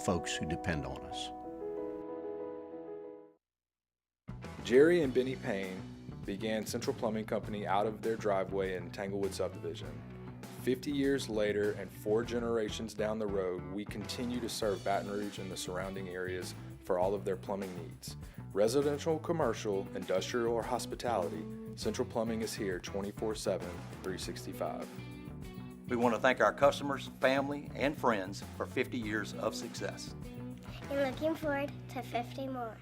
folks who depend on us. Jerry and Benny Payne began Central Plumbing Company out of their driveway in Tanglewood subdivision. 50 years later and 4 generations down the road, we continue to serve Baton Rouge and the surrounding areas for all of their plumbing needs. Residential, commercial, industrial, or hospitality, Central Plumbing is here 24/7, 365. We want to thank our customers, family, and friends for 50 years of success. And looking forward to 50 more.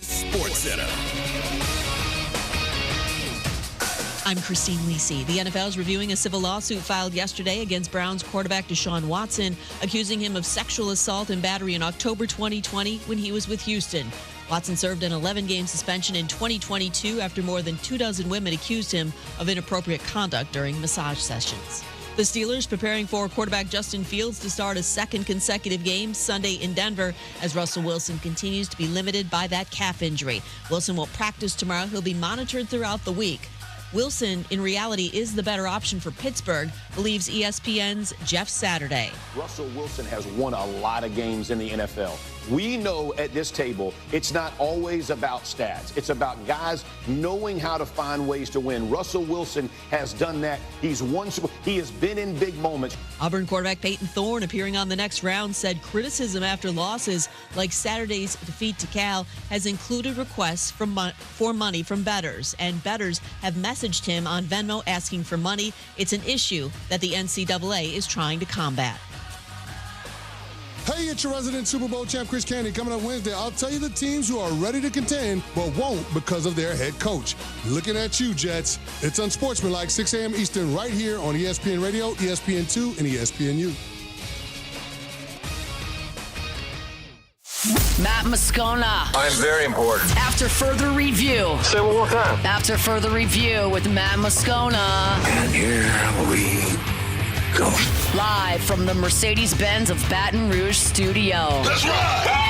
Sports Center. I'm Christine Lisi. The NFL is reviewing a civil lawsuit filed yesterday against Browns quarterback Deshaun Watson, accusing him of sexual assault and battery in October 2020 when he was with Houston. Watson served an 11-game suspension in 2022 after more than 24 women accused him of inappropriate conduct during massage sessions. The Steelers preparing for quarterback Justin Fields to start a second consecutive game Sunday in Denver as Russell Wilson continues to be limited by that calf injury. Wilson will practice tomorrow. He'll be monitored throughout the week. Wilson, in reality, is the better option for Pittsburgh, believes ESPN's Jeff Saturday. Russell Wilson has won a lot of games in the NFL. We know at this table, it's not always about stats. It's about guys knowing how to find ways to win. Russell Wilson has done that. He's won. He has been in big moments. Auburn quarterback Peyton Thorne, appearing on the next round, said criticism after losses like Saturday's defeat to Cal has included requests for money from bettors, and bettors have messaged him on Venmo asking for money. It's an issue that the NCAA is trying to combat. Hey, it's your resident Super Bowl champ, Chris Candy. Coming up Wednesday, I'll tell you the teams who are ready to contend but won't because of their head coach. Looking at you, Jets. It's Unsportsmanlike, 6 a.m. Eastern, right here on ESPN Radio, ESPN2, and ESPNU. Matt Moscona. I'm very important. After further review. Say it one more time. After further review with Matt Moscona. And here we go. Live from the Mercedes-Benz of Baton Rouge studio. Let's ride!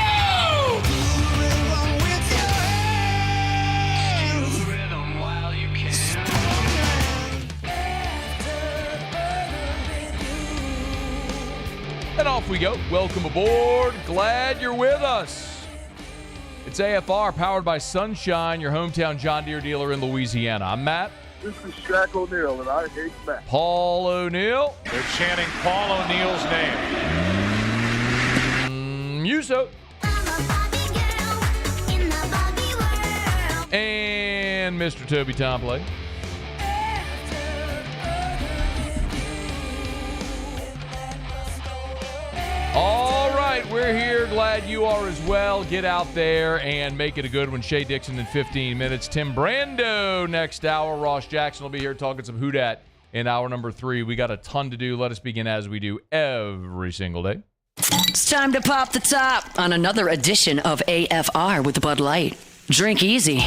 And off we go. Welcome aboard. Glad you're with us. It's AFR, powered by Sunshine, your hometown John Deere dealer in Louisiana. I'm Matt. This is Shaq O'Neal, and I hate Matt. Paul O'Neal. They're chanting Paul O'Neal's name. Muso. And Mr. Toby Tomplay. All right, we're here. Glad you are as well. Get out there and make it a good one. Shea, Dixon in 15 minutes. Tim Brando next hour. Ross Jackson will be here talking some Houdat in hour number 3. We got a ton to do. Let us begin as we do every single day. It's time to pop the top on another edition of AFR with Bud Light. Drink easy.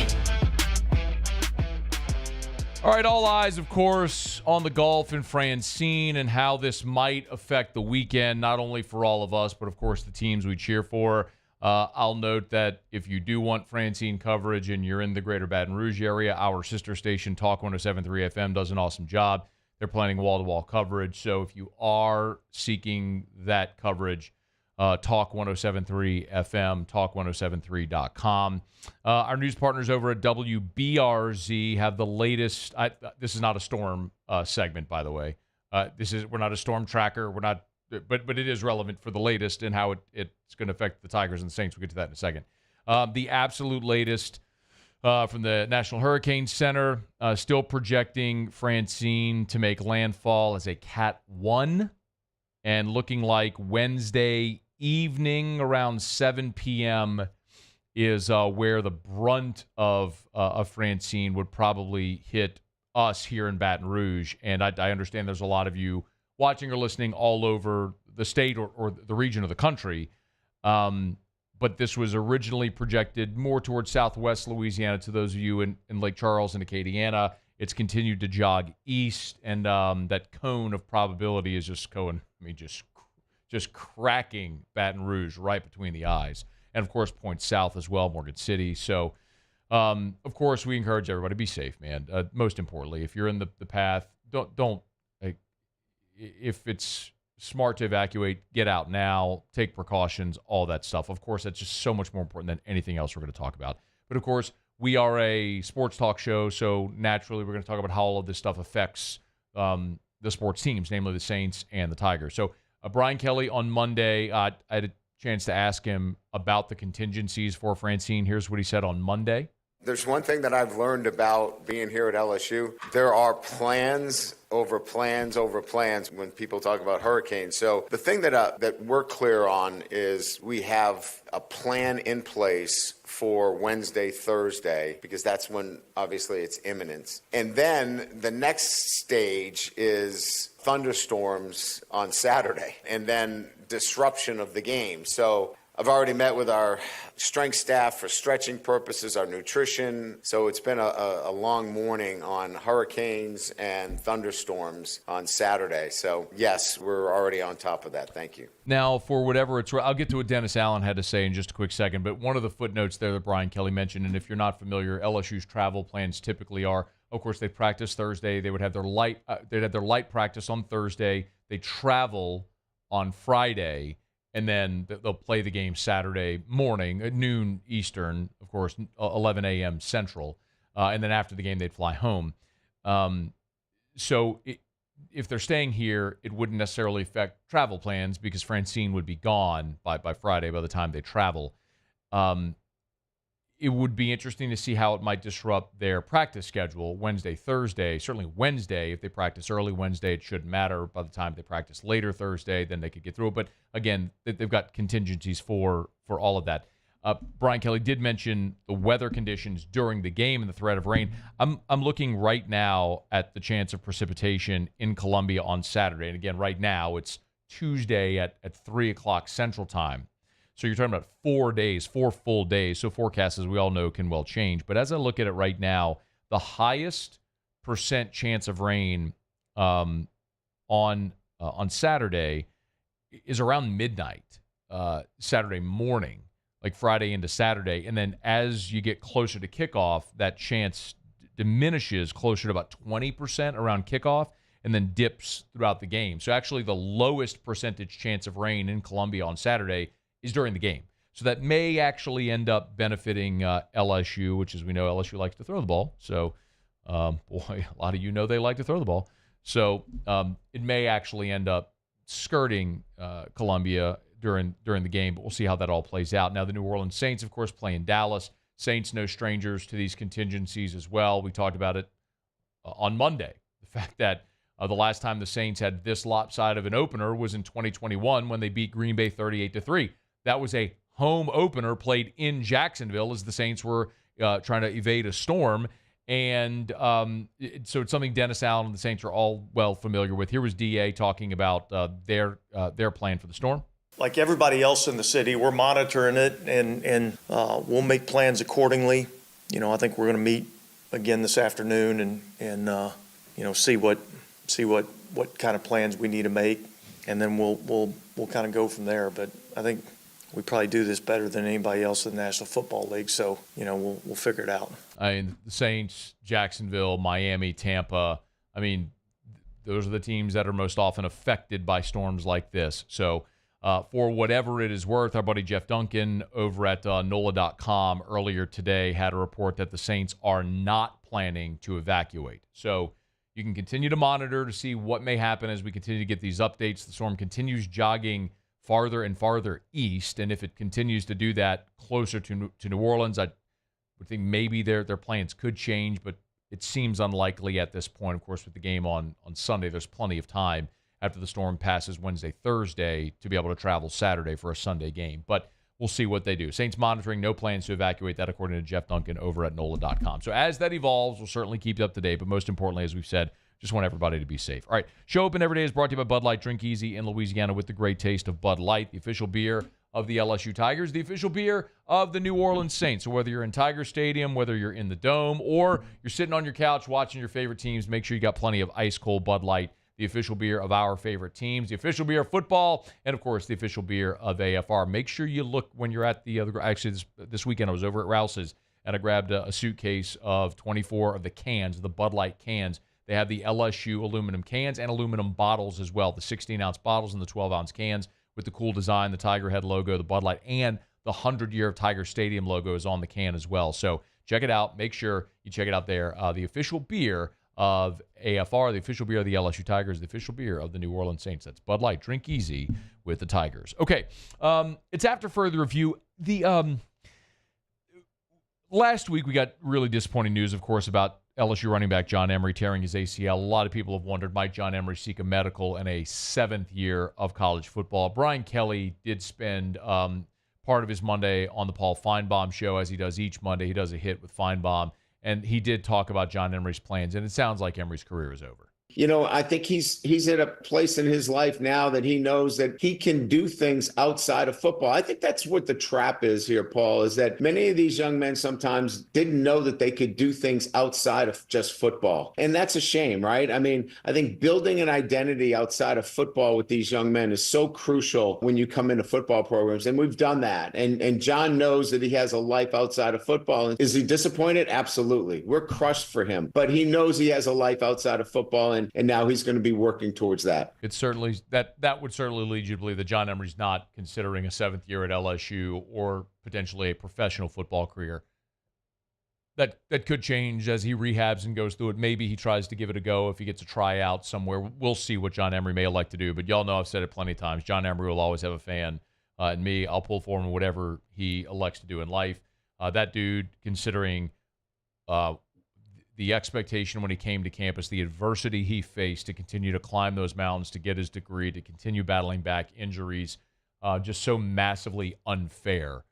All right, all eyes, of course, on the golf and Francine and how this might affect the weekend, not only for all of us, but, of course, the teams we cheer for. I'll note that if you do want Francine coverage and you're in the greater Baton Rouge area, our sister station, Talk 107.3 FM, does an awesome job. They're planning wall-to-wall coverage. So if you are seeking that coverage, Talk 107.3 FM, talk1073.com. Our news partners over at WBRZ have the latest. This is not a storm segment, by the way. We're not a storm tracker. We're not, but it is relevant for the latest and how it's going to affect the Tigers and the Saints. We'll get to that in a second. The absolute latest from the National Hurricane Center, still projecting Francine to make landfall as a Cat 1, and looking like Wednesday evening around 7 p.m. is where the brunt of Francine would probably hit us here in Baton Rouge. And I understand there's a lot of you watching or listening all over the state or the region of the country. But this was originally projected more towards southwest Louisiana. To those of you in Lake Charles and Acadiana, it's continued to jog east, and that cone of probability is just going, just cracking Baton Rouge right between the eyes. And, of course, points south as well, Morgan City. So Of course, we encourage everybody to be safe, man. Most importantly, if you're in the path, don't if it's smart to evacuate, get out now, take precautions, all that stuff. Of course, that's just so much more important than anything else we're going to talk about. But of course, we are a sports talk show, so naturally we're going to talk about how all of this stuff affects the sports teams, namely the Saints and the Tigers. So Brian Kelly on Monday, I had a chance to ask him about the contingencies for Francine. Here's what he said on Monday. There's one thing that I've learned about being here at LSU. There are plans over plans over plans when people talk about hurricanes. So the thing that we're clear on is we have a plan in place for Wednesday, Thursday, because that's when obviously it's imminent. And then the next stage is thunderstorms on Saturday and then disruption of the game. So I've already met with our strength staff for stretching purposes, our nutrition. So it's been a long morning on hurricanes and thunderstorms on Saturday. So, yes, we're already on top of that. Thank you. Now, for whatever it's worth, I'll get to what Dennis Allen had to say in just a quick second. But one of the footnotes there that Brian Kelly mentioned, and if you're not familiar, LSU's travel plans typically are, of course, they practice Thursday. They would have their light practice on Thursday. They travel on Friday. And then they'll play the game Saturday morning at noon Eastern, of course, 11 a.m. Central. And then after the game, they'd fly home. So if they're staying here, it wouldn't necessarily affect travel plans because Francine would be gone by Friday by the time they travel. It would be interesting to see how it might disrupt their practice schedule Wednesday, Thursday. Certainly Wednesday, if they practice early Wednesday, it shouldn't matter. By the time they practice later Thursday, then they could get through it. But again, they've got contingencies for all of that. Brian Kelly did mention the weather conditions during the game and the threat of rain. I'm looking right now at the chance of precipitation in Columbia on Saturday. And again, right now, it's Tuesday at 3 o'clock Central Time. So you're talking about 4 days, 4 full days. So forecasts, as we all know, can well change. But as I look at it right now, the highest percent chance of rain on Saturday is around midnight, Saturday morning, like Friday into Saturday. And then as you get closer to kickoff, that chance diminishes closer to about 20% around kickoff and then dips throughout the game. So actually the lowest percentage chance of rain in Columbia on Saturday is during the game. So that may actually end up benefiting LSU, which, as we know, LSU likes to throw the ball. So, boy, a lot of you know they like to throw the ball. So it may actually end up skirting Columbia during the game, but we'll see how that all plays out. Now, the New Orleans Saints, of course, play in Dallas. Saints no strangers to these contingencies as well. We talked about it on Monday. The fact that the last time the Saints had this lopsided of an opener was in 2021 when they beat Green Bay 38-3. That was a home opener played in Jacksonville as the Saints were trying to evade a storm. And so it's something Dennis Allen and the Saints are all well familiar with. Here was DA talking about their plan for the storm. Like everybody else in the city, we're monitoring it and we'll make plans accordingly. You know, I think we're going to meet again this afternoon and see what kind of plans we need to make, and then we'll kind of go from there. But I think we probably do this better than anybody else in the National Football League, so we'll figure it out. I mean, the Saints, Jacksonville, Miami, Tampa. I mean, those are the teams that are most often affected by storms like this. So, for whatever it is worth, our buddy Jeff Duncan over at NOLA.com earlier today had a report that the Saints are not planning to evacuate. So you can continue to monitor to see what may happen as we continue to get these updates. The storm continues jogging farther and farther east, and if it continues to do that closer to New Orleans, I would think maybe their plans could change, but it seems unlikely at this point. Of course, with the game on Sunday, there's plenty of time after the storm passes Wednesday, Thursday to be able to travel Saturday for a Sunday game. But we'll see what they do. Saints monitoring, no plans to evacuate. That according to Jeff Duncan over at NOLA.com. So as that evolves, we'll certainly keep you up to date. But most importantly, as we've said, just want everybody to be safe. All right, Show Open Every Day is brought to you by Bud Light. Drink easy in Louisiana with the great taste of Bud Light, the official beer of the LSU Tigers, the official beer of the New Orleans Saints. So whether you're in Tiger Stadium, whether you're in the Dome, or you're sitting on your couch watching your favorite teams, make sure you got plenty of ice-cold Bud Light, the official beer of our favorite teams, the official beer of football, and, of course, the official beer of AFR. Make sure you look when you're at the other – actually, this weekend I was over at Rouse's and I grabbed a suitcase of 24 of the cans, the Bud Light cans. They have the LSU aluminum cans and aluminum bottles as well, the 16-ounce bottles and the 12-ounce cans with the cool design, the Tiger Head logo, the Bud Light, and the 100-year of Tiger Stadium logo is on the can as well. So check it out. Make sure you check it out there. The official beer of AFR, the official beer of the LSU Tigers, the official beer of the New Orleans Saints. That's Bud Light. Drink easy with the Tigers. Okay, it's after further review. The last week we got really disappointing news, of course, about LSU running back John Emery tearing his ACL. A lot of people have wondered, might John Emery seek a medical in a 7th year of college football? Brian Kelly did spend part of his Monday on the Paul Feinbaum show, as he does each Monday. He does a hit with Feinbaum. And he did talk about John Emery's plans, and it sounds like Emery's career is over. You know, I think he's at a place in his life now that he knows that he can do things outside of football. I think that's what the trap is here, Paul, is that many of these young men sometimes didn't know that they could do things outside of just football. And that's a shame, right? I mean, I think building an identity outside of football with these young men is so crucial when you come into football programs. And we've done that. And John knows that he has a life outside of football. And is he disappointed? Absolutely. We're crushed for him. But he knows he has a life outside of football. And now he's going to be working towards that. It's certainly that would certainly lead you to believe that John Emery's not considering a 7th year at LSU or potentially a professional football career. That could change as he rehabs and goes through it. Maybe he tries to give it a go if he gets a tryout somewhere. We'll see what John Emery may elect to do. But y'all know I've said it plenty of times. John Emery will always have a fan. And me, I'll pull for him whatever he elects to do in life. That dude, considering the expectation when he came to campus, the adversity he faced to continue to climb those mountains, to get his degree, to continue battling back injuries, just so massively unfair,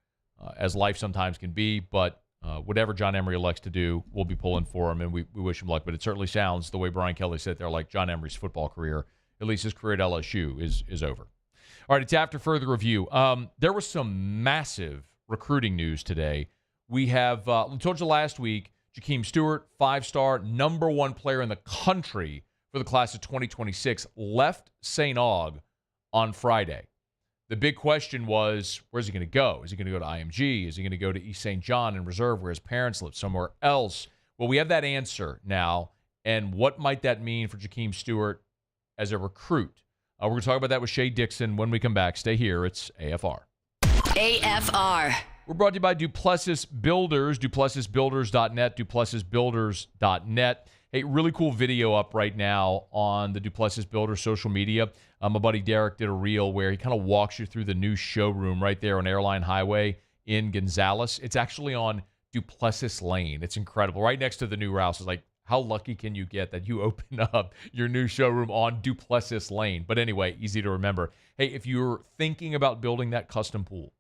as life sometimes can be. But whatever John Emery elects to do, we'll be pulling for him, and we wish him luck. But it certainly sounds, the way Brian Kelly said there, like John Emery's football career, at least his career at LSU, is over. All right, it's after further review. There was some massive recruiting news today. We have, we told you last week, Jakeem Stewart, 5-star, #1 player in the country for the class of 2026, left St. Aug on Friday. The big question was, where's he going to go? Is he going to go to IMG? Is he going to go to East St. John in Reserve, where his parents live, somewhere else? Well, we have that answer now. And what might that mean for Jakeem Stewart as a recruit? We're going to talk about that with Shea Dixon when we come back. Stay here. It's AFR. AFR. We're brought to you by Duplessis Builders, duplessisbuilders.net, duplessisbuilders.net. Hey, really cool video up right now on the Duplessis Builders social media. My buddy Derek did a reel where he kind of walks you through the new showroom right there on Airline Highway in Gonzales. It's actually on Duplessis Lane. It's incredible. Right next to the new house. It's like, how lucky can you get that you open up your new showroom on Duplessis Lane? But anyway, easy to remember. Hey, if you're thinking about building that custom pool,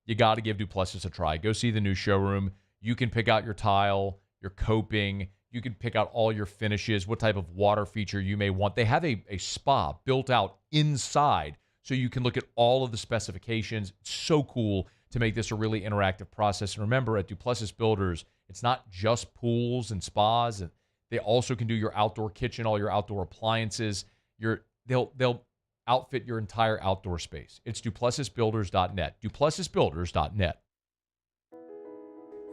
you got to give Duplessis a try. Go see the new showroom. You can pick out your tile, your coping. You can pick out all your finishes, what type of water feature you may want. They have a spa built out inside, so you can look at all of the specifications. It's so cool to make this a really interactive process. And remember, at Duplessis Builders, it's not just pools and spas. And they also can do your outdoor kitchen, all your outdoor appliances. They'll outfit your entire outdoor space. It's duplessisbuilders.net. duplessisbuilders.net.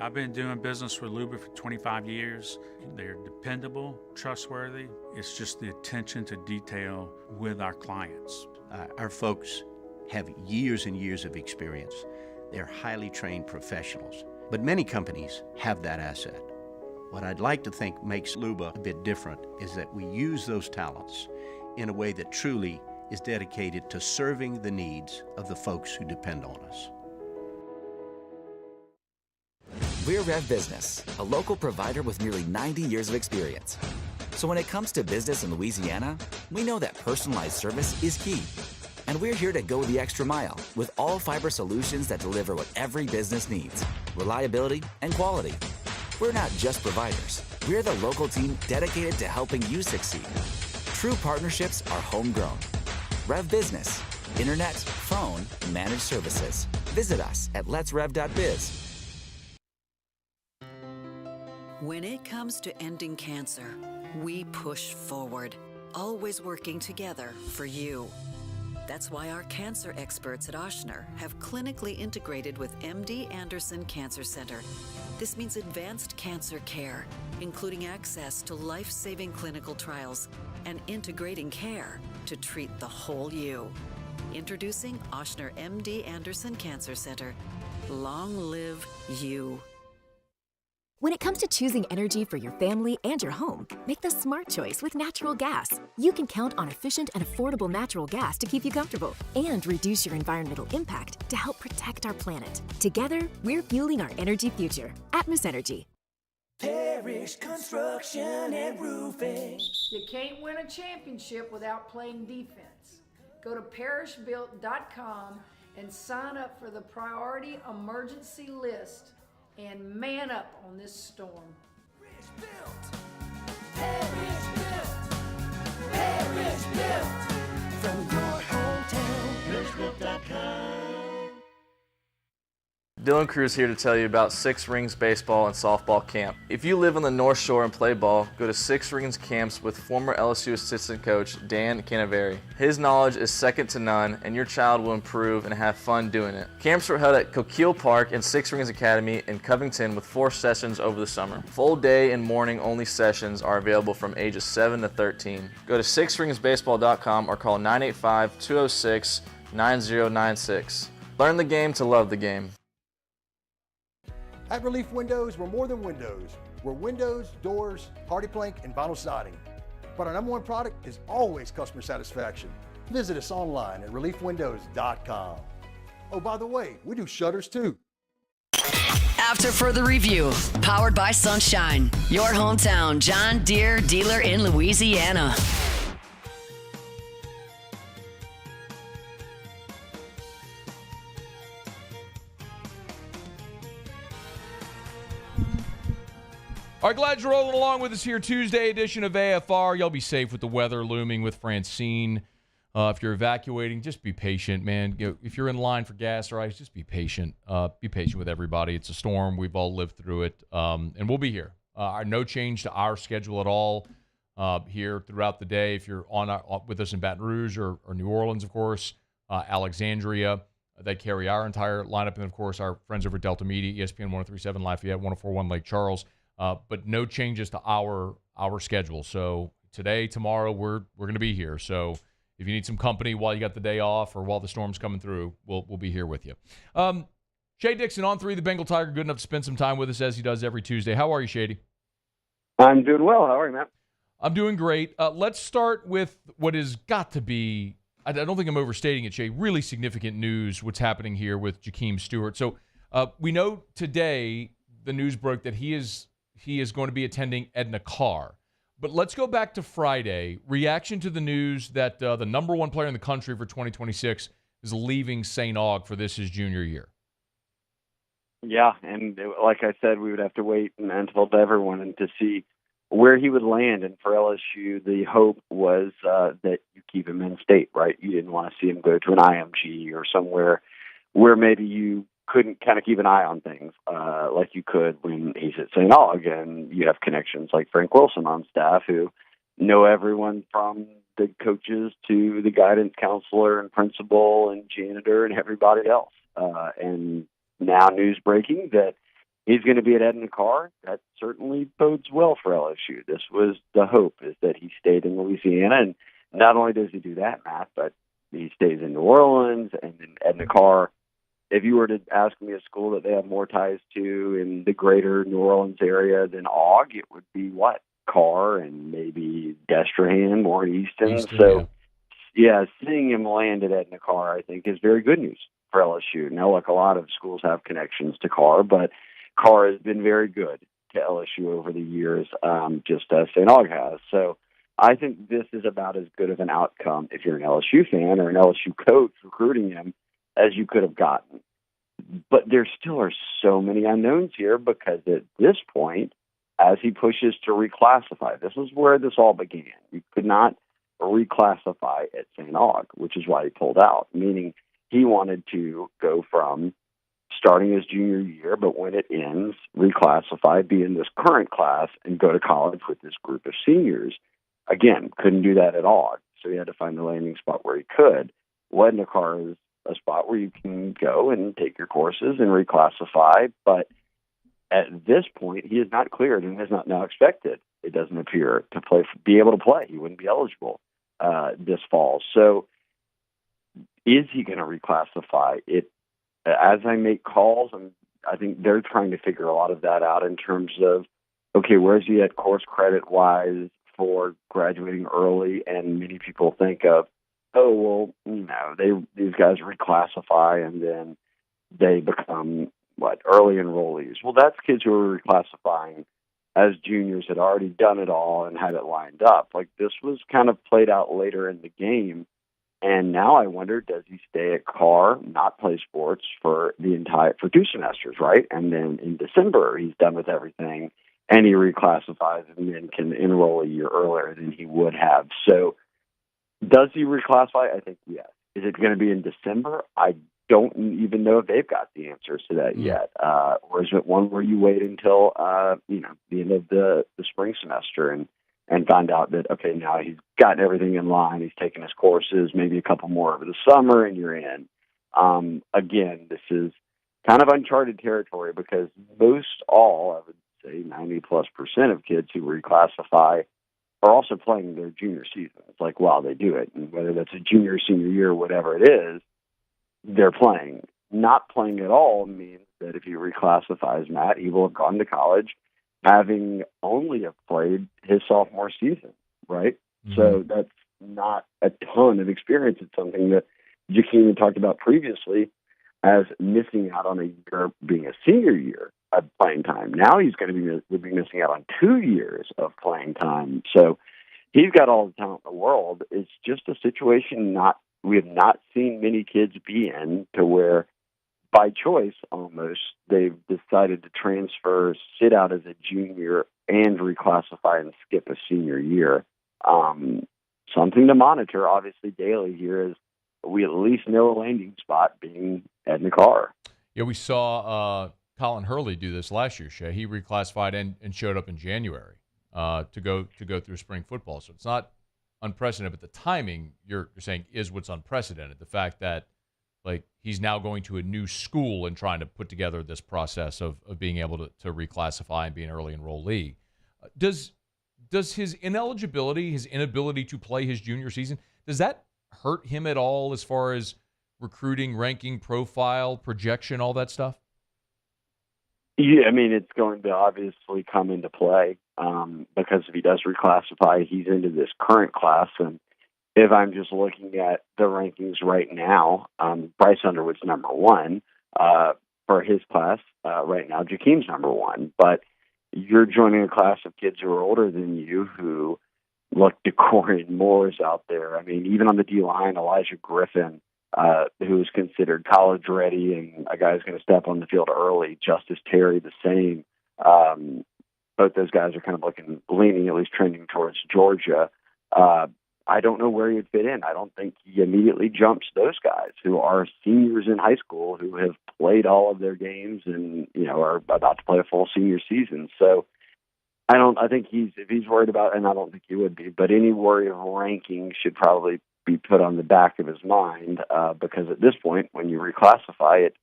I've been doing business with Luba for 25 years. They're dependable, trustworthy. It's just the attention to detail with our clients. Our folks have years and years of experience. They're highly trained professionals, but many companies have that asset. What I'd like to think makes Luba a bit different is that we use those talents in a way that truly is dedicated to serving the needs of the folks who depend on us. We're Rev Business, a local provider with nearly 90 years of experience. So when it comes to business in Louisiana, we know that personalized service is key. And we're here to go the extra mile with all fiber solutions that deliver what every business needs: reliability and quality. We're not just providers. We're the local team dedicated to helping you succeed. True partnerships are homegrown. Rev Business, internet, phone, managed services. Visit us at letsrev.biz. When it comes to ending cancer, we push forward, always working together for you. That's why our cancer experts at Ochsner have clinically integrated with MD Anderson Cancer Center. This means advanced cancer care, including access to life-saving clinical trials and integrating care to treat the whole you. Introducing Ochsner MD Anderson Cancer Center. Long live you. When it comes to choosing energy for your family and your home, make the smart choice with natural gas. You can count on efficient and affordable natural gas to keep you comfortable and reduce your environmental impact to help protect our planet. Together, we're fueling our energy future. Atmos Energy. Parish Construction and Roofing. You can't win a championship without playing defense. Go to parishbuilt.com and sign up for the priority emergency list and man up on this storm. Parish Built. From your hometown, parishbuilt.com. Dylan Cruz here to tell you about Six Rings Baseball and Softball Camp. If you live on the North Shore and play ball, go to Six Rings Camps with former LSU assistant coach Dan Canaveri. His knowledge is second to none, and your child will improve and have fun doing it. Camps were held at Coquille Park and Six Rings Academy in Covington with 4 sessions over the summer. Full day and morning only sessions are available from ages 7 to 13. Go to sixringsbaseball.com or call 985-206-9096. Learn the game to love the game. At Relief Windows, we're more than windows. We're windows, doors, hardy plank, and vinyl siding. But our number one product is always customer satisfaction. Visit us online at reliefwindows.com. Oh, by the way, we do shutters too. After further review, powered by Sunshine, your hometown John Deere dealer in Louisiana. All right, glad you're rolling along with us here. Tuesday edition of AFR. Y'all be safe with the weather looming with Francine. If you're evacuating, just be patient, man. If you're in line for gas or ice, just be patient. Be patient with everybody. It's a storm. We've all lived through it, and we'll be here. No change to our schedule at all here throughout the day. If you're with us in Baton Rouge or New Orleans, of course, Alexandria, they carry our entire lineup, and of course, our friends over at Delta Media, ESPN 103.7 Lafayette, 104.1 Lake Charles. But no changes to our schedule. So today, tomorrow, we're going to be here. So if you need some company while you got the day off or while the storm's coming through, we'll be here with you. Shea Dixon on 3, the Bengal Tiger, good enough to spend some time with us as he does every Tuesday. How are you, Shady? I'm doing well. How are you, Matt? I'm doing great. Let's start with what has got to be, I don't think I'm overstating it, Shea, really significant news, what's happening here with Jakeem Stewart. So we know today the news broke that he is going to be attending Edna Carr. But let's go back to Friday. Reaction to the news that the number one player in the country for 2026 is leaving St. Aug for his junior year. Yeah, and like I said, we would have to wait and told everyone and to see where he would land. And for LSU, the hope was that you keep him in state, right? You didn't want to see him go to an IMG or somewhere where maybe you couldn't kind of keep an eye on things like you could when he's at St. Aug, and you have connections like Frank Wilson on staff who know everyone from the coaches to the guidance counselor and principal and janitor and everybody else. And now news breaking that he's going to be at Edna Carr. That certainly bodes well for LSU. This was the hope, is that he stayed in Louisiana, and not only does he do that, Matt, but he stays in New Orleans and in Edna Carr. If you were to ask me a school that they have more ties to in the greater New Orleans area than Aug, it would be what? Carr and maybe Destrehan, more Easton. So, yeah, seeing him land at Edna Carr, I think, is very good news for LSU. Now, like a lot of schools have connections to Carr, but Carr has been very good to LSU over the years, just as St. Aug has. So I think this is about as good of an outcome, if you're an LSU fan or an LSU coach recruiting him, as you could have gotten. But there still are so many unknowns here, because at this point, as he pushes to reclassify, this is where this all began. You could not reclassify at St. Aug, which is why he pulled out, meaning he wanted to go from starting his junior year, but when it ends, reclassify, be in this current class, and go to college with this group of seniors. Again, couldn't do that at Aug, so he had to find the landing spot where he could. Edna Carr is a spot where you can go and take your courses and reclassify, but at this point, he is not cleared and is not now expected, it doesn't appear, to be able to play. He wouldn't be eligible this fall. So is he going to reclassify it? As I make calls, I think they're trying to figure a lot of that out in terms of, okay, where's he at course credit-wise for graduating early? And many people think of, oh, well, these guys reclassify and then they become, early enrollees. Well, that's kids who are reclassifying as juniors, had already done it all and had it lined up. Like, this was kind of played out later in the game. And now I wonder, does he stay at Carr, not play sports for 2 semesters, right? And then in December, he's done with everything, and he reclassifies and then can enroll a year earlier than he would have. So does he reclassify? I think yes. Is it going to be in December? I don't even know if they've got the answers to that yet. Or is it one where you wait until the end of the spring semester and find out that, okay, now he's gotten everything in line, he's taken his courses, maybe a couple more over the summer, and you're in. Again, this is kind of uncharted territory because I would say 90+% of kids who reclassify are also playing their junior seasons, like while they do it. And whether that's a junior, senior year, whatever it is, they're playing. Not playing at all means that if he reclassifies, Matt, he will have gone to college having only have played his sophomore season, right? Mm-hmm. So that's not a ton of experience. It's something that Jakeem had talked about previously as missing out on a year being a senior year of playing time. Now he's going to be missing out on 2 years of playing time. So he's got all the talent in the world. It's just a situation we have not seen many kids be in, to where by choice almost they've decided to transfer, sit out as a junior, and reclassify and skip a senior year. Something to monitor, obviously, daily here is we at least know a landing spot being Edna Carr. Yeah, we saw Colin Hurley do this last year, Shea. He reclassified and showed up in January to go through spring football. So it's not unprecedented, but the timing you're saying is what's unprecedented. The fact that he's now going to a new school and trying to put together this process of being able to reclassify and be an early enrollee. Does his ineligibility, his inability to play his junior season, does that hurt him at all as far as recruiting, ranking, profile, projection, all that stuff? Yeah, I mean, it's going to obviously come into play because if he does reclassify, he's into this current class. And if I'm just looking at the rankings right now, Bryce Underwood's number 1 for his class right now. Jakeem's number 1. But you're joining a class of kids who are older than you who look, Decorian Moore's out there. I mean, even on the D-line, Elijah Griffin, who is considered college ready and a guy who's going to step on the field early. Justice Terry, the same. Both those guys are kind of leaning, at least trending towards Georgia. I don't know where he'd fit in. I don't think he immediately jumps those guys who are seniors in high school who have played all of their games and, are about to play a full senior season. So I think if he's worried about, and I don't think he would be, but any worry of ranking should probably be put on the back of his mind because at this point, when you reclassify, it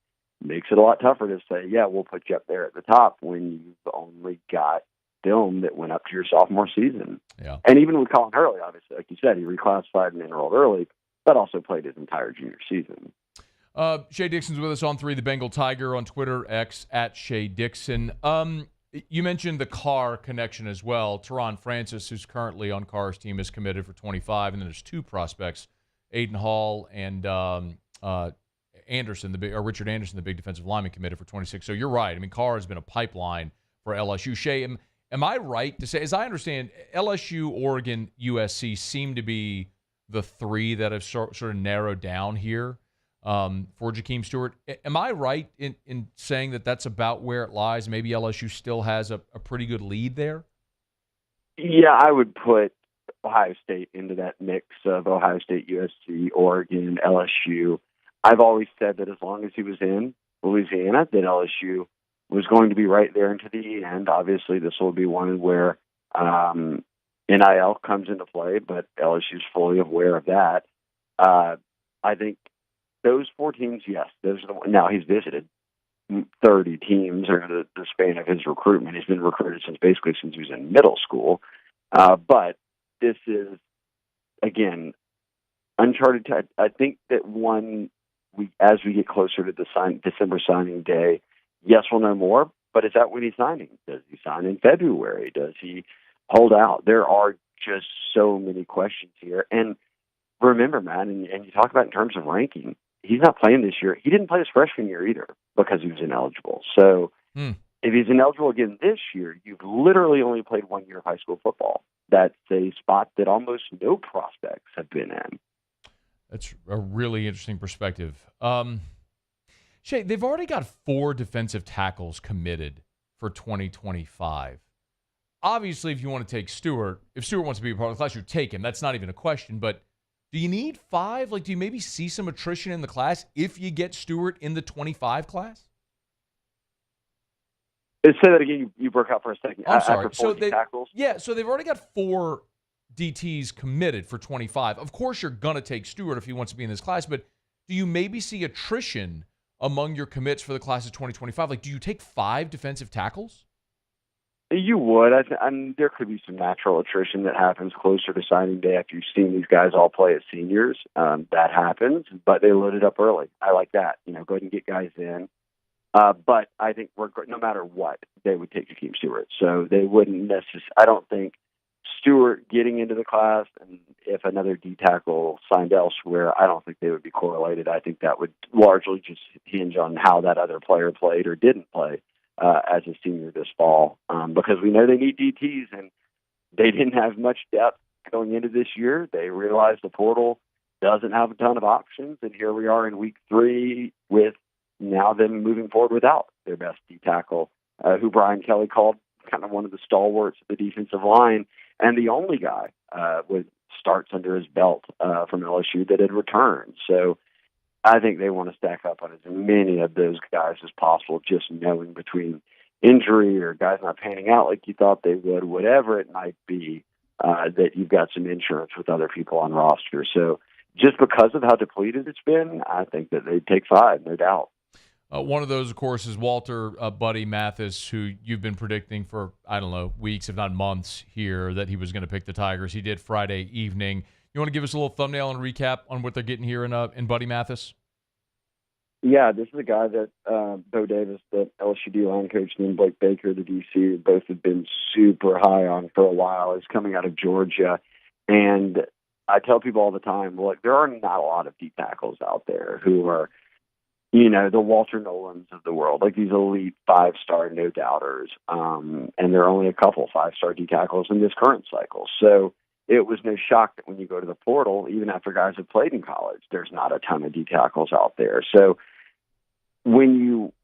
makes it a lot tougher to say, yeah, we'll put you up there at the top when you've only got film that went up to your sophomore season. Yeah. And even with Colin Hurley, obviously, like you said, he reclassified and enrolled early, but also played his entire junior season. Shea Dixon's with us on 3, the Bengal Tiger, on Twitter, X, at Shea Dixon. You mentioned the Carr connection as well. Teron Francis, who's currently on Carr's team, is committed for 25, and then there's 2 prospects, Aiden Hall and Anderson, Richard Anderson, the big defensive lineman, committed for 26. So you're right. I mean, Carr has been a pipeline for LSU. Shea, am I right to say, as I understand, LSU, Oregon, USC seem to be the 3 that have sort of narrowed down here for Jakeem Stewart? Am I right in saying that that's about where it lies? Maybe LSU still has a pretty good lead there? Yeah, I would put Ohio State into that mix of Ohio State, USC, Oregon, LSU. I've always said that as long as he was in Louisiana, that LSU was going to be right there into the end. Obviously, this will be one where NIL comes into play, but LSU's fully aware of that. I think those 4 teams, yes, those are the ones. Now, he's visited 30 teams or the span of his recruitment. He's been recruited since he was in middle school. But this is, again, uncharted. I think that as we get closer to the December signing day, yes, we'll know more. But is that when he's signing? Does he sign in February? Does he hold out? There are just so many questions here. And remember, man, and you talk about in terms of ranking, he's not playing this year. He didn't play his freshman year either because he was ineligible. So if he's ineligible again this year, you've literally only played 1 year of high school football. That's a spot that almost no prospects have been in. That's a really interesting perspective. Shea, they've already got 4 defensive tackles committed for 2025. Obviously, if you want to take Stewart, if Stewart wants to be a part of the class, you take him. That's not even a question. But do you need 5? Like, do you maybe see some attrition in the class if you get Stewart in the 25 class? Say that again. You broke out for a second. I'm sorry. After 40 tackles? Yeah, so they've already got 4 DTs committed for 25. Of course, you're going to take Stewart if he wants to be in this class, but do you maybe see attrition among your commits for the class of 2025? Like, do you take 5 defensive tackles? You would. I mean, there could be some natural attrition that happens closer to signing day after you've seen these guys all play as seniors. That happens, but they loaded up early. I like that. Go ahead and get guys in. But I think no matter what, they would take Jakeem Stewart. So they wouldn't necessarily. I don't think Stewart getting into the class, and if another D tackle signed elsewhere, I don't think they would be correlated. I think that would largely just hinge on how that other player played or didn't play as a senior this fall, because we know they need DTs, and they didn't have much depth going into this year. They realized the portal doesn't have a ton of options, and here we are in week 3 with now them moving forward without their best D tackle, who Brian Kelly called kind of one of the stalwarts of the defensive line, and the only guy with starts under his belt from LSU that had returned. So I think they want to stack up on as many of those guys as possible, just knowing between injury or guys not panning out like you thought they would, whatever it might be, that you've got some insurance with other people on roster. So just because of how depleted it's been, I think that they'd take 5, no doubt. One of those, of course, is Walter Buddy Mathis, who you've been predicting for, I don't know, weeks, if not months here, that he was going to pick the Tigers. He did Friday evening. You want to give us a little thumbnail and recap on what they're getting here in Buddy Mathis? Yeah, this is a guy that Bo Davis, the LSU D-line coach, and then Blake Baker, the DC, both have been super high on for a while. He's coming out of Georgia. And I tell people all the time, look, there are not a lot of D tackles out there who are, the Walter Nolans of the world, like these elite 5-star no doubters. And there are only a couple 5-star D tackles in this current cycle. So it was no shock that when you go to the portal, even after guys have played in college, there's not a ton of D tackles out there. So when you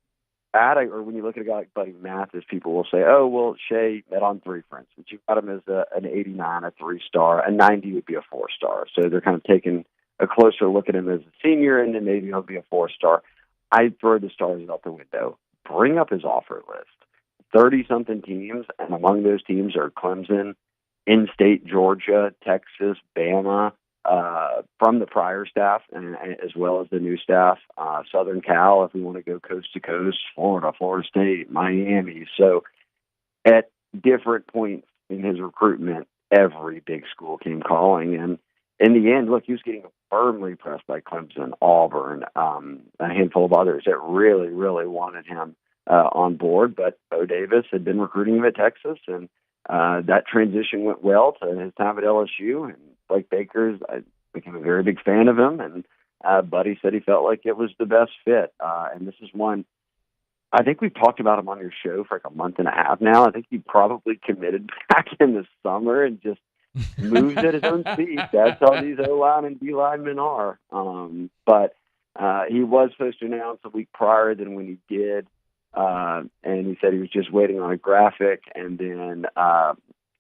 when you look at a guy like Buddy Mathis, people will say, oh, well, Shea met on 3, for instance. You've got him as an 89, a 3-star, a 90 would be a 4-star. So they're kind of taking a closer look at him as a senior, and then maybe he'll be a 4-star. I'd throw the stars out the window. Bring up his offer list. 30-something teams, and among those teams are Clemson, in-state Georgia, Texas, Bama, from the prior staff, and as well as the new staff, Southern Cal, if we want to go coast to coast, Florida, Florida State, Miami. So at different points in his recruitment, every big school came calling. And in the end, look, he was getting firmly pressed by Clemson, Auburn, a handful of others that really, really wanted him on board. But Bo Davis had been recruiting him at Texas, and that transition went well to his time at LSU. And Blake Baker's, I became a very big fan of him, and Buddy said he felt like it was the best fit. And this is one, I think we've talked about him on your show for like a month and a half now. I think he probably committed back in the summer and just moves at his own speed. That's how these O-line and D-linemen are. But he was supposed to announce a week prior than when he did. And he said he was just waiting on a graphic, and then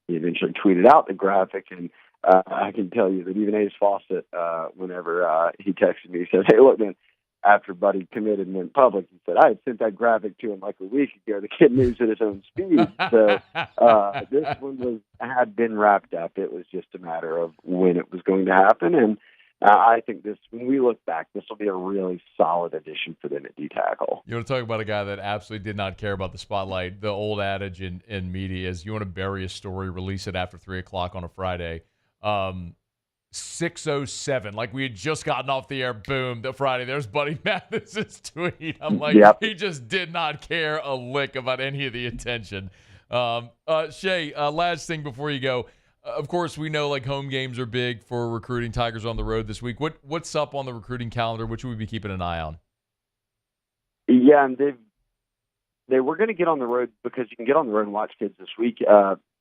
he eventually tweeted out the graphic. And I can tell you that even Ace Fawcett, whenever he texted me, he said, hey, look, man, after Buddy committed and went public, he said, I had sent that graphic to him like a week ago. The kid moves at his own speed. So this one had been wrapped up. It was just a matter of when it was going to happen. And I think when we look back, this will be a really solid addition for them at D-tackle. You want to talk about a guy that absolutely did not care about the spotlight? The old adage in media is you want to bury a story, release it after 3 o'clock on a Friday. 6:07, like we had just gotten off the air, boom, the Friday. There's Buddy Mathis's tweet. I'm like, He just did not care a lick about any of the attention. Shea, last thing before you go. Of course, we know like home games are big for recruiting. Tigers on the road this week. What's up on the recruiting calendar? What should we be keeping an eye on? Yeah, and they were going to get on the road because you can get on the road and watch kids this week.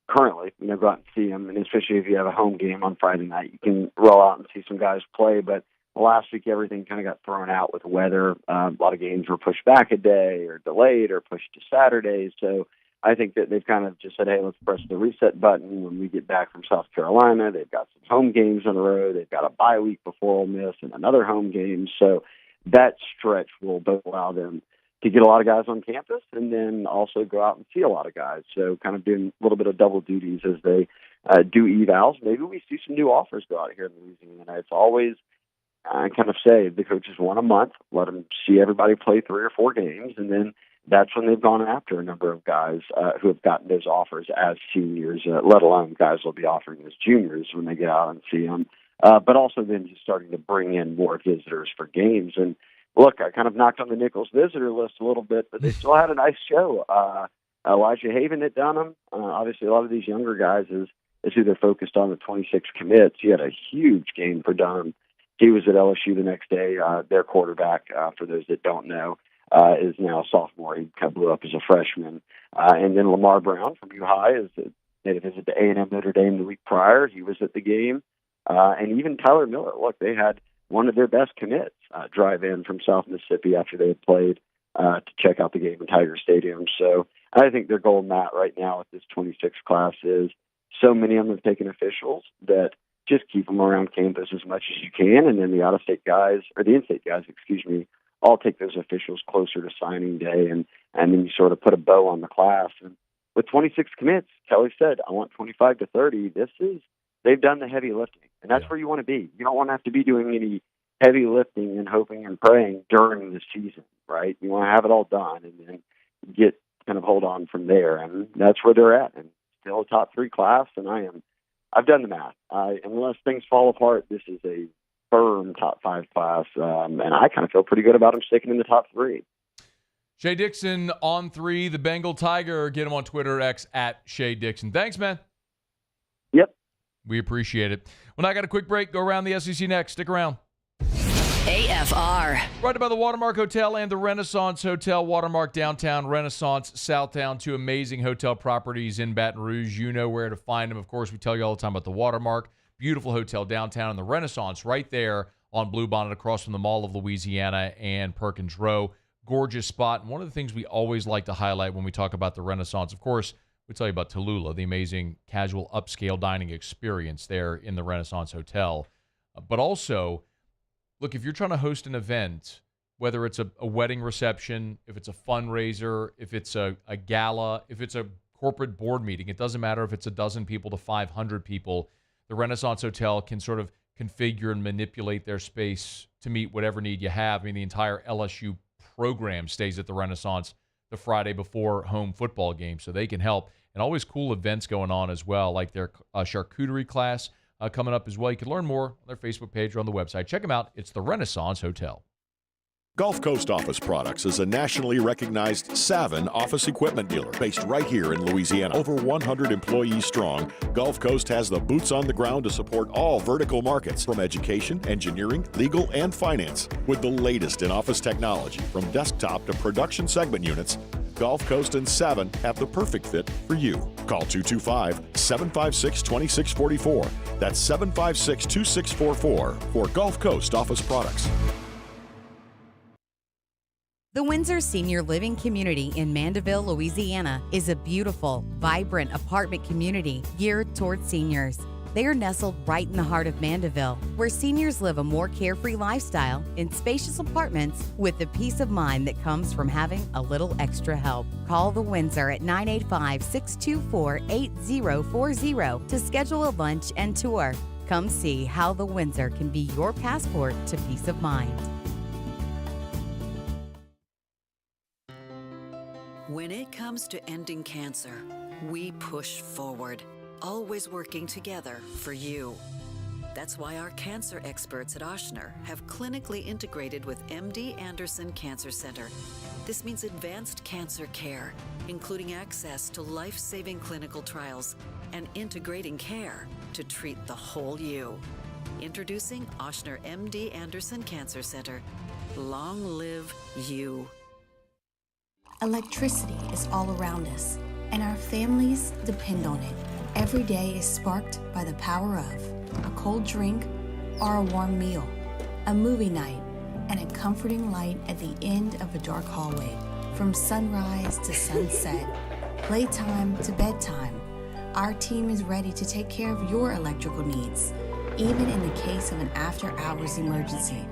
Currently, go out and see them, and especially if you have a home game on Friday night, you can roll out and see some guys play. But last week, everything kind of got thrown out with weather. A lot of games were pushed back a day or delayed or pushed to Saturdays. So I think that they've kind of just said, hey, let's press the reset button when we get back from South Carolina. They've got some home games on the road. They've got a bye week before Ole Miss and another home game. So that stretch will both allow them to get a lot of guys on campus and then also go out and see a lot of guys. So kind of doing a little bit of double duties as they do evals. Maybe we see some new offers go out here in Louisiana. It's always, I kind of say, the coaches want a month, let them see everybody play 3 or 4 games, and then that's when they've gone after a number of guys who have gotten those offers as seniors, let alone guys will be offering as juniors when they get out and see them. But also then just starting to bring in more visitors for games. And look, I kind of knocked on the Nichols visitor list a little bit, but they still had a nice show. Elijah Haven at Dunham, obviously a lot of these younger guys is who they're focused on, the 26 commits. He had a huge game for Dunham. He was at LSU the next day. Their quarterback, for those that don't know, is now a sophomore. He kind of blew up as a freshman. And then Lamar Brown from U-High made a visit to A&M Notre Dame the week prior. He was at the game. And even Tyler Miller. Look, they had one of their best commits drive in from South Mississippi after they had played to check out the game in Tiger Stadium. So I think their goal, Matt, right now with this 26 class is so many of them have taken officials that just keep them around campus as much as you can. And then the out-of-state guys, or the in-state guys, all take those officials closer to signing day, and then you sort of put a bow on the class. And with 26 commits, Kelly said, I want 25 to 30. They've done the heavy lifting, and that's where you want to be. You don't want to have to be doing any heavy lifting and hoping and praying during the season, right? You want to have it all done and then hold on from there, and that's where they're at. And still a top 3 class, and I've done the math. Unless things fall apart, this is a firm top 5 class, and I kind of feel pretty good about them sticking in the top 3. Shea Dixon on 3, the Bengal Tiger. Get him on Twitter, X at Shea Dixon. Thanks, man. Yep. We appreciate it. Well, now I got a quick break. Go around the SEC next. Stick around. AFR. Right by the Watermark Hotel and the Renaissance Hotel. Watermark downtown, Renaissance Southtown. 2 amazing hotel properties in Baton Rouge. You know where to find them. Of course, we tell you all the time about the Watermark. Beautiful hotel downtown, and the Renaissance right there on Bluebonnet across from the Mall of Louisiana and Perkins Row. Gorgeous spot. And one of the things we always like to highlight when we talk about the Renaissance, of course, we tell you about Tallulah, the amazing casual upscale dining experience there in the Renaissance Hotel. But also, look, if you're trying to host an event, whether it's a wedding reception, if it's a fundraiser, if it's a gala, if it's a corporate board meeting, it doesn't matter if it's 12 people to 500 people, the Renaissance Hotel can sort of configure and manipulate their space to meet whatever need you have. I mean, the entire LSU program stays at the Renaissance the Friday before home football game, so they can help. And always cool events going on as well, like their charcuterie class coming up as well. You can learn more on their Facebook page or on the website. Check them out. It's the Renaissance Hotel. Gulf Coast Office Products is a nationally recognized Savin office equipment dealer based right here in Louisiana. Over 100 employees strong, Gulf Coast has the boots on the ground to support all vertical markets, from education, engineering, legal, and finance. With the latest in office technology, from desktop to production segment units, Gulf Coast and Savin have the perfect fit for you. Call 225-756-2644. That's 756-2644 for Gulf Coast Office Products. The Windsor Senior Living Community in Mandeville, Louisiana is a beautiful, vibrant apartment community geared toward seniors. They are nestled right in the heart of Mandeville, where seniors live a more carefree lifestyle in spacious apartments with the peace of mind that comes from having a little extra help. Call the Windsor at 985-624-8040 to schedule a lunch and tour. Come see how the Windsor can be your passport to peace of mind. When it comes to ending cancer, we push forward, always working together for you. That's why our cancer experts at Ochsner have clinically integrated with MD Anderson Cancer Center. This means advanced cancer care, including access to life-saving clinical trials and integrating care to treat the whole you. Introducing Ochsner MD Anderson Cancer Center. Long live you. Electricity is all around us, and our families depend on it. Every day is sparked by the power of a cold drink or a warm meal, a movie night, and a comforting light at the end of a dark hallway. From sunrise to sunset, playtime to bedtime, our team is ready to take care of your electrical needs, even in the case of an after-hours emergency.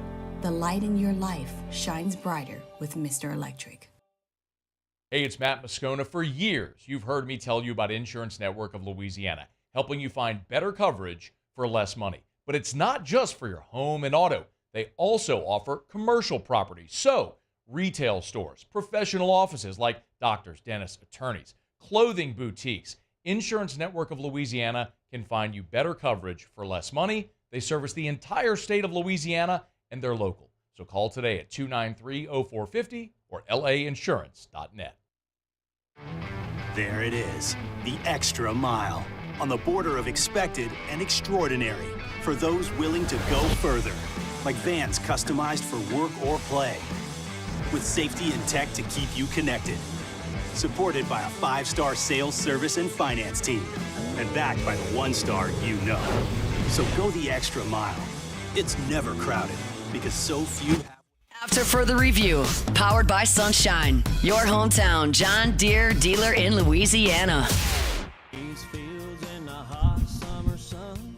The light in your life shines brighter with Mr. Electric. Hey, it's Matt Moscona. For years, you've heard me tell you about Insurance Network of Louisiana, helping you find better coverage for less money. But it's not just for your home and auto. They also offer commercial property. So, retail stores, professional offices like doctors, dentists, attorneys, clothing boutiques. Insurance Network of Louisiana can find you better coverage for less money. They service the entire state of Louisiana, and they're local. So call today at 293-0450 or lainsurance.net. There it is, the extra mile, on the border of expected and extraordinary, for those willing to go further, like vans customized for work or play, with safety and tech to keep you connected, supported by a 5-star sales, service, and finance team, and backed by the 1-star you know. So go the extra mile. It's never crowded, because so few have. After further review, powered by Sunshine, your hometown John Deere dealer in Louisiana. These fields in the hot summer sun,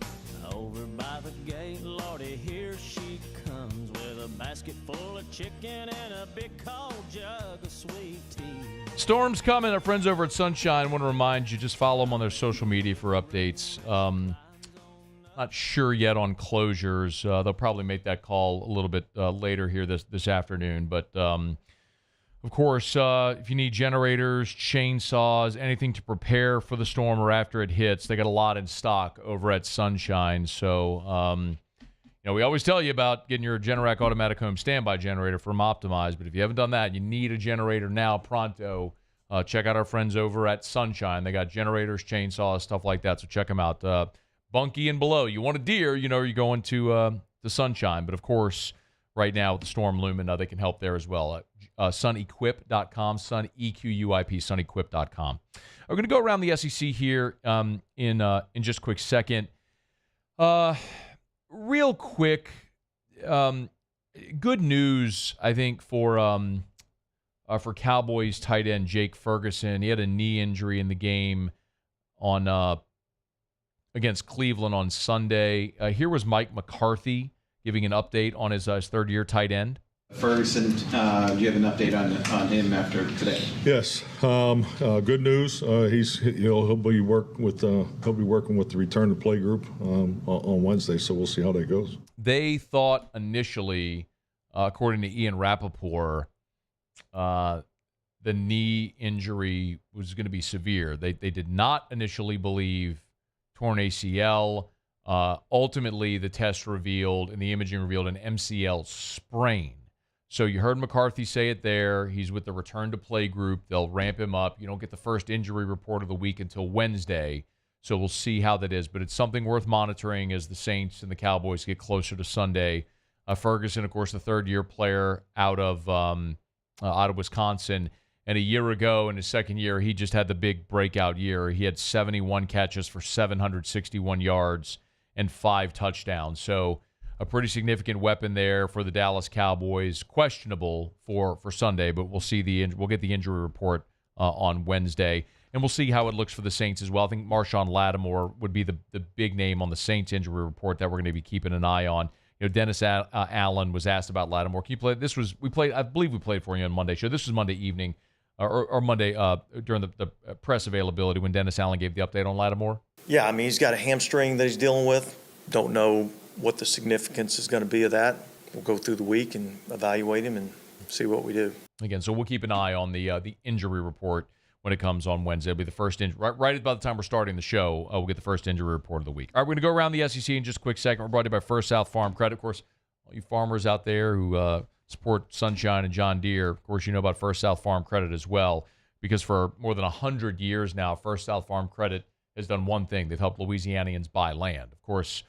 over by the gate, Lordy, here she comes with a basket full of chicken and a big cold jug of sweet tea. Storm's coming. Our friends over at Sunshine want to remind you, just follow them on their social media for updates. Not sure yet on closures. They'll probably make that call a little bit later here this afternoon. But, of course, if you need generators, chainsaws, anything to prepare for the storm or after it hits, they got a lot in stock over at Sunshine. So, we always tell you about getting your Generac automatic home standby generator from Optimize. But if you haven't done that, you need a generator now, pronto. Check out our friends over at Sunshine. They got generators, chainsaws, stuff like that. So check them out. Bunky and below. You want a Deere, you're going to the Sunshine. But, of course, right now with the storm looming, they can help there as well. Sunequip.com, Sunequip, Sunequip.com. We're going to go around the SEC here in just a quick second. Real quick, good news, I think, for Cowboys tight end Jake Ferguson. He had a knee injury in the game on against Cleveland on Sunday. Here was Mike McCarthy giving an update on his third-year tight end. Ferguson, do you have an update on him after today? Yes, good news. He'll be working with the return to play group on Wednesday. So we'll see how that goes. They thought initially, according to Ian Rappaport, the knee injury was going to be severe. They did not initially believe torn ACL. Ultimately, the test revealed and the imaging revealed an MCL sprain. So you heard McCarthy say it there. He's with the return to play group. They'll ramp him up. You don't get the first injury report of the week until Wednesday. So we'll see how that is. But it's something worth monitoring as the Saints and the Cowboys get closer to Sunday. Ferguson, of course, the third-year player out of Wisconsin. And a year ago, in his second year, he just had the big breakout year. He had 71 catches for 761 yards and 5 touchdowns. So a pretty significant weapon there for the Dallas Cowboys. Questionable for Sunday, but we'll see we'll get the injury report on Wednesday, and we'll see how it looks for the Saints as well. I think Marshawn Lattimore would be the big name on the Saints injury report that we're going to be keeping an eye on. Dennis Allen was asked about Lattimore. Can you play? I believe we played for you on Monday show. This was Monday evening. Or Monday during the press availability when Dennis Allen gave the update on Lattimore? Yeah, he's got a hamstring that he's dealing with. Don't know what the significance is going to be of that. We'll go through the week and evaluate him and see what we do. Again, so we'll keep an eye on the injury report when it comes on Wednesday. It'll be the first injury. Right about the time we're starting the show, we'll get the first injury report of the week. All right, we're going to go around the SEC in just a quick second. We're brought to you by First South Farm Credit. Of course, all you farmers out there who support Sunshine and John Deere, of course, you know about First South Farm Credit as well, because for more than 100 years now, First South Farm Credit has done one thing. They've helped Louisianians buy land. Of course,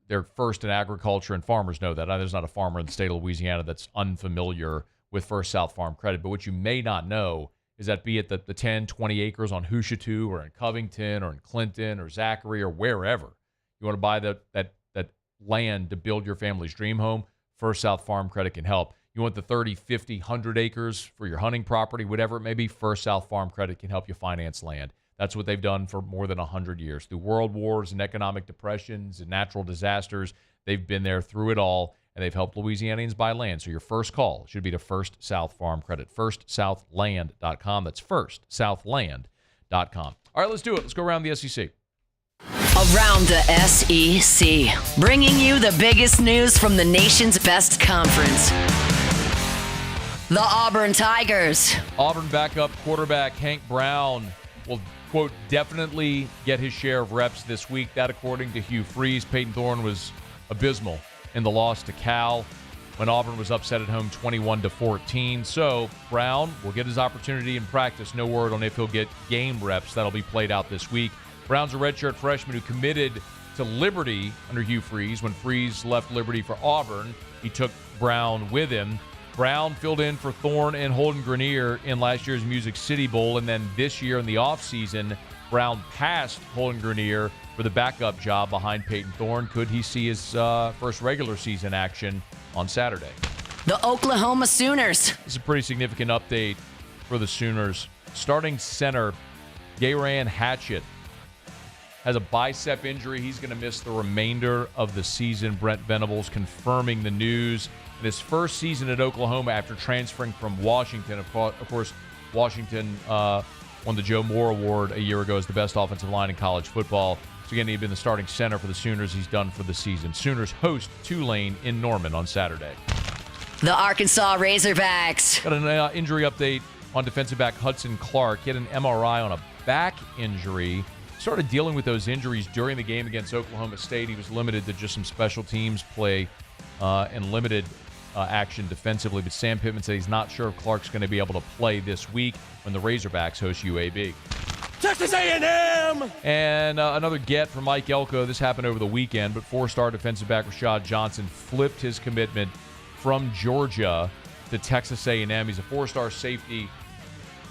they're first in agriculture, and farmers know that. There's not a farmer in the state of Louisiana that's unfamiliar with First South Farm Credit. But what you may not know is that be it the 10, 20 acres on Hoosiatu or in Covington or in Clinton or Zachary or wherever, you want to buy that land to build your family's dream home, First South Farm Credit can help. You want the 30, 50, 100 acres for your hunting property, whatever it may be, First South Farm Credit can help you finance land. That's what they've done for more than 100 years. Through world wars and economic depressions and natural disasters, they've been there through it all, and they've helped Louisianians buy land. So your first call should be to First South Farm Credit. FirstSouthLand.com. That's FirstSouthLand.com. All right, let's do it. Let's go around the SEC. Around the SEC, bringing you the biggest news from the nation's best conference. The Auburn Tigers. Auburn backup quarterback Hank Brown will, quote, definitely get his share of reps this week. That, according to Hugh Freeze. Peyton Thorne was abysmal in the loss to Cal when Auburn was upset at home 21-14. So Brown will get his opportunity in practice. No word on if he'll get game reps. That'll be played out this week. Brown's a redshirt freshman who committed to Liberty under Hugh Freeze. When Freeze left Liberty for Auburn, he took Brown with him. Brown filled in for Thorne and Holden Grenier in last year's Music City Bowl, and then this year in the offseason, Brown passed Holden Grenier for the backup job behind Peyton Thorne. Could he see his first regular season action on Saturday? The Oklahoma Sooners. This is a pretty significant update for the Sooners. Starting center, Gayran Hatchett, has a bicep injury. He's going to miss the remainder of the season. Brent Venables confirming the news. In his first season at Oklahoma after transferring from Washington, of course, Washington won the Joe Moore Award a year ago as the best offensive line in college football. So again, he'd been the starting center for the Sooners. He's done for the season. Sooners host Tulane in Norman on Saturday. The Arkansas Razorbacks. Got an injury update on defensive back Hudson Clark. He had an MRI on a back injury. Started dealing with those injuries during the game against Oklahoma State. He was limited to just some special teams play and limited action defensively. But Sam Pittman said he's not sure if Clark's going to be able to play this week when the Razorbacks host UAB. Texas A&M! And another get from Mike Elko. This happened over the weekend, but four-star defensive back Rashad Johnson flipped his commitment from Georgia to Texas A&M. He's a four-star safety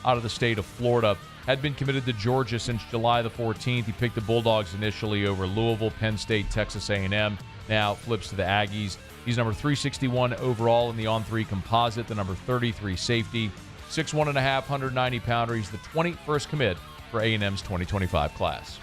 out of the state of Florida. Had been committed to Georgia since July the 14th. He picked the Bulldogs initially over Louisville, Penn State, Texas A&M. Now flips to the Aggies. He's number 361 overall in the on-3 composite, the number 33 safety. 6'1 and a half, 190-pounder. He's the 21st commit for A&M's 2025 class.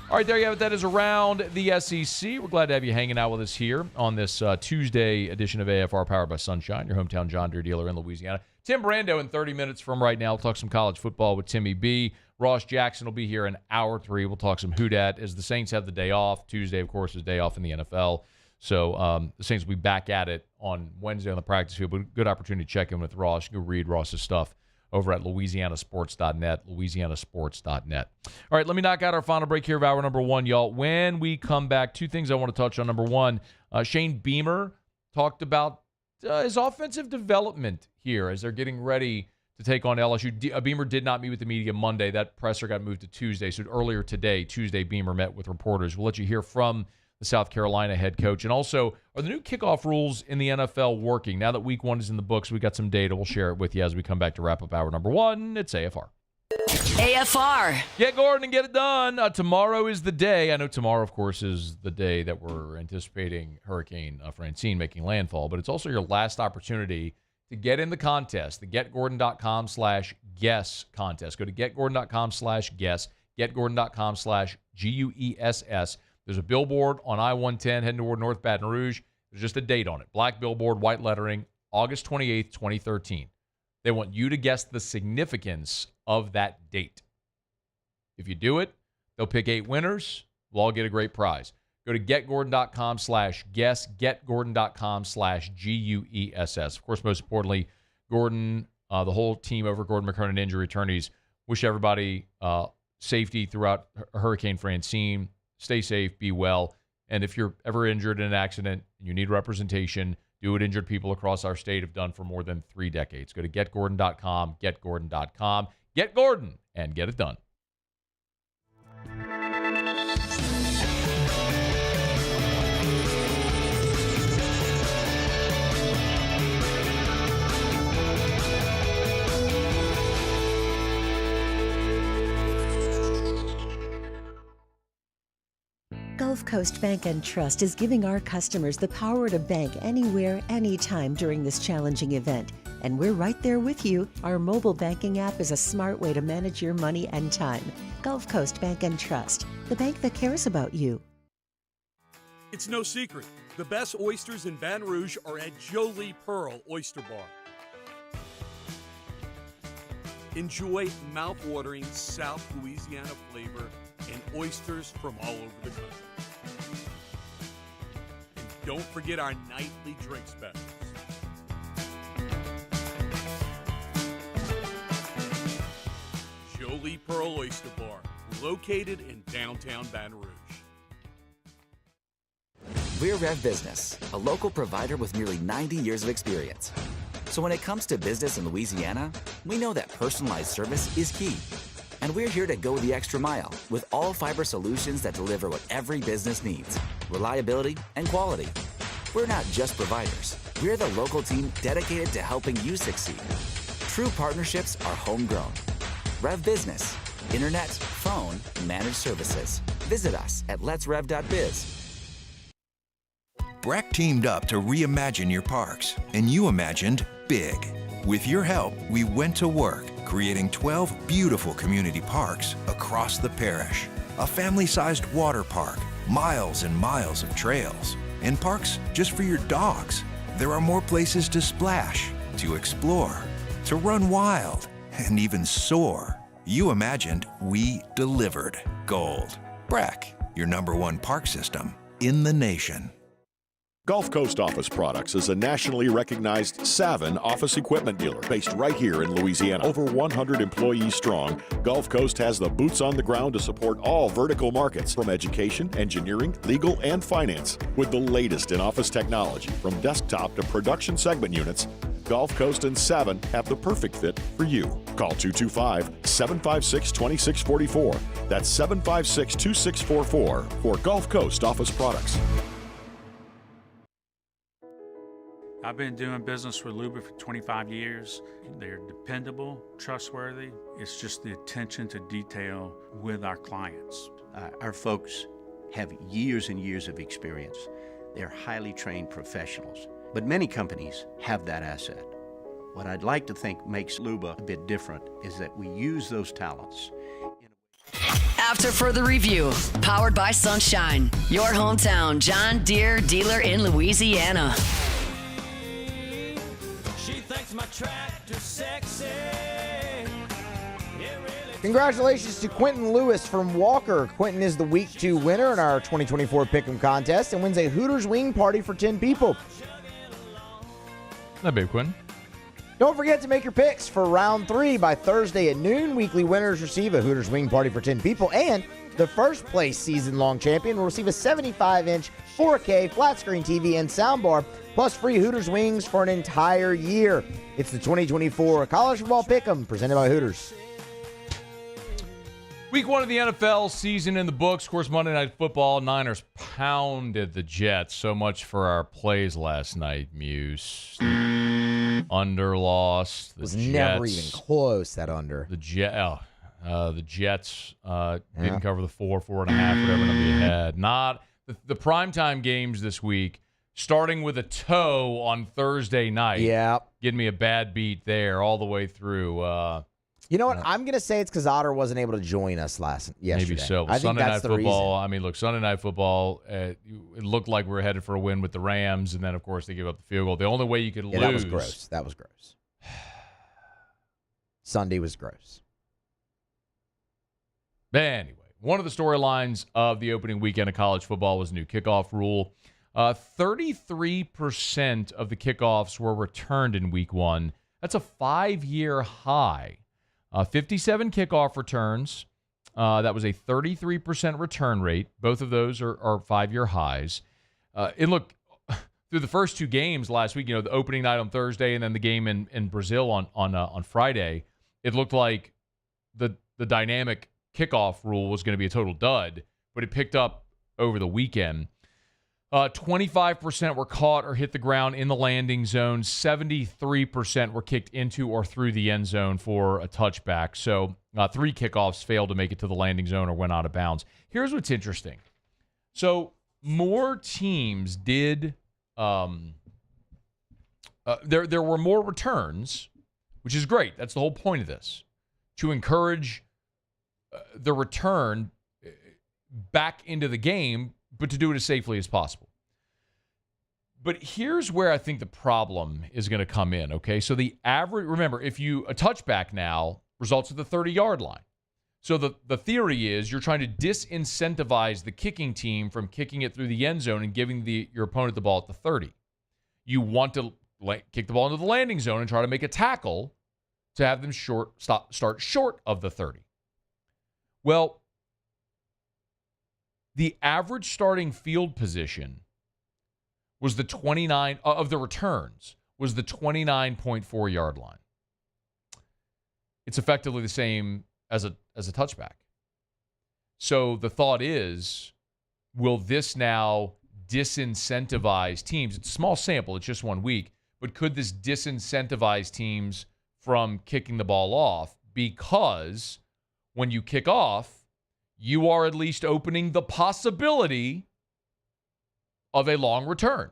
All right, there you have it. That is Around the SEC. We're glad to have you hanging out with us here on this Tuesday edition of AFR Powered by Sunshine, your hometown John Deere dealer in Louisiana. Tim Brando in 30 minutes from right now. We'll talk some college football with Timmy B. Ross Jackson will be here in hour 3. We'll talk some Houdat as the Saints have the day off. Tuesday, of course, is day off in the NFL. So the Saints will be back at it on Wednesday on the practice field. But good opportunity to check in with Ross. You can read Ross's stuff over at louisianasports.net, louisianasports.net. All right, let me knock out our final break here of hour number 1, y'all. When we come back, 2 things I want to touch on. Number 1, Shane Beamer talked about his offensive development here as they're getting ready to take on LSU. Beamer did not meet with the media Monday. That presser got moved to Tuesday. So earlier today, Tuesday, Beamer met with reporters. We'll let you hear from the South Carolina head coach. And also, are the new kickoff rules in the NFL working? Now that week 1 is in the books, we got some data. We'll share it with you as we come back to wrap up hour number 1. It's AFR. AFR. Get Gordon and get it done. Tomorrow is the day. I know tomorrow, of course, is the day that we're anticipating Hurricane Francine making landfall, but it's also your last opportunity to get in the contest, the getgordon.com/guess contest. Go to getgordon.com/guess, getgordon.com/GUESS. There's a billboard on I-110 heading toward North Baton Rouge. There's just a date on it. Black billboard, white lettering, August 28th, 2013. They want you to guess the significance of that date. If you do it, they'll pick 8 winners. We'll all get a great prize. Go to getgordon.com/guess, getgordon.com/GUESS. Of course, most importantly, Gordon, the whole team over Gordon McKernan Injury Attorneys, wish everybody safety throughout Hurricane Francine. Stay safe, be well. And if you're ever injured in an accident and you need representation, do what injured people across our state have done for more than 3 decades. Go to getgordon.com, getgordon.com. Get Gordon and get it done. Gulf Coast Bank and Trust is giving our customers the power to bank anywhere, anytime during this challenging event. And we're right there with you. Our mobile banking app is a smart way to manage your money and time. Gulf Coast Bank and Trust, the bank that cares about you. It's no secret. The best oysters in Baton Rouge are at Jolie Pearl Oyster Bar. Enjoy mouth-watering South Louisiana flavor and oysters from all over the country. And don't forget our nightly drink specials. Jolie Pearl Oyster Bar, located in downtown Baton Rouge. We're Rev Business, a local provider with nearly 90 years of experience. So when it comes to business in Louisiana, we know that personalized service is key. And we're here to go the extra mile with all fiber solutions that deliver what every business needs: reliability and quality. We're not just providers. We're the local team dedicated to helping you succeed. True partnerships are homegrown. Rev Business, internet, phone, managed services. Visit us at letsrev.biz. Breck teamed up to reimagine your parks, and you imagined big. With your help, we went to work, creating 12 beautiful community parks across the parish. A family-sized water park, miles and miles of trails, and parks just for your dogs. There are more places to splash, to explore, to run wild, and even soar. You imagined, we delivered. Gold. Breck, your #1 park system in the nation. Gulf Coast Office Products is a nationally recognized Savin office equipment dealer based right here in Louisiana. Over 100 employees strong, Gulf Coast has the boots on the ground to support all vertical markets, from education, engineering, legal, and finance. With the latest in office technology, from desktop to production segment units, Gulf Coast and Savin have the perfect fit for you. Call 225-756-2644. That's 756-2644 for Gulf Coast Office Products. I've been doing business with Luba for 25 years. They're dependable, trustworthy. It's just the attention to detail with our clients. Our folks have years and years of experience. They're highly trained professionals. But many companies have that asset. What I'd like to think makes Luba a bit different is that we use those talents. After further review, powered by Sunshine, your hometown John Deere dealer in Louisiana. She thinks my tractor's sexy. Congratulations to Quentin Lewis from Walker. Quentin is the Week 2 winner in our 2024 Pick'em contest and wins a Hooters wing party for 10 people. Not big, Quentin. Don't forget to make your picks for round 3 by Thursday at noon. Weekly winners receive a Hooters wing party for 10 people, and the first place season-long champion will receive a 75-inch 4K flat-screen TV and soundbar, plus free Hooters wings for an entire year. It's the 2024 College Football Pick'em, presented by Hooters. Week 1 of the NFL season in the books. Of course, Monday Night Football. Niners pounded the Jets. So much for our plays last night, Muse. Under lost. It was never even close, that under. The Jets didn't cover the 4.5, whatever number you had. Not the primetime games this week, starting with a toe on Thursday night. Yeah. Getting me a bad beat there all the way through. You know what? I'm going to say it's because Otter wasn't able to join us yesterday. Maybe so. I think Sunday that's Night the Football. reason. I mean, look, Sunday Night Football, it looked like we were headed for a win with the Rams, and then, of course, they give up the field goal. The only way you could lose. That was gross. That was gross. Sunday was gross. Anyway, One of the storylines of the opening weekend of college football was a new kickoff rule. 33% of the kickoffs were returned in week one. That's a 5-year high. 57 kickoff returns. That was a 33% return rate. Both of those are 5-year highs. And look, through the first two games last week, the opening night on Thursday and then the game in Brazil on Friday, it looked like the dynamic kickoff rule was going to be a total dud, but it picked up over the weekend. 25% were caught or hit the ground in the landing zone. 73% were kicked into or through the end zone for a touchback. So 3 kickoffs failed to make it to the landing zone or went out of bounds. Here's what's interesting. So more teams did there were more returns, which is great. That's the whole point of this, to encourage the return back into the game, but to do it as safely as possible. But here's where I think the problem is going to come in, okay? So the average, remember, a touchback now results at the 30-yard line. So the theory is you're trying to disincentivize the kicking team from kicking it through the end zone and giving your opponent the ball at the 30. You want to kick the ball into the landing zone and try to make a tackle to have them start short of the 30. Well, the average starting field position was the 29 of the returns was the 29.4 yard line. It's effectively the same as a touchback. So the thought is, will this now disincentivize teams? It's a small sample, it's just 1 week, but could this disincentivize teams from kicking the ball off? Because when you kick off, you are at least opening the possibility of a long return.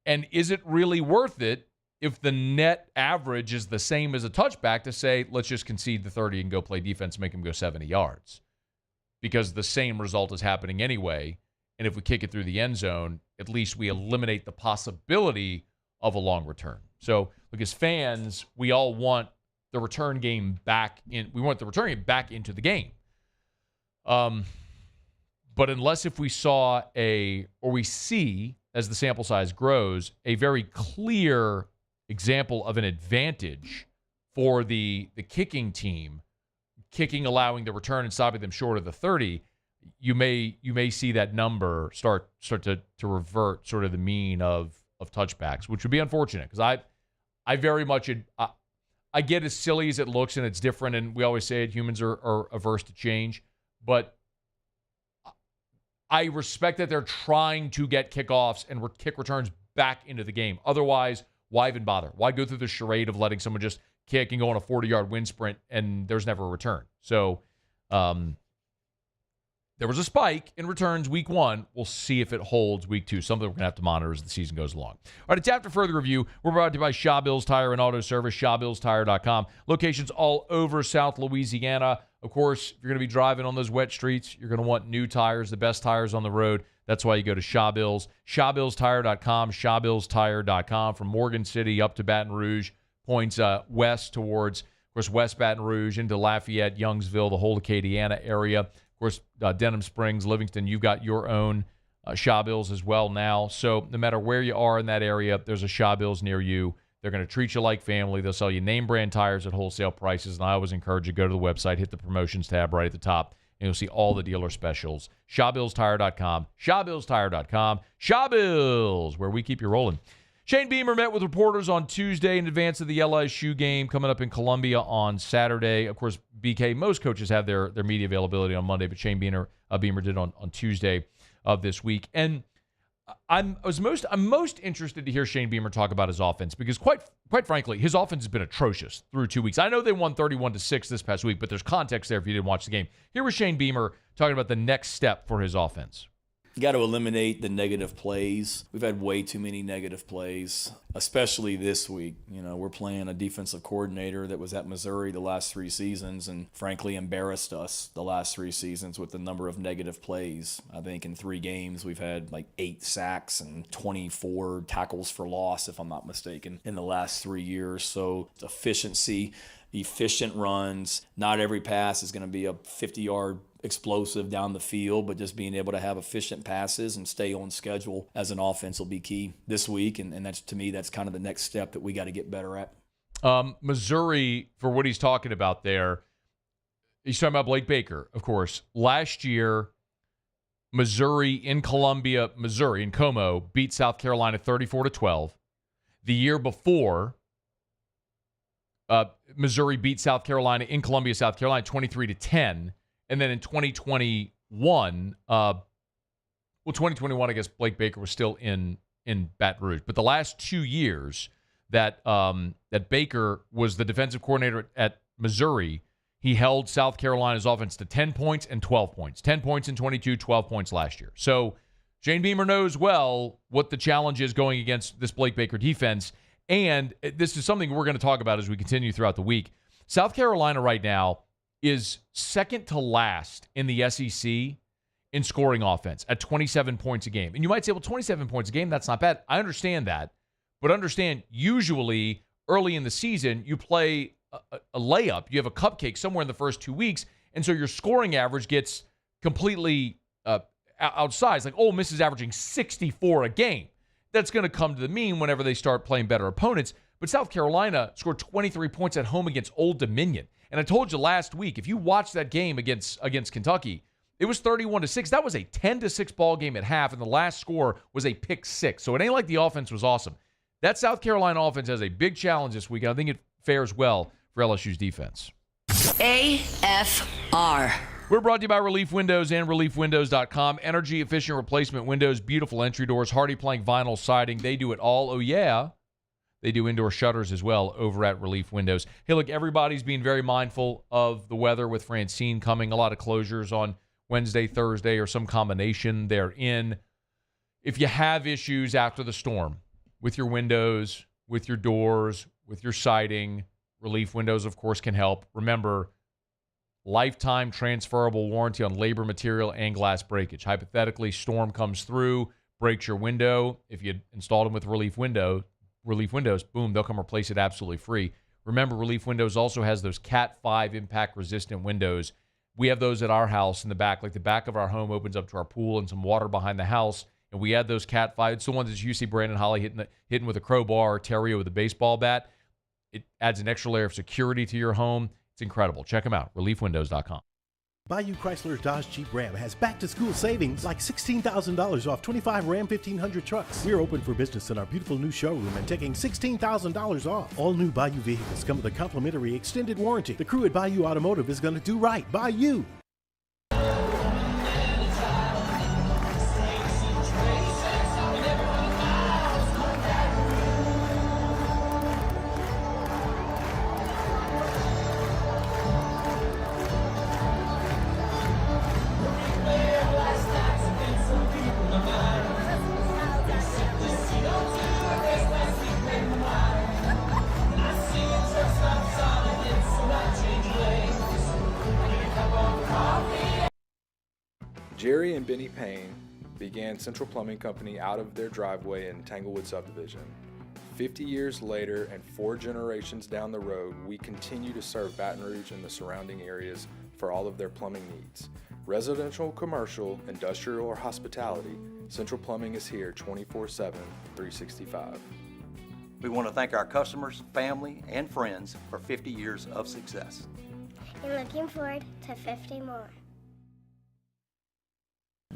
And is it really worth it if the net average is the same as a touchback to say, let's just concede the 30 and go play defense and make them go 70 yards? Because the same result is happening anyway. And if we kick it through the end zone, at least we eliminate the possibility of a long return. So, look, as fans, we all want the return game back in. We want the return game back into the game. But unless if we we see, as the sample size grows, a very clear example of an advantage for the kicking team, allowing the return and stopping them short of the 30, you may see that number start to revert sort of the mean of touchbacks, which would be unfortunate because I very much I get as silly as it looks and it's different, and we always say it, humans are averse to change, but I respect that they're trying to get kickoffs and kick returns back into the game. Otherwise, why even bother? Why go through the charade of letting someone just kick and go on a 40-yard wind sprint and there's never a return? So there was a spike in returns week one. We'll see if it holds week two. Something we're going to have to monitor as the season goes along. All right, it's After Further Review. We're brought to you by Shaw Bills Tire and Auto Service, ShawBillsTire.com. Locations all over South Louisiana. Of course, if you're going to be driving on those wet streets, you're going to want new tires, the best tires on the road. That's why you go to Shaw Bills, ShawBillsTire.com, ShawBillsTire.com. From Morgan City up to Baton Rouge, points west towards, of course, West Baton Rouge into Lafayette, Youngsville, the whole Acadiana area. Of course, Denham Springs, Livingston, you've got your own Shaw Bills as well now. So no matter where you are in that area, there's a Shaw Bills near you. They're going to treat you like family. They'll sell you name brand tires at wholesale prices. And I always encourage you to go to the website, hit the promotions tab right at the top, and you'll see all the dealer specials. ShawBillsTire.com, ShawBillsTire.com, Shaw Bills, where we keep you rolling. Shane Beamer met with reporters on Tuesday in advance of the LSU game coming up in Columbia on Saturday. Of course, BK, most coaches have their media availability on Monday, but Shane Beamer did on Tuesday of this week. And I'm most interested to hear Shane Beamer talk about his offense because quite frankly, his offense has been atrocious through 2 weeks. I know they won 31-6 this past week, but there's context there if you didn't watch the game. Here was Shane Beamer talking about the next step for his offense. You got to eliminate the negative plays. We've had way too many negative plays, especially this week. You know, we're playing a defensive coordinator that was at Missouri the last 3 seasons and frankly embarrassed us the last 3 seasons with the number of negative plays. I think in 3 games we've had like 8 sacks and 24 tackles for loss, if I'm not mistaken, in the last 3 years. So it's efficiency. efficient runs. Not every pass is going to be a 50-yard explosive down the field, but just being able to have efficient passes and stay on schedule as an offense will be key this week. And that's, to me, that's kind of the next step that we got to get better at. Missouri, for what he's talking about there, he's talking about Blake Baker, of course. Last year, Missouri in Como, beat South Carolina 34-12. The year before, Missouri beat South Carolina in Columbia, South Carolina, 23-10. And then in 2021, 2021, I guess Blake Baker was still in Baton Rouge. But the last 2 years that Baker was the defensive coordinator at Missouri, he held South Carolina's offense to 10 points and 12 points. 10 points in 22, 12 points last year. So Shane Beamer knows well what the challenge is going against this Blake Baker defense. And this is something we're going to talk about as we continue throughout the week. South Carolina right now is second to last in the SEC in scoring offense at 27 points a game. And you might say, well, 27 points a game, that's not bad. I understand that. But understand, usually early in the season, you play a layup. You have a cupcake somewhere in the first 2 weeks. And so your scoring average gets completely outsized. Like Ole Miss is averaging 64 a game. That's going to come to the mean whenever they start playing better opponents. But South Carolina scored 23 points at home against Old Dominion. And I told you last week, if you watched that game against Kentucky, it was 31-6. That was a 10-6 ball game at half, and the last score was a pick six. So it ain't like the offense was awesome. That South Carolina offense has a big challenge this week. I think it fares well for LSU's defense. AFR. We're brought to you by Relief Windows and ReliefWindows.com. Energy-efficient replacement windows, beautiful entry doors, hardy plank vinyl siding. They do it all. Oh, yeah. They do indoor shutters as well over at Relief Windows. Hey, look, everybody's being very mindful of the weather with Francine coming. A lot of closures on Wednesday, Thursday, or some combination therein. If you have issues after the storm with your windows, with your doors, with your siding, Relief Windows, of course, can help. Remember, lifetime transferable warranty on labor, material, and glass breakage. Hypothetically, storm comes through, breaks your window. If you installed them with Relief Windows, boom, they'll come replace it absolutely free. Remember, Relief Windows also has those Cat 5 impact-resistant windows. We have those at our house in the back. Like the back of our home opens up to our pool and some water behind the house. And we had those Cat 5. It's the ones that you see Brandon Holly hitting with a crowbar or Terrio with a baseball bat. It adds an extra layer of security to your home. It's incredible. Check them out, reliefwindows.com. Bayou Chrysler Dodge Jeep Ram has back-to-school savings like $16,000 off 25 Ram 1500 trucks. We're open for business in our beautiful new showroom and taking $16,000 off. All new Bayou vehicles come with a complimentary extended warranty. The crew at Bayou Automotive is going to do right by you. Jerry and Benny Payne began Central Plumbing Company out of their driveway in Tanglewood subdivision. 50 years later and 4 generations down the road, we continue to serve Baton Rouge and the surrounding areas for all of their plumbing needs. Residential, commercial, industrial, or hospitality, Central Plumbing is here 24/7, 365. We want to thank our customers, family, and friends for 50 years of success. And looking forward to 50 more.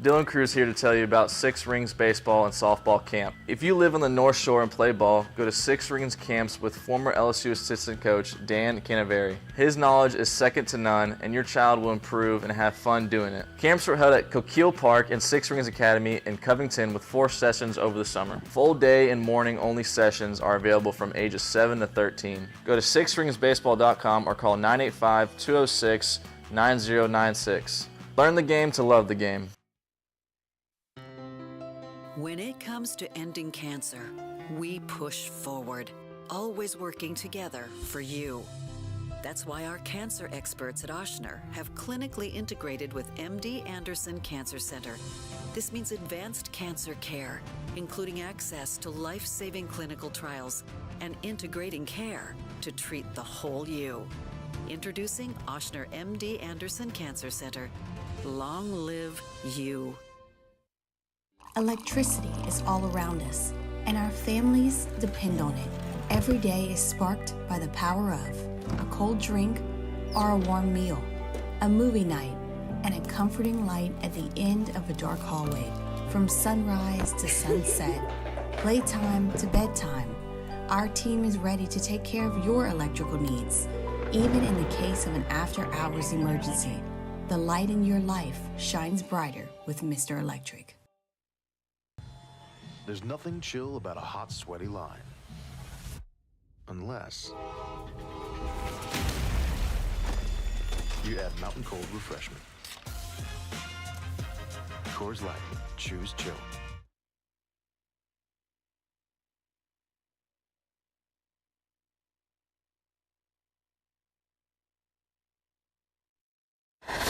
Dylan Cruz here to tell you about Six Rings Baseball and Softball Camp. If you live on the North Shore and play ball, go to Six Rings Camps with former LSU assistant coach Dan Canaveri. His knowledge is second to none, and your child will improve and have fun doing it. Camps were held at Coquille Park and Six Rings Academy in Covington with 4 sessions over the summer. Full day and morning only sessions are available from ages 7 to 13. Go to sixringsbaseball.com or call 985-206-9096. Learn the game to love the game. When it comes to ending cancer, we push forward, always working together for you. That's why our cancer experts at Ochsner have clinically integrated with MD Anderson Cancer Center. This means advanced cancer care, including access to life-saving clinical trials and integrating care to treat the whole you. Introducing Ochsner MD Anderson Cancer Center. Long live you. Electricity is all around us, and our families depend on it. Every day is sparked by the power of a cold drink or a warm meal, a movie night, and a comforting light at the end of a dark hallway. From sunrise to sunset, playtime to bedtime, our team is ready to take care of your electrical needs. Even in the case of an after-hours emergency, the light in your life shines brighter with Mr. Electric. There's nothing chill about a hot, sweaty line. Unless you add Mountain Cold Refreshment. Coors Light. Choose chill.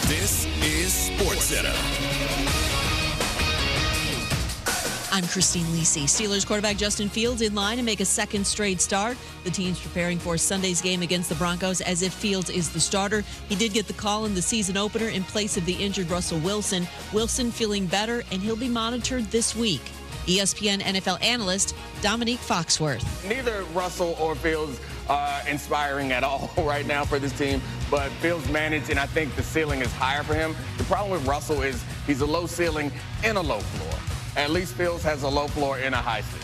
This is SportsCenter. I'm Christine Lisi. Steelers quarterback Justin Fields in line to make a second straight start. The team's preparing for Sunday's game against the Broncos as if Fields is the starter. He did get the call in the season opener in place of the injured Russell Wilson. Wilson feeling better, and he'll be monitored this week. ESPN NFL analyst Dominique Foxworth. Neither Russell or Fields are inspiring at all right now for this team, but Fields managed, and I think the ceiling is higher for him. The problem with Russell is he's a low ceiling and a low floor. At least Fields has a low floor and a high ceiling.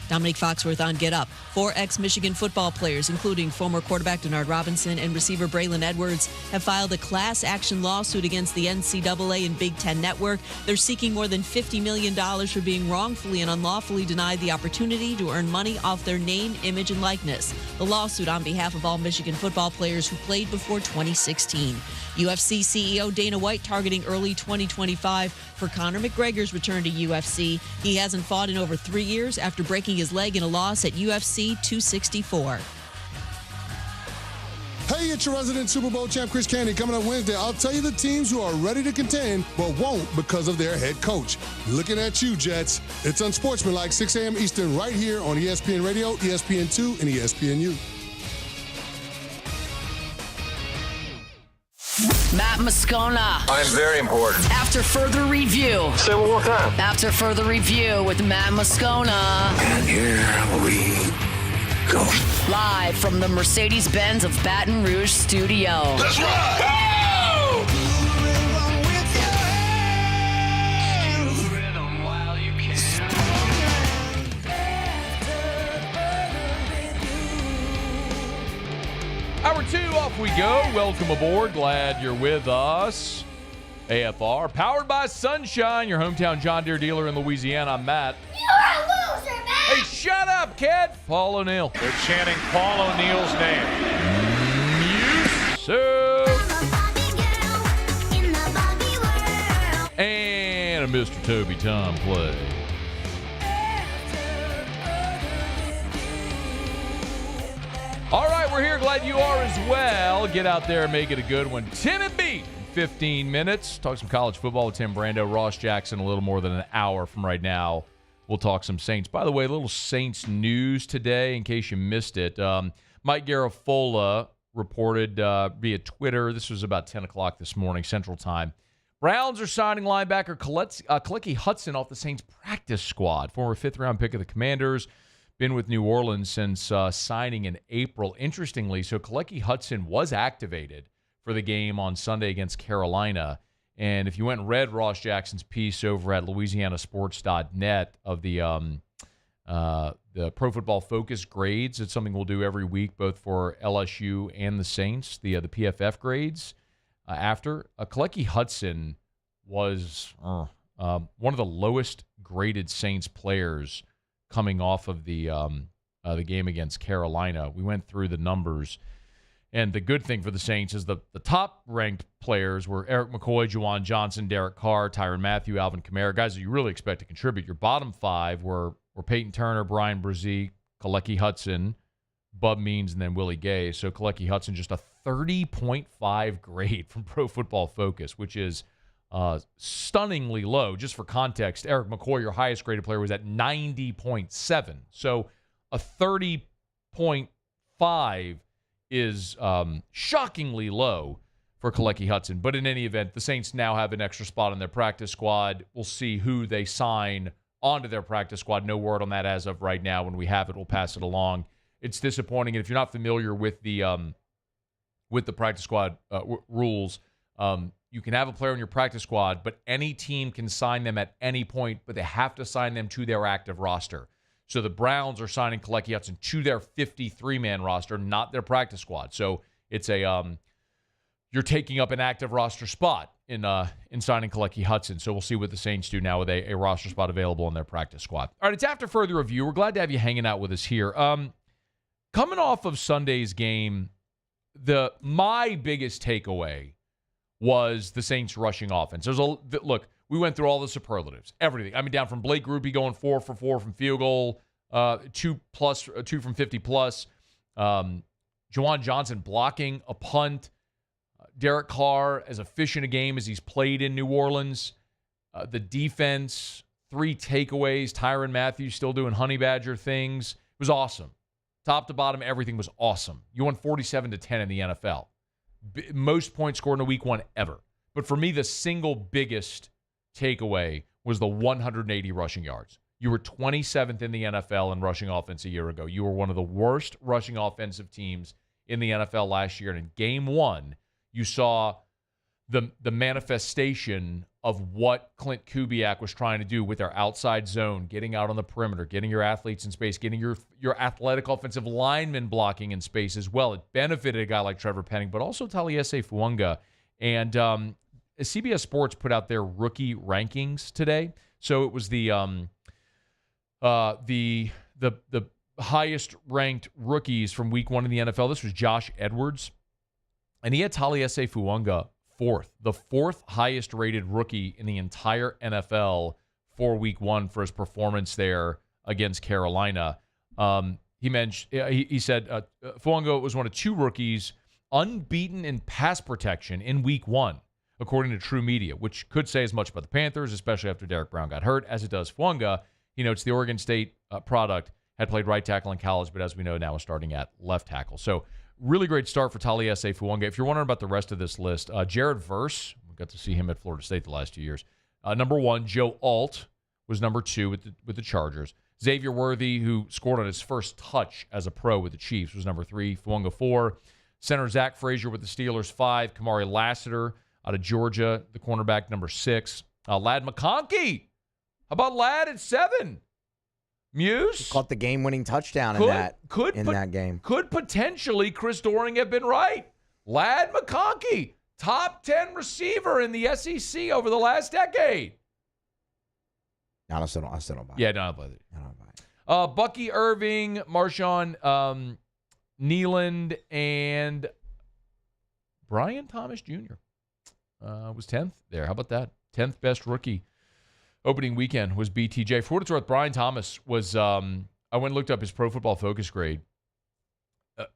Dominique Foxworth on Get Up. 4 ex-Michigan football players, including former quarterback Denard Robinson and receiver Braylon Edwards, have filed a class action lawsuit against the NCAA and Big Ten Network. They're seeking more than $50 million for being wrongfully and unlawfully denied the opportunity to earn money off their name, image, and likeness. The lawsuit on behalf of all Michigan football players who played before 2016. UFC CEO Dana White targeting early 2025 for Conor McGregor's return to UFC. He hasn't fought in over 3 years after breaking his leg in a loss at UFC 264. Hey, it's your resident Super Bowl champ, Chris Candy. Coming up Wednesday, I'll tell you the teams who are ready to contend but won't because of their head coach. Looking at you, Jets. It's Unsportsmanlike, 6 a.m. Eastern, right here on ESPN Radio, ESPN2, and ESPNU. Matt Moscona. I'm very important. After further review. Say it one more time. After further review with Matt Moscona. And here we go. Live from the Mercedes-Benz of Baton Rouge studio. Let's ride! Woo! Hour 2, off we go. Welcome aboard. Glad you're with us. AFR, powered by Sunshine, your hometown John Deere dealer in Louisiana. I'm Matt. You're a loser, man! Hey, shut up, kid! Paul O'Neill. They're chanting Paul O'Neill's name. And a Mr. Toby Tom play. All right, we're here. Glad you are as well. Get out there and make it a good one. Tim and Beat in 15 minutes. Talk some college football with Tim Brando. Ross Jackson a little more than an hour from right now. We'll talk some Saints. By the way, a little Saints news today in case you missed it. Mike Garafolo reported via Twitter. This was about 10 o'clock this morning, Central Time. Browns are signing linebacker Khaleki Hudson off the Saints practice squad. Former fifth-round pick of the Commanders. Been with New Orleans since signing in April. Interestingly, so Khaleki Hudson was activated for the game on Sunday against Carolina. And if you went and read Ross Jackson's piece over at LouisianaSports.net of the Pro Football Focus grades, it's something we'll do every week, both for LSU and the Saints, the PFF grades. After Khaleki Hudson was one of the lowest graded Saints players coming off of the game against Carolina. We went through the numbers. And the good thing for the Saints is the top-ranked players were Eric McCoy, Juwan Johnson, Derek Carr, Tyrann Mathieu, Alvin Kamara, guys that you really expect to contribute. Your bottom 5 were Peyton Turner, Brian Brzee, Khaleki Hudson, Bub Means, and then Willie Gay. So Khaleki Hudson, just a 30.5 grade from Pro Football Focus, which is stunningly low. Just for context, Eric McCoy, your highest graded player, was at 90.7. So a 30.5 is shockingly low for Kalechi Hudson. But in any event, the Saints now have an extra spot on their practice squad. We'll see who they sign onto their practice squad. No word on that as of right now. When we have it, we'll pass it along. It's disappointing. And if you're not familiar with the practice squad rules, you can have a player on your practice squad, but any team can sign them at any point, but they have to sign them to their active roster. So the Browns are signing Kalechi Hudson to their 53-man roster, not their practice squad. So it's you're taking up an active roster spot in signing Kalechi Hudson. So we'll see what the Saints do now with a roster spot available in their practice squad. All right, it's after further review. We're glad to have you hanging out with us here. Coming off of Sunday's game, my biggest takeaway was the Saints rushing offense. Look, we went through all the superlatives, everything. I mean, down from Blake Grupe going 4 for 4 from field goal, 2 from 50+. Juwan Johnson blocking a punt. Derek Carr as efficient a game as he's played in New Orleans. The defense, 3 takeaways. Tyrann Mathieu still doing honey badger things. It was awesome. Top to bottom, everything was awesome. You won 47-10 in the NFL. Most points scored in a week 1 ever. But for me, the single biggest takeaway was the 180 rushing yards. You were 27th in the NFL in rushing offense a year ago. You were one of the worst rushing offensive teams in the NFL last year. And in game 1, you saw the manifestation of what Clint Kubiak was trying to do with their outside zone, getting out on the perimeter, getting your athletes in space, getting your athletic offensive linemen blocking in space as well. It benefited a guy like Trevor Penning, but also Taliese Fuanga. And CBS Sports put out their rookie rankings today. So it was the highest ranked rookies from week 1 in the NFL. This was Josh Edwards. And he had Taliese Fuanga 4th, the 4th highest rated rookie in the entire NFL for week 1 for his performance there against Carolina. He said Fuanga was one of 2 rookies unbeaten in pass protection in week 1, according to True Media, which could say as much about the Panthers, especially after Derek Brown got hurt, as it does Fuanga. He notes the Oregon State product had played right tackle in college, but as we know now is starting at left tackle. So really great start for Taliese Fuanga. If you're wondering about the rest of this list, Jared Verse, we got to see him at Florida State the last 2 years. Number 1, Joe Alt was number 2 with the Chargers. Xavier Worthy, who scored on his first touch as a pro with the Chiefs, was number 3. Fuanga 4. Center Zach Frazier with the Steelers 5. Kamari Lassiter out of Georgia, the cornerback, number 6. Ladd McConkey. How about Ladd at 7? Muse caught the game-winning touchdown in that game. Could potentially Chris Doering have been right? Ladd McConkey, top 10 receiver in the SEC over the last decade. No, I still don't buy it. Yeah, no, I don't buy it. Bucky Irving, Marshawn Neeland, and Brian Thomas Jr. Was 10th there. How about that? 10th best rookie. Opening weekend was BTJ. For what it's worth, Brian Thomas was, I went and looked up his Pro Football Focus grade,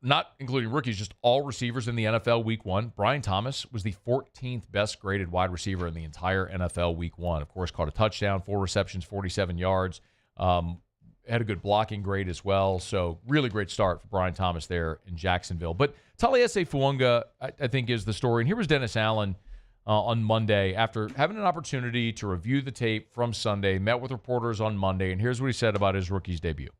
not including rookies, just all receivers in the NFL week 1. Brian Thomas was the 14th best graded wide receiver in the entire NFL week 1. Of course, caught a touchdown, 4 receptions, 47 yards. Had a good blocking grade as well. So really great start for Brian Thomas there in Jacksonville. But Taliese Fuanga, I think, is the story. And here was Dennis Allen on Monday after having an opportunity to review the tape from Sunday, met with reporters on Monday, and here's what he said about his rookie's debut.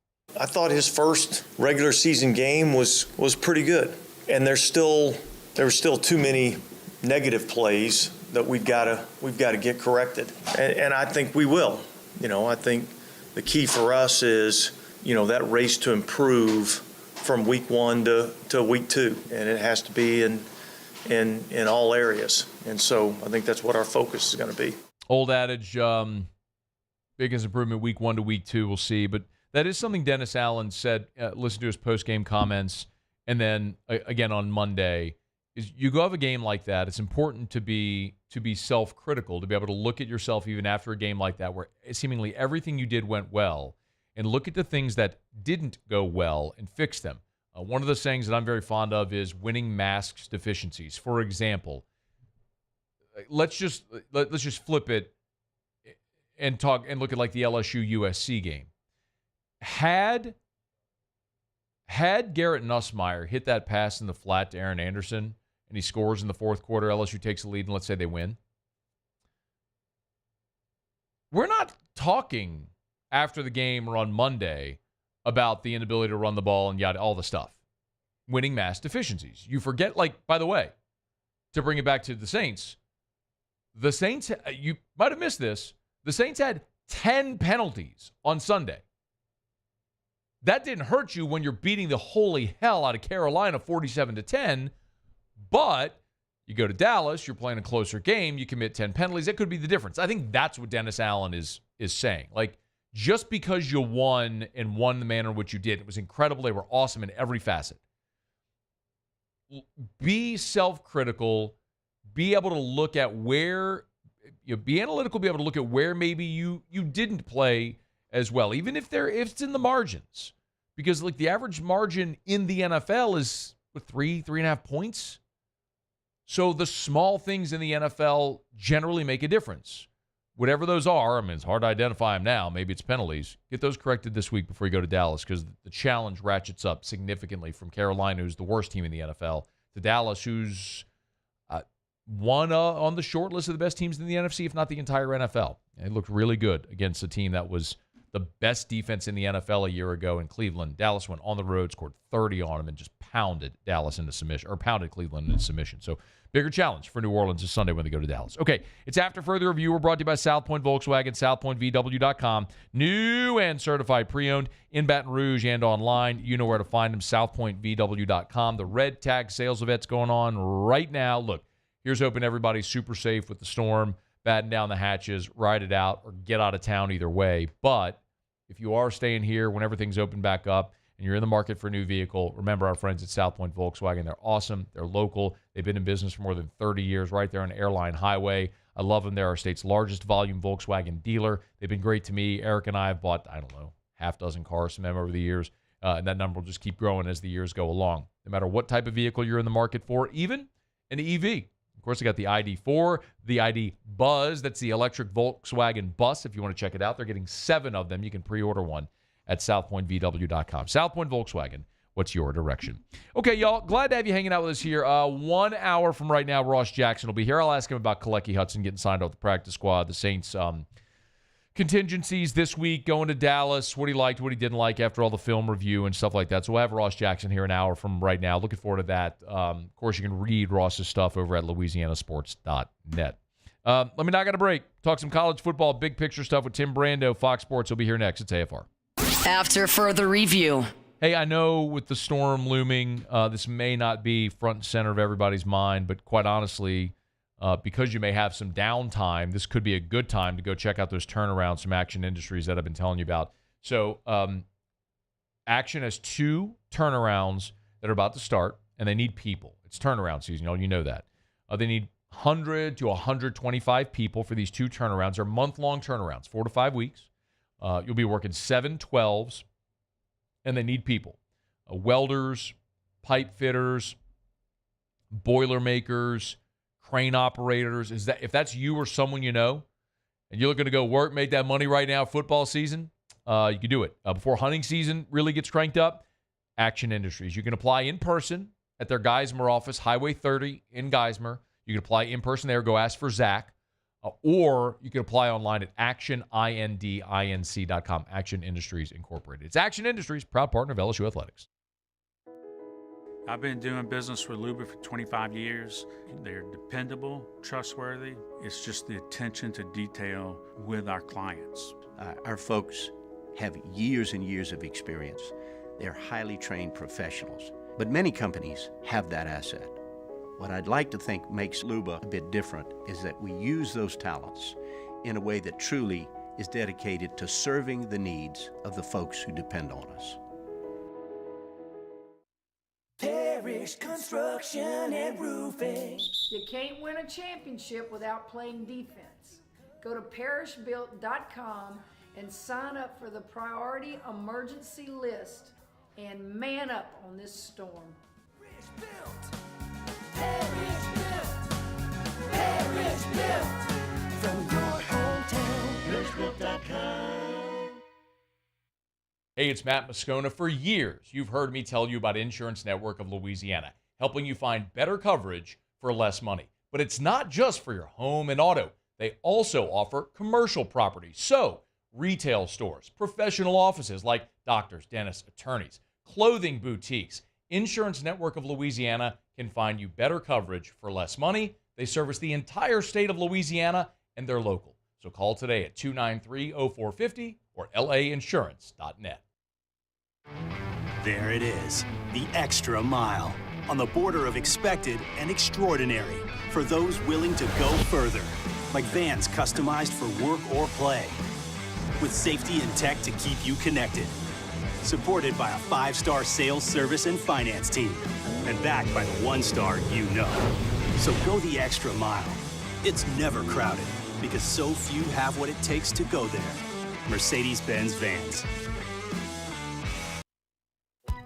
I thought his first regular season game was pretty good, and there were still too many negative plays that we've got to get corrected, and I think we will. I think the key for us is that race to improve from week 1 to week 2, and it has to be in all areas. And so I think that's what our focus is going to be. Old adage, biggest improvement week 1 to week 2, we'll see. But that is something Dennis Allen said, listen to his post-game comments, and then again on Monday, is you go have a game like that, it's important to be self-critical, to be able to look at yourself even after a game like that where seemingly everything you did went well, and look at the things that didn't go well and fix them. One of the sayings that I'm very fond of is winning masks deficiencies. For example, let's just flip it and talk and look at like the LSU USC game. Had had Garrett Nussmeier hit that pass in the flat to Aaron Anderson and he scores in the fourth quarter, LSU takes the lead, and let's say they win, we're not talking after the game or on Monday about the inability to run the ball and yada, all the stuff. Winning mass deficiencies. You forget, by the way, to bring it back to the Saints, you might have missed this, the Saints had 10 penalties on Sunday. That didn't hurt you when you're beating the holy hell out of Carolina 47-10, but you go to Dallas, you're playing a closer game, you commit 10 penalties. That could be the difference. I think that's what Dennis Allen is saying. Just because you won and won the manner in which you did, it was incredible. They were awesome in every facet. Be self-critical. Be able to look at where, be analytical, be able to look at where maybe you didn't play as well, even if it's in the margins. Because the average margin in the NFL is 3.5 points. So the small things in the NFL generally make a difference. Whatever those are, it's hard to identify them now. Maybe it's penalties. Get those corrected this week before you go to Dallas, because the challenge ratchets up significantly from Carolina, who's the worst team in the NFL, to Dallas, who's one on the short list of the best teams in the NFC, if not the entire NFL. They looked really good against a team that was the best defense in the NFL a year ago in Cleveland. Dallas went on the road, scored 30 on them, and just pounded Dallas into submission, or pounded Cleveland into submission. So bigger challenge for New Orleans this Sunday when they go to Dallas. Okay, it's After Further Review. We're brought to you by South Point Volkswagen, southpointvw.com. New and certified pre-owned in Baton Rouge and online. You know where to find them, southpointvw.com. The red tag sales event's going on right now. Look, here's hoping everybody's super safe with the storm, batten down the hatches, ride it out, or get out of town either way. But if you are staying here when everything's open back up and you're in the market for a new vehicle, remember our friends at South Point Volkswagen. They're awesome. They're local. They've been in business for more than 30 years right there on Airline Highway. I love them. They're our state's largest volume Volkswagen dealer. They've been great to me. Eric and I have bought, half dozen cars from them over the years, and that number will just keep growing as the years go along. No matter what type of vehicle you're in the market for, even an EV. Of course, I got the ID4, the ID Buzz. That's the electric Volkswagen bus. If you want to check it out, they're getting 7 of them. You can pre-order one at southpointvw.com. South Point Volkswagen, what's your direction? Okay, y'all, glad to have you hanging out with us here. 1 hour from right now, Ross Jackson will be here. I'll ask him about Kalecki Hudson getting signed off the practice squad, the Saints contingencies this week, going to Dallas, what he liked, what he didn't like after all the film review and stuff like that. So we'll have Ross Jackson here an hour from right now. Looking forward to that. Of course, you can read Ross's stuff over at louisianasports.net. Let me knock out a break. Talk some college football, big picture stuff with Tim Brando. Fox Sports will be here next. It's AFR. After Further Review. Hey, I know with the storm looming, this may not be front and center of everybody's mind, but quite honestly, because you may have some downtime, this could be a good time to go check out those turnarounds from Action Industries that I've been telling you about. So Action has 2 turnarounds that are about to start, and they need people. It's turnaround season. You know that. They need 100 to 125 people for these 2 turnarounds. They're month-long turnarounds, 4 to 5 weeks. You'll be working 7/12s, and they need people. Welders, pipe fitters, boiler makers, crane operators. If that's you or someone you know, and you're looking to go work, make that money right now, football season, you can do it. Before hunting season really gets cranked up, Action Industries. You can apply in person at their Geismar office, Highway 30 in Geismar. You can apply in person there, go ask for Zach. Or you can apply online at actionindinc.com, Action Industries Incorporated. It's Action Industries, proud partner of LSU Athletics. I've been doing business with Luba for 25 years. They're dependable, trustworthy. It's just the attention to detail with our clients. Our folks have years and years of experience. They're highly trained professionals, but many companies have that asset. What I'd like to think makes Luba a bit different is that we use those talents in a way that truly is dedicated to serving the needs of the folks who depend on us. Parish Construction and Roofing. You can't win a championship without playing defense. Go to parishbuilt.com and sign up for the priority emergency list and man up on this storm. Parish Built. Parish Built. From your hometown, parishbuilt.com. Hey, it's Matt Moscona. For years, you've heard me tell you about Insurance Network of Louisiana, helping you find better coverage for less money. But it's not just for your home and auto. They also offer commercial property. So, retail stores, professional offices like doctors, dentists, attorneys, clothing boutiques. Insurance Network of Louisiana can find you better coverage for less money. They service the entire state of Louisiana, and they're local. So call today at 293-0450 or lainsurance.net. There it is, the extra mile, on the border of expected and extraordinary for those willing to go further, like vans customized for work or play, with safety and tech to keep you connected, supported by a 5-star sales, service, and finance team, and backed by the 1-star you know. So go the extra mile. It's never crowded, because so few have what it takes to go there. Mercedes-Benz Vans.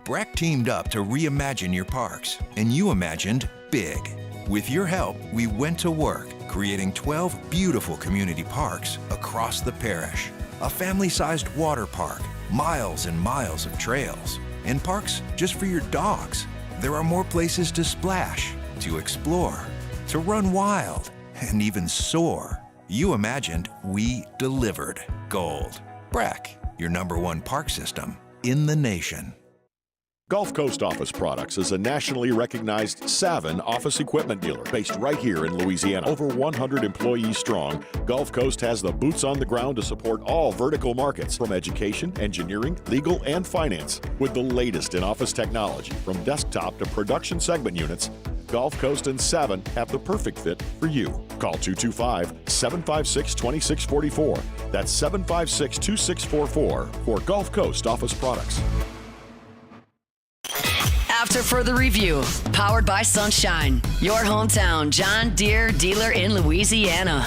Breck teamed up to reimagine your parks, and you imagined big. With your help, we went to work, creating 12 beautiful community parks across the parish. A family-sized water park, miles and miles of trails, and parks just for your dogs. There are more places to splash, to explore, to run wild, and even soar. You imagined, we delivered. Gold. Breck, your #1 park system in the nation. Gulf Coast Office Products is a nationally recognized Savin office equipment dealer based right here in Louisiana. Over 100 employees strong, Gulf Coast has the boots on the ground to support all vertical markets, from education, engineering, legal, and finance. With the latest in office technology, from desktop to production segment units, Gulf Coast and Savin have the perfect fit for you. Call 225-756-2644. That's 756-2644 for Gulf Coast Office Products. After further review, powered by Sunshine, your hometown John Deere dealer in Louisiana.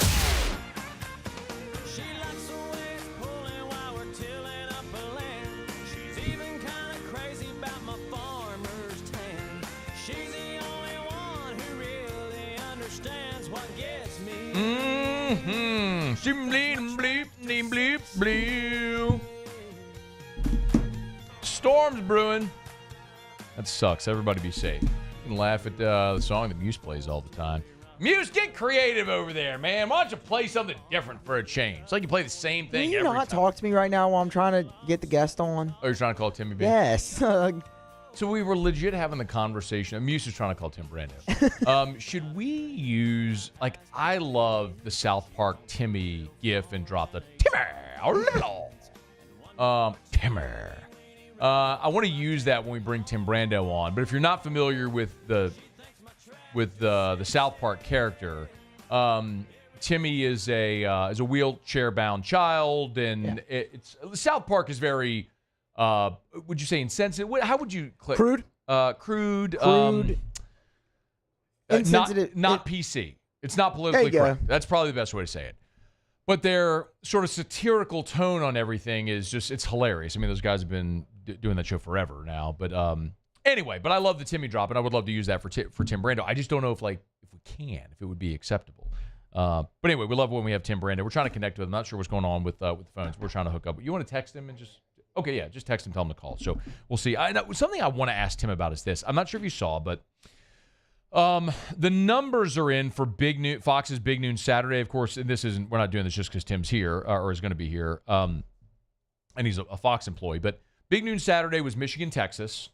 Storms brewing. That sucks. Everybody be safe. You can laugh at the song that Muse plays all the time. Muse, get creative over there, man. Why don't you play something different for a change? It's like you play the same thing Can you every not time. talk to me right now while I'm trying to get the guest on? Oh, you're trying to call Timmy B? Yes. So we were legit having the conversation. Muse is trying to call Tim Brando. Should we use, like, I love the South Park Timmy gif and drop the Timmy. Timmy. I want to use that when we bring Tim Brando on. But if you're not familiar with the South Park character, Timmy is a wheelchair-bound child, and South Park is very, would you say insensitive? How would you crude? Crude. Insensitive. Not PC. It's not politically correct. That's probably the best way to say it. But their sort of satirical tone on everything is just, it's hilarious. I mean, those guys have been doing that show forever now. But anyway, but I love the Timmy drop, and I would love to use that for Tim Brando. I just don't know if we can, if it would be acceptable. But anyway, we love when we have Tim Brando. We're trying to connect with him. Not sure what's going on with the phones. We're trying to hook up. You want to text him and just, okay, yeah, just text him, tell him to call. So we'll see. Something I want to ask Tim about is this. I'm not sure if you saw, but the numbers are in for Fox's Big Noon Saturday, of course. And we're not doing this just because Tim's here or is going to be here. And he's a Fox employee. But Big Noon Saturday was Michigan, Texas,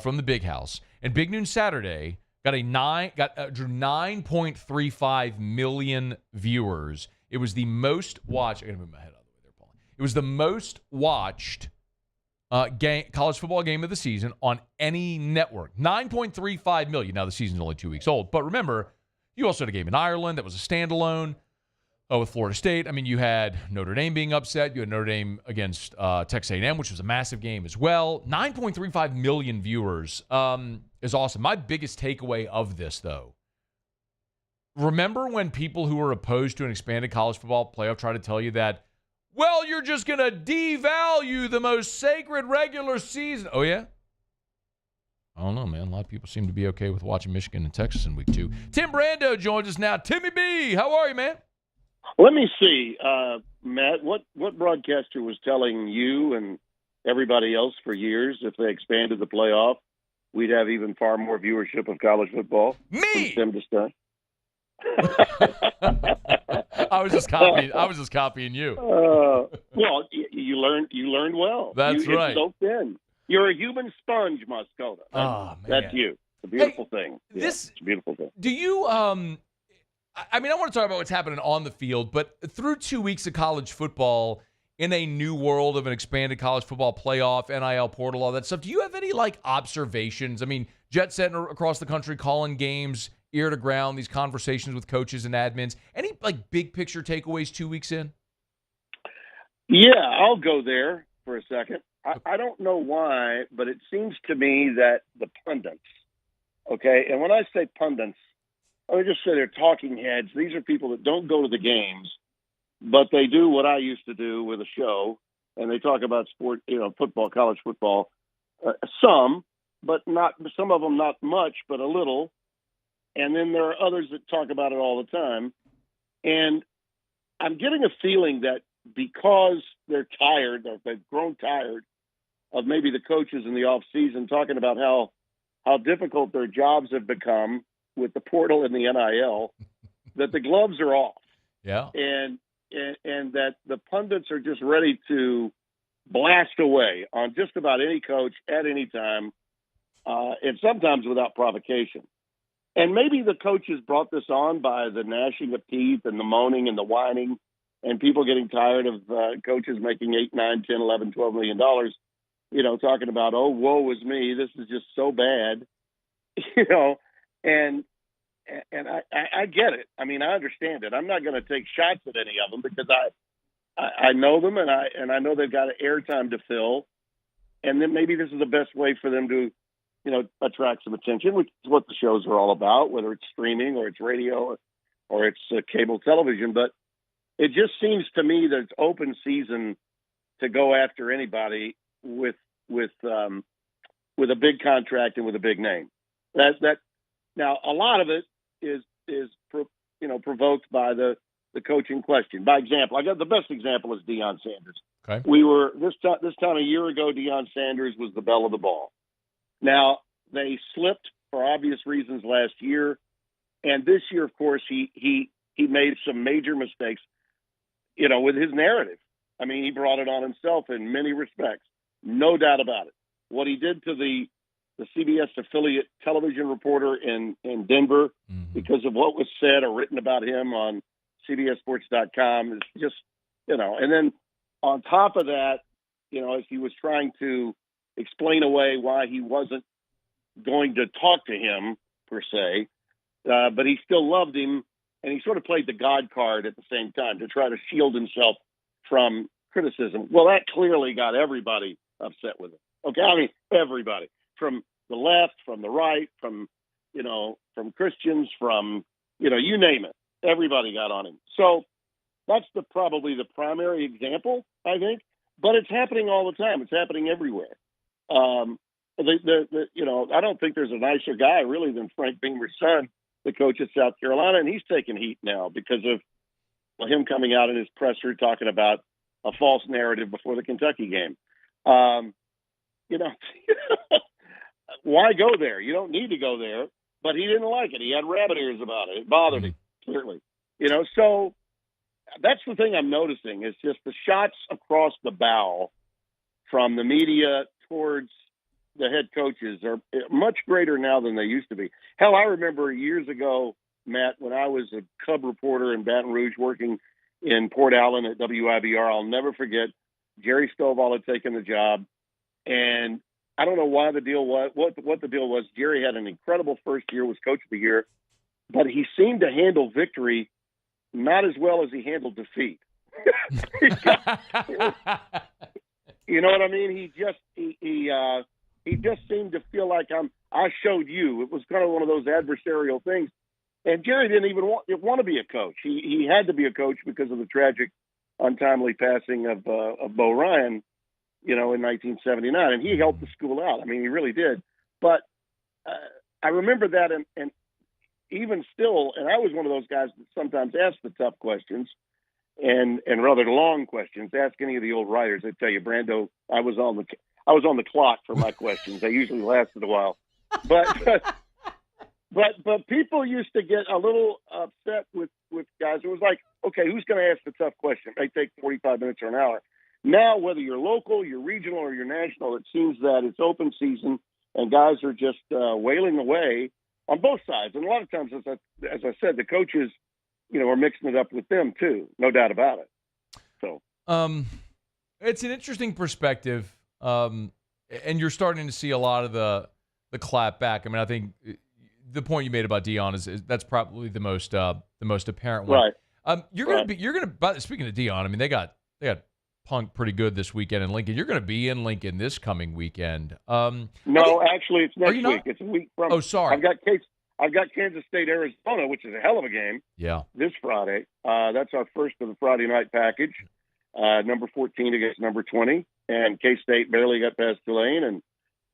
from the Big House. And Big Noon Saturday drew 9.35 million viewers. It was the most watched. I got to move my head out of the way there, Paul. It was the most watched college football game of the season on any network. 9.35 million. Now, the season's only 2 weeks old. But remember, you also had a game in Ireland that was a standalone with Florida State. I mean, you had Notre Dame being upset. You had Notre Dame against Texas A&M, which was a massive game as well. 9.35 million viewers is awesome. My biggest takeaway of this, though, remember when people who were opposed to an expanded college football playoff try to tell you that, well, you're just going to devalue the most sacred regular season. Oh, yeah? I don't know, man. A lot of people seem to be okay with watching Michigan and Texas in week 2. Tim Brando joins us now. Timmy B, how are you, man? Let me see, Matt, what broadcaster was telling you and everybody else for years. If they expanded the playoff, we'd have even far more viewership of college football. Me! From stem to stem. I was just copying you. Well, you learned well. That's right. It's so thin. You're a human sponge, Moscona. Oh, man. That's you. It's a beautiful thing. Yeah, it's a beautiful thing. Do you I want to talk about what's happening on the field, but through 2 weeks of college football in a new world of an expanded college football playoff, NIL portal, all that stuff, do you have any observations? I mean, jet setting across the country, calling games ear to ground, these conversations with coaches and admins. Any big picture takeaways 2 weeks in? Yeah, I'll go there for a second. I don't know why, but it seems to me that the pundits, okay, and when I say pundits, I would just say they're talking heads. These are people that don't go to the games, but they do what I used to do with a show, and they talk about sport, football, college football, some, but not some of them not much, but a little. And then there are others that talk about it all the time. And I'm getting a feeling that because they're tired, or they've grown tired of maybe the coaches in the off season talking about how difficult their jobs have become with the portal and the NIL, that the gloves are off. Yeah. And that the pundits are just ready to blast away on just about any coach at any time, and sometimes without provocation. And maybe the coaches brought this on by the gnashing of teeth and the moaning and the whining and people getting tired of coaches making $8, $9, $10, $11, $12 million, talking about, oh, woe is me. This is just so bad, and I get it. I mean, I understand it. I'm not going to take shots at any of them because I know them and I know they've got an airtime to fill. And then maybe this is the best way for them to, attract some attention, which is what the shows are all about, whether it's streaming or it's radio or it's cable television. But it just seems to me that it's open season to go after anybody with a big contract and with a big name. That now a lot of it is provoked by the coaching question. By example, I got the best example is Deion Sanders. Okay. We were this time a year ago. Deion Sanders was the belle of the ball. Now, they slipped for obvious reasons last year. And this year, of course, he made some major mistakes, with his narrative. I mean, he brought it on himself in many respects. No doubt about it. What he did to the CBS affiliate television reporter in Denver because of what was said or written about him on CBSSports.com is just, and then on top of that, as he was trying to explain away why he wasn't going to talk to him per se, but he still loved him, and he sort of played the God card at the same time to try to shield himself from criticism. Well, that clearly got everybody upset with him. Okay, I mean everybody from the left, from the right, from Christians, from you name it. Everybody got on him. So that's probably the primary example, I think. But it's happening all the time. It's happening everywhere. I don't think there's a nicer guy really than Frank Beamer's son, the coach at South Carolina, and he's taking heat now because of him coming out in his presser talking about a false narrative before the Kentucky game. Why go there? You don't need to go there. But he didn't like it. He had rabbit ears about it. It bothered him, clearly. So that's the thing I'm noticing is just the shots across the bow from the media towards the head coaches are much greater now than they used to be. Hell, I remember years ago, Matt, when I was a Cub reporter in Baton Rouge working in Port Allen at WIBR, I'll never forget Jerry Stovall had taken the job, and I don't know why the deal was, what the deal was. Jerry had an incredible first year, was coach of the year, but he seemed to handle victory not as well as he handled defeat. You know what I mean? He just seemed to feel like I showed you. It was kind of one of those adversarial things. And Jerry didn't even want to be a coach. He had to be a coach because of the tragic, untimely passing of Bo Ryan, in 1979. And he helped the school out. I mean, he really did. But I remember that, and even still, and I was one of those guys that sometimes asked the tough questions. and rather long questions. Ask any of the old writers. They tell you, Brando, I was on the clock for my questions. They usually lasted a while, but people used to get a little upset with guys. It was like, okay, who's going to ask the tough question? It may take 45 minutes or an hour. Now, whether you're local, you're regional, or you're national, it seems that it's open season and guys are just wailing away on both sides. And a lot of times, as I said, the coaches, are mixing it up with them too. No doubt about it. So, it's an interesting perspective, and you're starting to see a lot of the clap back. I mean, I think the point you made about Dion is that's probably the most apparent one. Right. Speaking of Dion, I mean, they got punked pretty good this weekend in Lincoln. You're going to be in Lincoln this coming weekend. No, actually, it's next week. It's a week from. Oh, sorry. I've got Kansas State, Arizona, which is a hell of a game. Yeah. This Friday. That's our first of the Friday night package. Number 14 against number 20, and K-State barely got past Tulane, and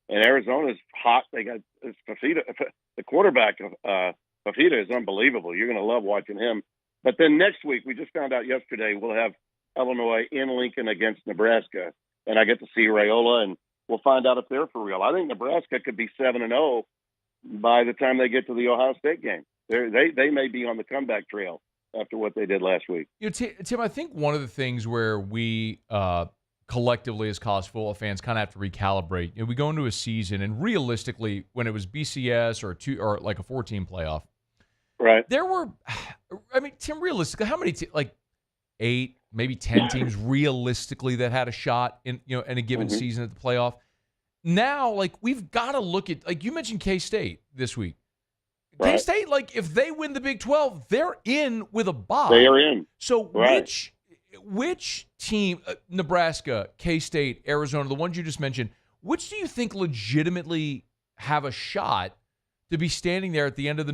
Arizona's hot. They got Fafita, the quarterback. Fafita is unbelievable. You're going to love watching him. But then next week, we just found out yesterday, we'll have Illinois in Lincoln against Nebraska, and I get to see Raiola, and we'll find out if they're for real. I think Nebraska could be 7-0 by the time they get to the Ohio State game. They may be on the comeback trail after what they did last week. Tim, I think one of the things where we collectively as college football fans kind of have to recalibrate. We go into a season, and realistically, when it was BCS or like a 14 playoff, right? There were, I mean, Tim, realistically, how many like 8, maybe 10 teams realistically that had a shot in a given season at the playoff? Now, like, we've got to look at, like you mentioned, K-State this week. Right. K-State, like, if they win the Big 12, they're in with a bye. They are in. So right. which team, Nebraska, K-State, Arizona, the ones you just mentioned, which do you think legitimately have a shot to be standing there at the end of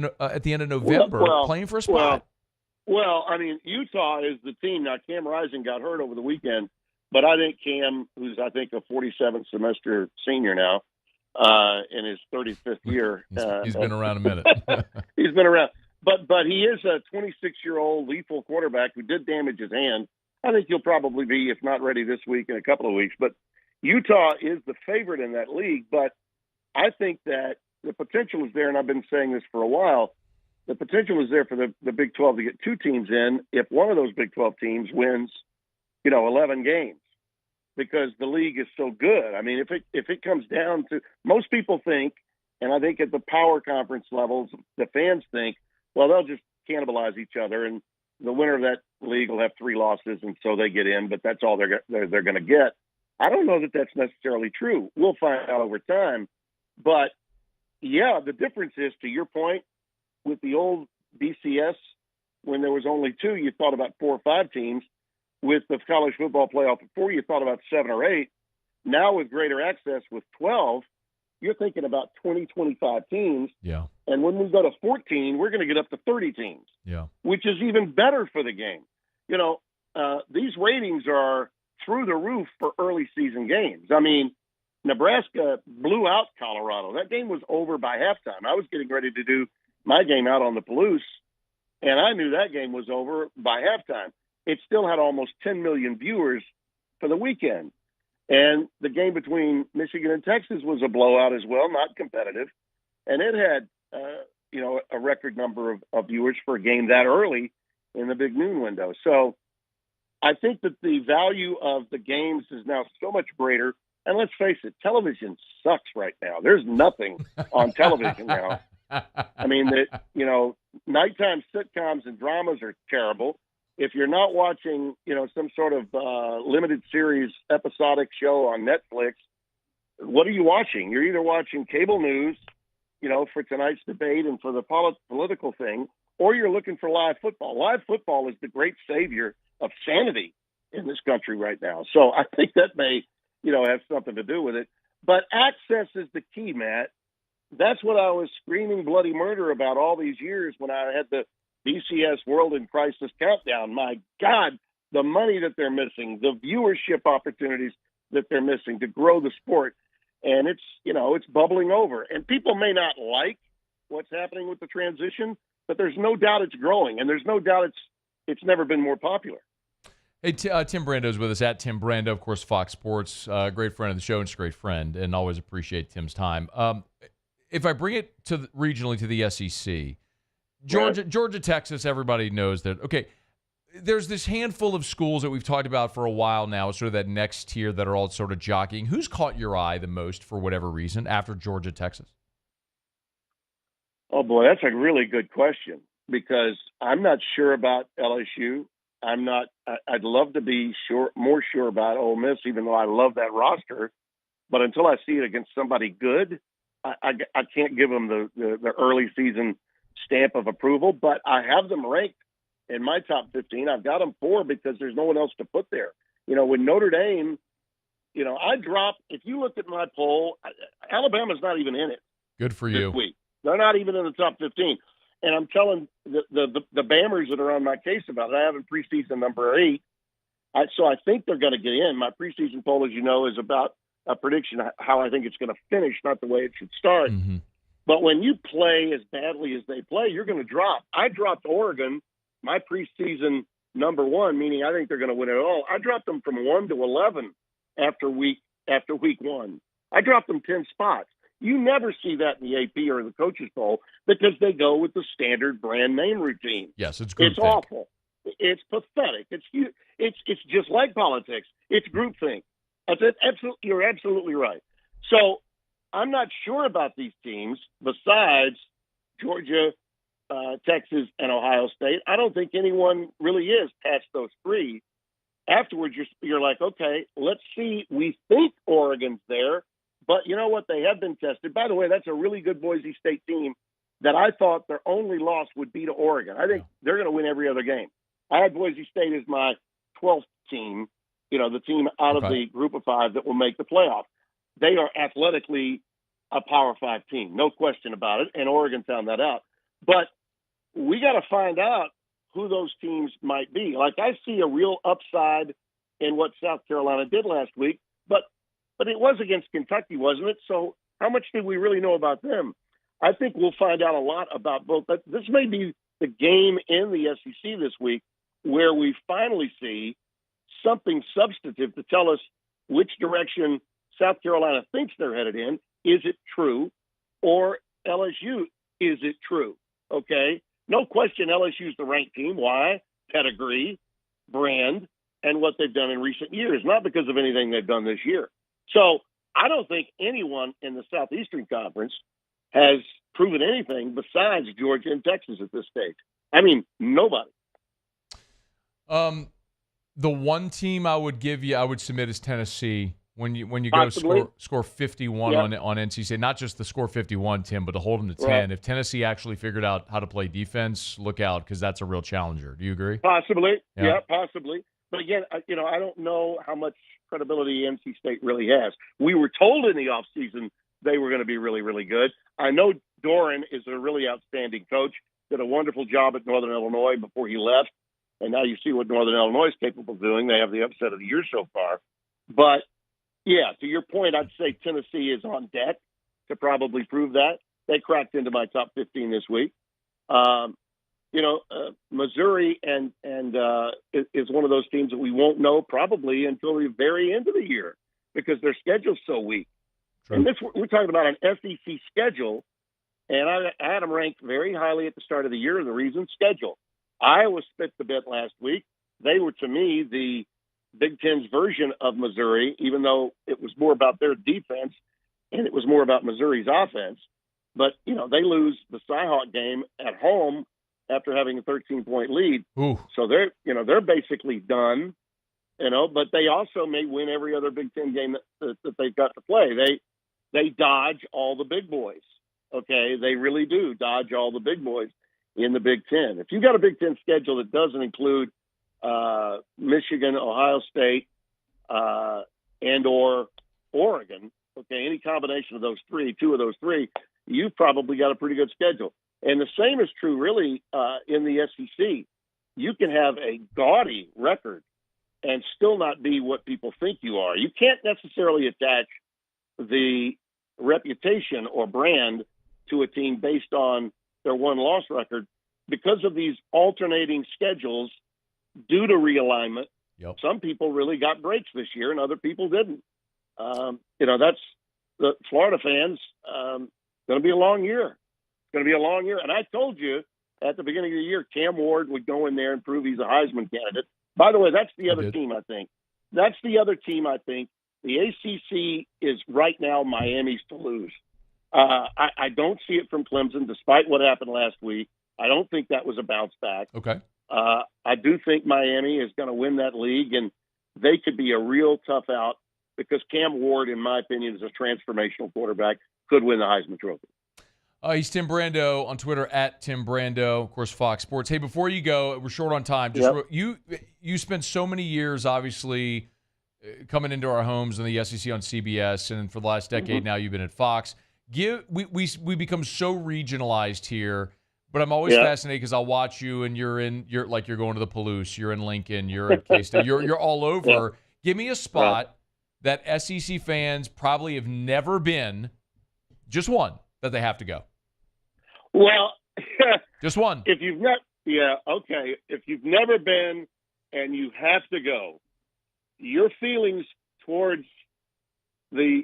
November playing for a spot? Well, I mean, Utah is the team. Now, Cam Rising got hurt over the weekend, but I think Cam, who's I think a 47th semester senior now, in his 35th year. He's been around a minute. He's been around. But he is a 26-year-old lethal quarterback who did damage his hand. I think he'll probably be, if not ready this week, in a couple of weeks. But Utah is the favorite in that league. But I think that the potential is there, and I've been saying this for a while. The potential is there for the Big 12 to get 2 teams in if one of those Big 12 teams wins, 11 games, because the league is so good. I mean, if it comes down to, most people think, and I think at the power conference levels, the fans think, well, they'll just cannibalize each other, and the winner of that league will have 3 losses, and so they get in. But that's all they're going to get. I don't know that that's necessarily true. We'll find out over time. But yeah, the difference is, to your point, with the old BCS, when there was only 2, you thought about 4 or 5 teams. With the college football playoff before, you thought about 7 or 8. Now with greater access with 12, you're thinking about 20, 25 teams. Yeah. And when we go to 14, we're going to get up to 30 teams. Yeah. Which is even better for the game. These ratings are through the roof for early season games. I mean, Nebraska blew out Colorado. That game was over by halftime. I was getting ready to do my game out on the Palouse, and I knew that game was over by halftime. It still had almost 10 million viewers for the weekend. And the game between Michigan and Texas was a blowout as well, not competitive. And it had, a record number of viewers for a game that early in the big noon window. So I think that the value of the games is now so much greater. And let's face it, television sucks right now. There's nothing on television now. I mean, nighttime sitcoms and dramas are terrible. If you're not watching, some sort of limited series episodic show on Netflix, what are you watching? You're either watching cable news, for tonight's debate and for the political thing, or you're looking for live football. Live football is the great savior of sanity in this country right now. So I think that may, have something to do with it. But access is the key, Matt. That's what I was screaming bloody murder about all these years when I had the BCS World in Crisis Countdown. My God, the money that they're missing, the viewership opportunities that they're missing to grow the sport. And it's bubbling over. And people may not like what's happening with the transition, but there's no doubt it's growing. And there's no doubt it's never been more popular. Hey, Tim Brando's with us, at Tim Brando, of course, Fox Sports, great friend of the show and just a great friend, and always appreciate Tim's time. If I bring it to regionally to the SEC, Georgia, Texas, everybody knows that. Okay, there's this handful of schools that we've talked about for a while now, sort of that next tier that are all sort of jockeying. Who's caught your eye the most for whatever reason after Georgia, Texas? Oh, boy, that's a really good question because I'm not sure about LSU. I'd love to be more sure about Ole Miss, even though I love that roster. But until I see it against somebody good, I can't give them the early season stamp of approval. But I have them ranked in my top 15. I've got them 4 because there's no one else to put there. With Notre Dame, I dropped. If you look at my poll, Alabama's not even in it. Good for you. This week. They're not even in the top 15. And I'm telling the Bammers that are on my case about it, I have in preseason number 8. So I think they're going to get in. My preseason poll, as you know, is about a prediction how I think it's going to finish, not the way it should start. Mm-hmm. But when you play as badly as they play, you're going to drop. I dropped Oregon, my preseason number 1, meaning I think they're going to win it all. I dropped them from 1 to 11 after week 1. I dropped them 10 spots. You never see that in the AP or the coaches poll because they go with the standard brand name routine. Yes, it's groupthink. It's awful. It's pathetic. It's just like politics. It's groupthink. You're absolutely right. So I'm not sure about these teams besides Georgia, Texas, and Ohio State. I don't think anyone really is past those 3. Afterwards, you're like, okay, let's see. We think Oregon's there. But you know what? They have been tested. By the way, that's a really good Boise State team that I thought their only loss would be to Oregon. I think they're going to win every other game. I had Boise State as my 12th team, the team out of the group of 5 that will make the playoff. They are athletically a Power 5 team, no question about it, and Oregon found that out. But we got to find out who those teams might be. Like, I see a real upside in what South Carolina did last week, but it was against Kentucky, wasn't it? So how much did we really know about them? I think we'll find out a lot about both. But this may be the game in the SEC this week where we finally see something substantive to tell us which direction South Carolina thinks they're headed in. Is it true? Or LSU, is it true? Okay? No question LSU's the ranked team. Why? Pedigree, brand, and what they've done in recent years, not because of anything they've done this year. So I don't think anyone in the Southeastern Conference has proven anything besides Georgia and Texas at this stage. I mean, nobody. The one team I would submit is Tennessee. When you Possibly. go score 51 on NC State, not just the score 51, Tim, but to hold them to 10. Right. If Tennessee actually figured out how to play defense, look out, because that's a real challenger. Do you agree? Possibly. Yeah. Yeah, possibly. But again, I don't know how much credibility NC State really has. We were told in the offseason they were going to be really, really good. I know Doran is a really outstanding coach, did a wonderful job at Northern Illinois before he left, and now you see what Northern Illinois is capable of doing. They have the upset of the year so far. But, yeah, to your point, I'd say Tennessee is on deck to probably prove that. They cracked into my top 15 this week. Missouri is one of those teams that we won't know probably until the very end of the year because their schedule's so weak. True. And we're talking about an SEC schedule, and I had them ranked very highly at the start of the year. The reason, schedule. Iowa spit the bit last week. They were, to me, the Big Ten's version of Missouri, even though it was more about their defense and it was more about Missouri's offense. But, they lose the Cyhawk game at home after having a 13-point lead. Ooh. So they're basically done, but they also may win every other Big Ten game that they've got to play. They dodge all the big boys, okay? They really do dodge all the big boys in the Big Ten. If you've got a Big Ten schedule that doesn't include Michigan, Ohio State, and or Oregon, okay, any combination of those 2 of those 3, you've probably got a pretty good schedule. And the same is true, really, in the SEC. You can have a gaudy record and still not be what people think you are. You can't necessarily attach the reputation or brand to a team based on their one-loss record because of these alternating schedules due to realignment Yep. Some people really got breaks this year, and other people didn't. That's the Florida fans. Going to be a long year. It's going to be a long year. And I told you at the beginning of the year, Cam Ward would go in there and prove he's a Heisman candidate. By the way, that's the other team, I think. That's the other team, I think. The ACC is right now Miami's to lose. I don't see it from Clemson, despite what happened last week. I don't think that was a bounce back. Okay. I do think Miami is going to win that league, and they could be a real tough out because Cam Ward, in my opinion, is a transformational quarterback, could win the Heisman Trophy. He's Tim Brando on Twitter, at Tim Brando, of course, Fox Sports. Hey, before you go, we're short on time. You spent so many years, obviously, coming into our homes in the SEC on CBS, and for the last decade now you've been at Fox. We become so regionalized here, but I'm always fascinated because I'll watch you and you're going to the Palouse, you're in Lincoln, you're at K-State, you're all over. Yeah. Give me a spot that SEC fans probably have never been, just one, that they have to go. Well, just one. If you've never been and you have to go, your feelings towards the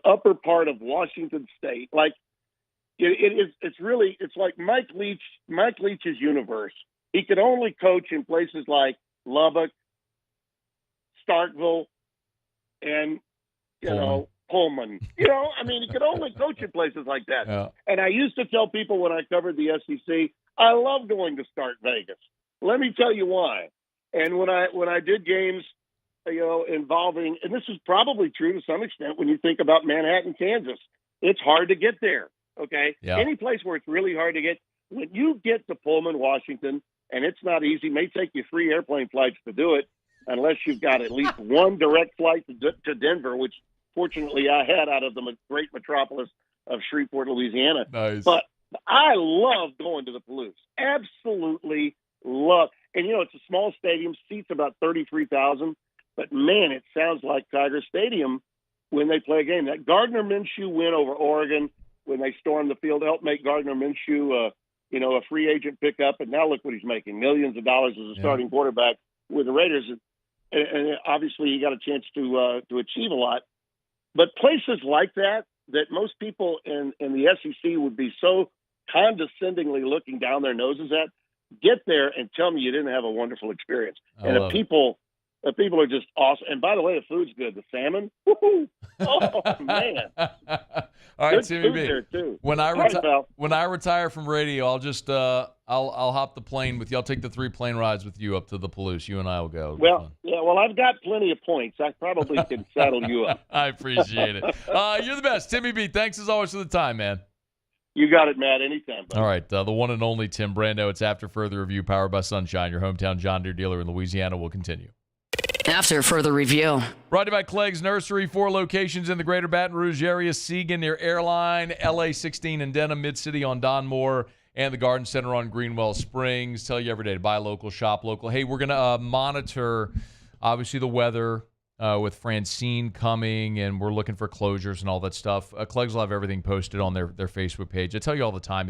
upper part of Washington State, like it's like Mike Leach's universe. He could only coach in places like Lubbock, Starkville, and Pullman. He could only coach in places like that. Yeah. And I used to tell people when I covered the SEC, I love going to Start Vegas. Let me tell you why. And when I did games, involving, and this is probably true to some extent when you think about Manhattan, Kansas, it's hard to get there. Okay. Yeah. Any place where it's really hard to get, when you get to Pullman, Washington, and it's not easy, may take you 3 airplane flights to do it, unless you've got at least one direct flight to Denver, which fortunately I had out of the great metropolis of Shreveport, Louisiana. Nice. But I love going to the Palouse. Absolutely love. And, it's a small stadium, seats about 33,000. But, man, it sounds like Tiger Stadium when they play a game. That Gardner Minshew win over Oregon when they stormed the field helped make Gardner Minshew, a free agent pickup. And now look what he's making, millions of dollars as a starting quarterback with the Raiders. And obviously he got a chance to achieve a lot. But places like that most people in the SEC would be so condescendingly looking down their noses at, get there and tell me you didn't have a wonderful experience. And the people are just awesome. And by the way, the food's good. The salmon, woo-hoo. Oh man! All right, Timmy B. When I retire from radio, I'll just I'll hop the plane with you. I'll take the 3 plane rides with you up to the Palouse. You and I will go. Well, I've got plenty of points. I probably can saddle you up. I appreciate it. You're the best, Timmy B. Thanks as always for the time, man. You got it, Matt. Anytime. Buddy. All right, the one and only Tim Brando. It's After Further Review, powered by Sunshine, your hometown John Deere dealer in Louisiana. Will continue. After Further Review. Brought to you by Clegg's Nursery. 4 locations in the greater Baton Rouge area. Siegen near Airline, LA 16 in Denham, Mid-City on Donmore, and the Garden Center on Greenwell Springs. Tell you every day to buy local, shop local. Hey, we're going to monitor, obviously, the weather with Francine coming, and we're looking for closures and all that stuff. Clegg's will have everything posted on their Facebook page. I tell you all the time,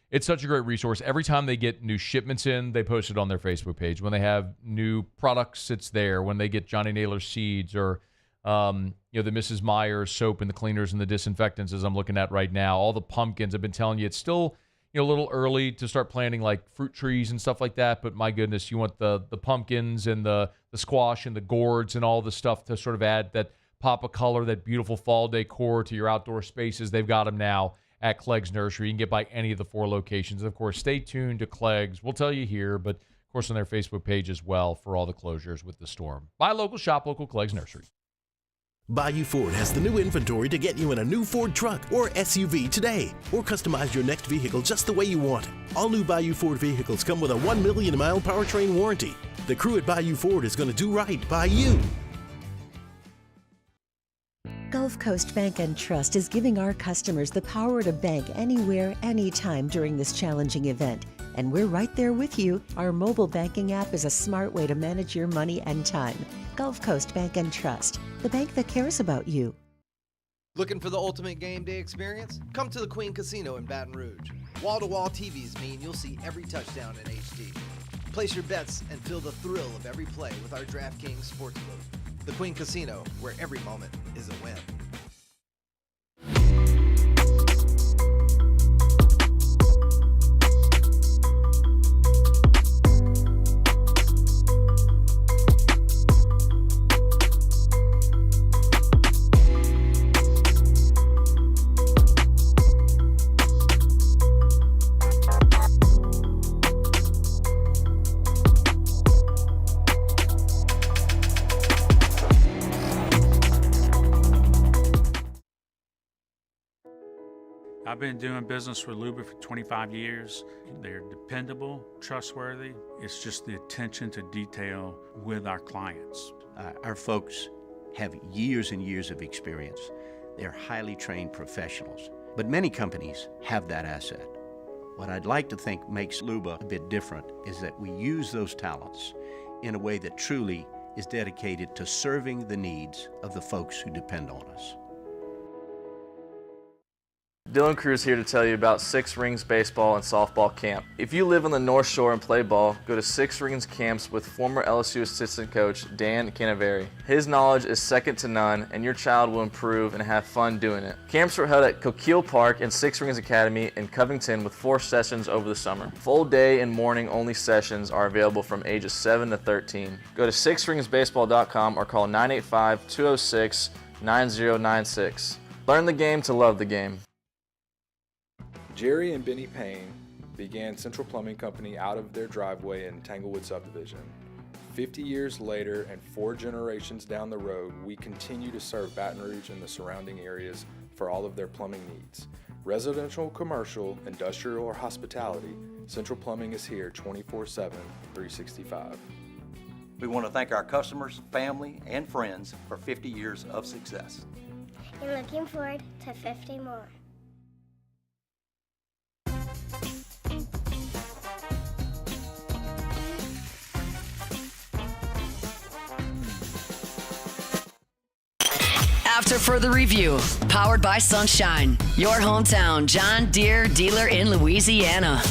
it's such a great resource. Every time they get new shipments in, they post it on their Facebook page. When they have new products, it's there. When they get Johnny Naylor seeds or, the Mrs. Meyer soap and the cleaners and the disinfectants, as I'm looking at right now, all the pumpkins, I've been telling you, it's still, a little early to start planting like fruit trees and stuff like that. But my goodness, you want the pumpkins and the squash and the gourds and all the stuff to sort of add that pop of color, that beautiful fall decor to your outdoor spaces. They've got them now at Clegg's Nursery. You can get by any of the 4 locations. Of course, stay tuned to Clegg's. We'll tell you here, but of course on their Facebook page as well for all the closures with the storm. Buy local, shop local, Clegg's Nursery. Bayou Ford has the new inventory to get you in a new Ford truck or SUV today, or customize your next vehicle just the way you want it. All new Bayou Ford vehicles come with a 1 million mile powertrain warranty. The crew at Bayou Ford is going to do right by you. Gulf Coast Bank and Trust is giving our customers the power to bank anywhere, anytime during this challenging event. And we're right there with you. Our mobile banking app is a smart way to manage your money and time. Gulf Coast Bank and Trust, the bank that cares about you. Looking for the ultimate game day experience? Come to the Queen Casino in Baton Rouge. Wall-to-wall TVs mean you'll see every touchdown in HD. Place your bets and feel the thrill of every play with our DraftKings Sportsbook, the Queen Casino, where every moment is a win. I've been doing business with Luba for 25 years. They're dependable, trustworthy. It's just the attention to detail with our clients. Our folks have years and years of experience. They're highly trained professionals. But many companies have that asset. What I'd like to think makes Luba a bit different is that we use those talents in a way that truly is dedicated to serving the needs of the folks who depend on us. Dylan Cruz here to tell you about Six Rings Baseball and Softball Camp. If you live on the North Shore and play ball, go to Six Rings Camps with former LSU assistant coach Dan Canaveri. His knowledge is second to none, and your child will improve and have fun doing it. Camps were held at Coquille Park and Six Rings Academy in Covington with 4 sessions over the summer. Full day and morning only sessions are available from ages 7 to 13. Go to sixringsbaseball.com or call 985-206-9096. Learn the game to love the game. Jerry and Benny Payne began Central Plumbing Company out of their driveway in Tanglewood subdivision. 50 years later and 4 generations down the road, we continue to serve Baton Rouge and the surrounding areas for all of their plumbing needs. Residential, commercial, industrial, or hospitality, Central Plumbing is here 24/7, 365. We want to thank our customers, family, and friends for 50 years of success. And looking forward to 50 more. After further review, powered by Sunshine, your hometown John Deere dealer in Louisiana.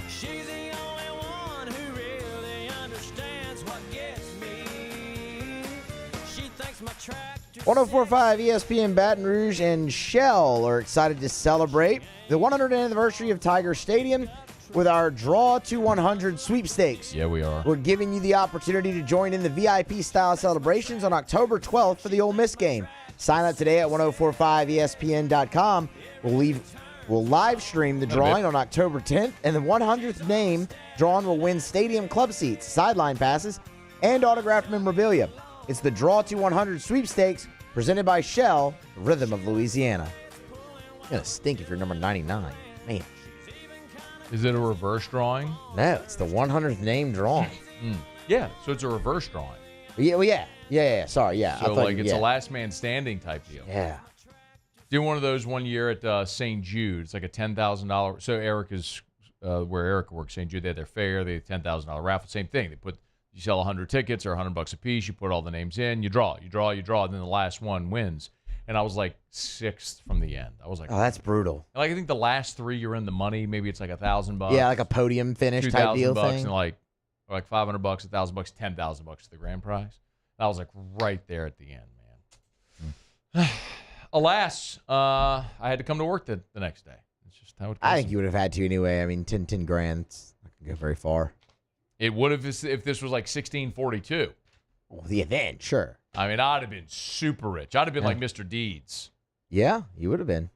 She's the only one who really understands what gets me. She thinks my tractor 1045 ESPN Baton Rouge and Shell are excited to celebrate the 100th anniversary of Tiger Stadium with our Draw to 100 sweepstakes. Yeah, we are. We're giving you the opportunity to join in the VIP-style celebrations on October 12th for the Ole Miss game. Sign up today at 1045ESPN.com. We'll live stream the drawing on October 10th, and the 100th name drawn will win stadium club seats, sideline passes, and autographed memorabilia. It's the Draw to 100 sweepstakes presented by Shell, the rhythm of Louisiana. It's going to stink if you're number 99. Man. Is it a reverse drawing? No, it's the 100th name drawing. Yeah, so it's a reverse drawing. Yeah, well, yeah. Sorry, yeah. So like it's a last man standing type deal. Yeah. Did one of those one year at St. Jude. It's like a $10,000. So Erica's where Erica works, St. Jude. They had their fair. They had $10,000 raffle. Same thing. You sell 100 tickets or $100 a piece. You put all the names in. You draw. And then the last one wins. And I was like 6th from the end. I was like, oh, that's brutal. Like I think the last 3 you're in the money. Maybe it's like $1,000. Yeah, like a podium finish type deal $2,000 thing. and like $500, $1,000, $10,000 to the grand prize. I was like right there at the end, man. Alas, I had to come to work the next day. It's just how it goes. I think you would have had to anyway. I mean, 10 grand, it's not going to go very far. It would have if this was like 1642. Well, yeah, then, sure. I mean, I'd have been super rich. I'd have been like Mr. Deeds. Yeah, you would have been.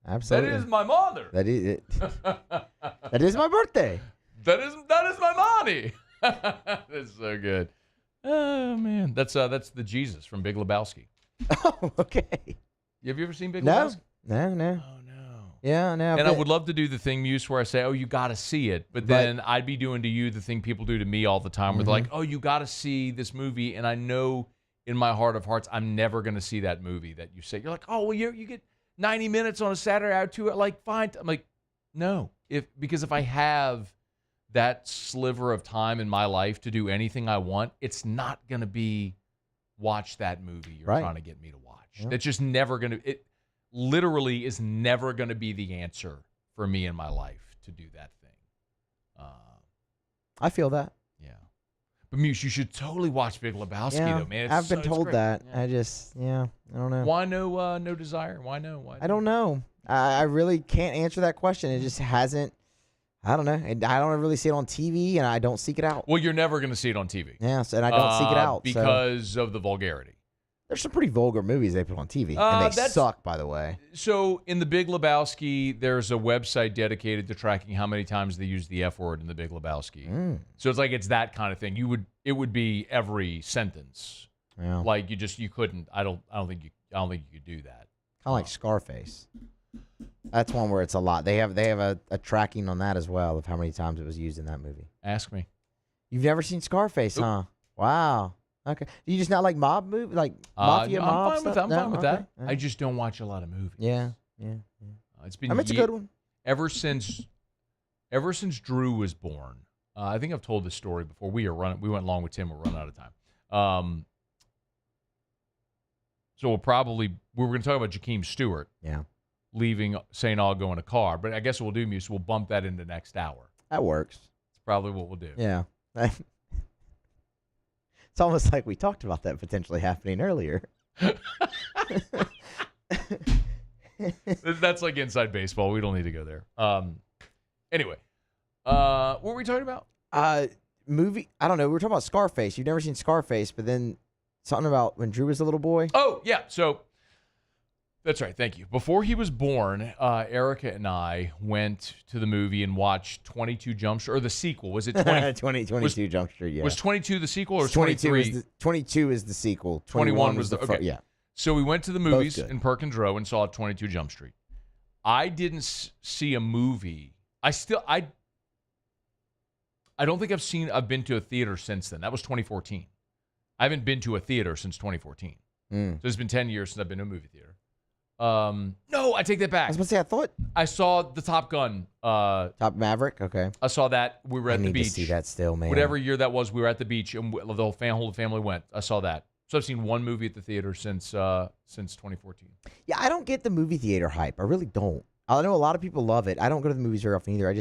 Absolutely. That is my mother. That is it. That is my birthday. That is my money. That's so good. Oh man, that's the Jesus from Big Lebowski. Oh, okay. Have you ever seen Big No. Lebowski? No. Oh no. Yeah, no. And I would love to do the thing, Muse, where I say, "Oh, you got to see it," but then I'd be doing to you the thing people do to me all the time, where they're like, "Oh, you got to see this movie," and I know in my heart of hearts, I'm never going to see that movie that you say. You're like, "Oh, well, you get 90 minutes on a Saturday out to it, like fine." I'm like, no, because if I have that sliver of time in my life to do anything I want, it's not going to be watch that movie you're trying to get me to watch. Yeah. That's just never going to. It literally is never going to be the answer for me in my life to do that thing. I feel that. Yeah. But Muse, you should totally watch Big Lebowski, though, man. I've been it's told great. that. Yeah. I don't know. Why no desire? Why no? Why I don't know. I really can't answer that question. It just hasn't. I don't know. I don't really see it on TV, and I don't seek it out. Well, you're never going to see it on TV. Yes, and I don't seek it out because of the vulgarity. There's some pretty vulgar movies they put on TV, and they suck, by the way. So in the Big Lebowski, there's a website dedicated to tracking how many times they use the F word in the Big Lebowski. So it's like it's that kind of thing. It would be every sentence. Yeah. Like you couldn't. I don't think you could do that. Kind of like Scarface. That's one where it's a lot. They have a tracking on that as well of how many times it was used in that movie. Ask me. You've never seen Scarface, huh? Wow. Okay. Do you just not like mob movie, like mafia no, mob I'm fine stuff? with that. I'm fine with that. Okay. I just don't watch a lot of movies. Yeah. It's been. It's a good one. Ever since Drew was born, I think I've told this story before. We went along with Tim. We're running out of time. So we're going to talk about Jakeem Stewart. Yeah. Leaving St. Aug in a car, but I guess what we'll do, Muse, we'll bump that into next hour. That works. It's probably what we'll do. Yeah. It's almost like we talked about that potentially happening earlier. That's like inside baseball. We don't need to go there. Anyway, what were we talking about? Movie. I don't know. We were talking about Scarface. You've never seen Scarface, but then something about when Drew was a little boy. Oh, yeah. So that's right. Thank you. Before he was born, Erica and I went to the movie and watched 22 Jump Street, or the sequel. Was it 22 Jump Street, yeah. Was 22 the sequel or was 23? 22 is the sequel. 21 was the first. okay. Yeah. So we went to the movies in Perkins Row and saw 22 Jump Street. I didn't see a movie. I don't think I've been to a theater since then. That was 2014. I haven't been to a theater since 2014. So it's been 10 years since I've been to a movie theater. No, I take that back. I was going to say, I saw the Top Gun. Top Maverick, okay. I saw that. We were at the beach. I need to see that still, man. Whatever year that was, we were at the beach, and the whole family went. I saw that. So I've seen one movie at the theater since 2014. Yeah, I don't get the movie theater hype. I really don't. I know a lot of people love it. I don't go to the movies very often either.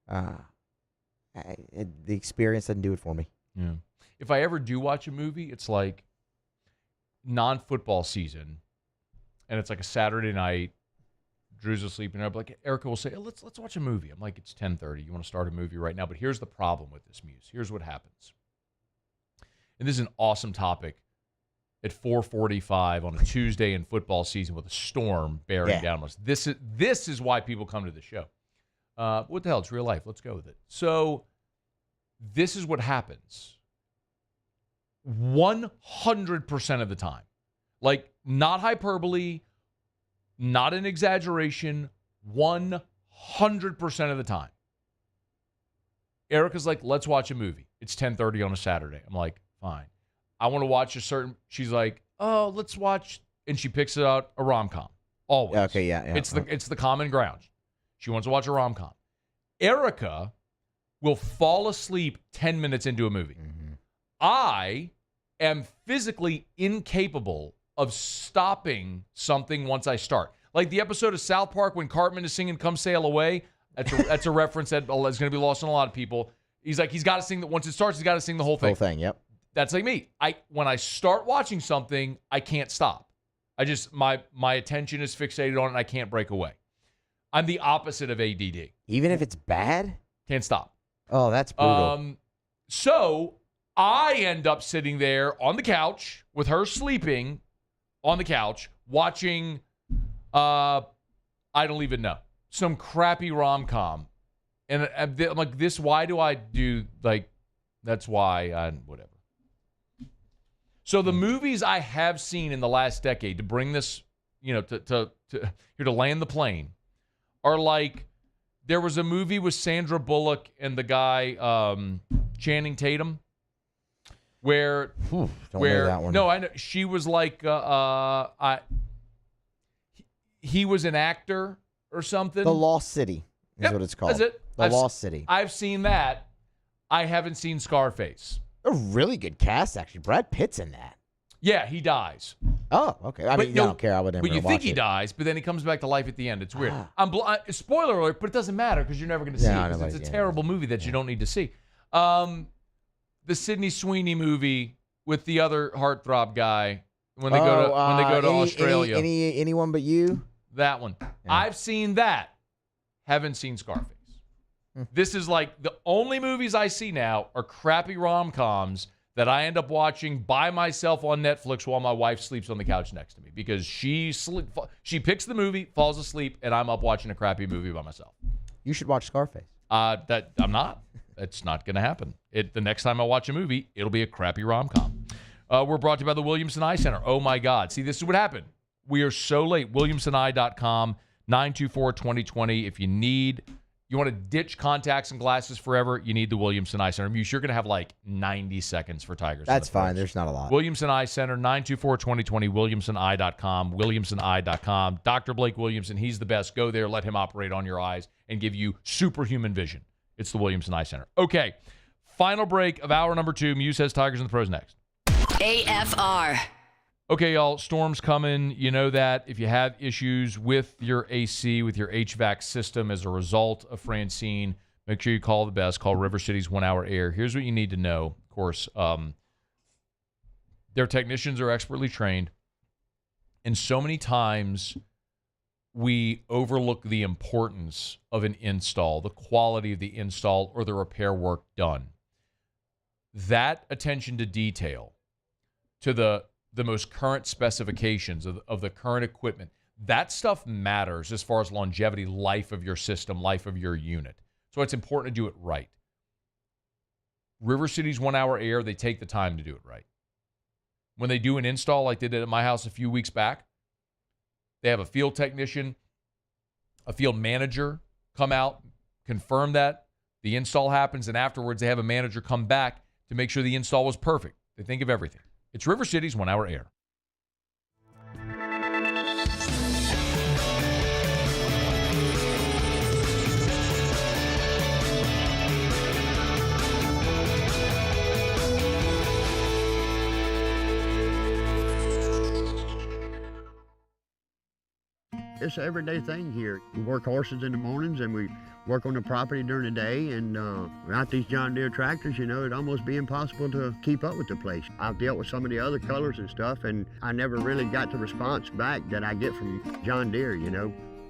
The experience doesn't do it for me. Yeah. If I ever do watch a movie, it's like non-football season, and it's like a Saturday night. Drew's asleep, and I'm like, Erica will say, let's watch a movie. I'm like, it's 10:30. You want to start a movie right now? But here's the problem with this, Muse. Here's what happens. And this is an awesome topic at 4:45 on a Tuesday in football season with a storm bearing down on us. This is why people come to the show. What the hell? It's real life. Let's go with it. So this is what happens 100% of the time. Like, not hyperbole, not an exaggeration, 100% of the time. Erica's like, let's watch a movie. It's 10:30 on a Saturday. I'm like, fine. I want to watch she's like, oh, let's watch, and she picks out a rom-com. Always. Okay, yeah. It's the common ground. She wants to watch a rom-com. Erica will fall asleep 10 minutes into a movie. Mm-hmm. I am physically incapable of stopping something once I start. Like the episode of South Park when Cartman is singing Come Sail Away. That's a reference that is going to be lost on a lot of people. He's like, he's got to sing that once it starts, he's got to sing the whole thing. Yep. That's like me. When I start watching something, I can't stop. My attention is fixated on it and I can't break away. I'm the opposite of ADD. Even if it's bad? Can't stop. Oh, that's brutal. So I end up sitting there on the couch with her sleeping on the couch watching, I don't even know, some crappy rom-com. And I'm like, why do I do, like, that's why whatever. So the movies I have seen in the last decade, to bring this, to land the plane, are like, there was a movie with Sandra Bullock and the guy Channing Tatum, where know that one. No, I know she was like he was an actor or something. The Lost City is what it's called. That's it. The Lost City. I've seen that. I haven't seen Scarface. A really good cast, actually. Brad Pitt's in that. Yeah, he dies. Oh, okay. I mean, I don't care. I would never But you watch think he it. dies, but then he comes back to life at the end. It's weird. Spoiler alert, but it doesn't matter because you're never going to see it. 'Cause it's a terrible movie that you don't need to see. The Sydney Sweeney movie with the other heartthrob guy when they go to Australia. Anyone but you? That one. Yeah. I've seen that. Haven't seen Scarface. This is like the only movies I see now are crappy rom-coms that I end up watching by myself on Netflix while my wife sleeps on the couch next to me because she picks the movie, falls asleep, and I'm up watching a crappy movie by myself. You should watch Scarface. That I'm not. It's not going to happen. The next time I watch a movie, it'll be a crappy rom-com. We're brought to you by the Williamson Eye Center. Oh, my God. See, this is what happened. We are so late. WilliamsonEye.com, 924-2020. If you want to ditch contacts and glasses forever, you need the Williamson Eye Center. You're going to have like 90 seconds for Tigers. That's fine. There's not a lot. Williamson Eye Center, 924-2020, WilliamsonEye.com, WilliamsonEye.com. Dr. Blake Williamson, he's the best. Go there, let him operate on your eyes and give you superhuman vision. It's the Williamson Eye Center. Okay, final break of hour number 2. Muse has Tigers and the Pros next. AFR. Okay, y'all, storm's coming. You know that. If you have issues with your AC, with your HVAC system as a result of Francine, make sure you call the best. Call River City's 1 Hour Air. Here's what you need to know. Of course, their technicians are expertly trained. And so many times we overlook the importance of an install, the quality of the install or the repair work done. That attention to detail, to the most current specifications of the current equipment, that stuff matters as far as longevity, life of your system, life of your unit. So it's important to do it right. River City's 1 Hour Air, they take the time to do it right. When they do an install like they did at my house a few weeks back, they have a field technician, a field manager come out, confirm that the install happens, and afterwards they have a manager come back to make sure the install was perfect. They think of everything. It's River City's 1 Hour Air. It's an everyday thing here. We work horses in the mornings and we work on the property during the day, and without these John Deere tractors, it'd almost be impossible to keep up with the place. I've dealt with some of the other colors and stuff, and I never really got the response back that I get from John Deere,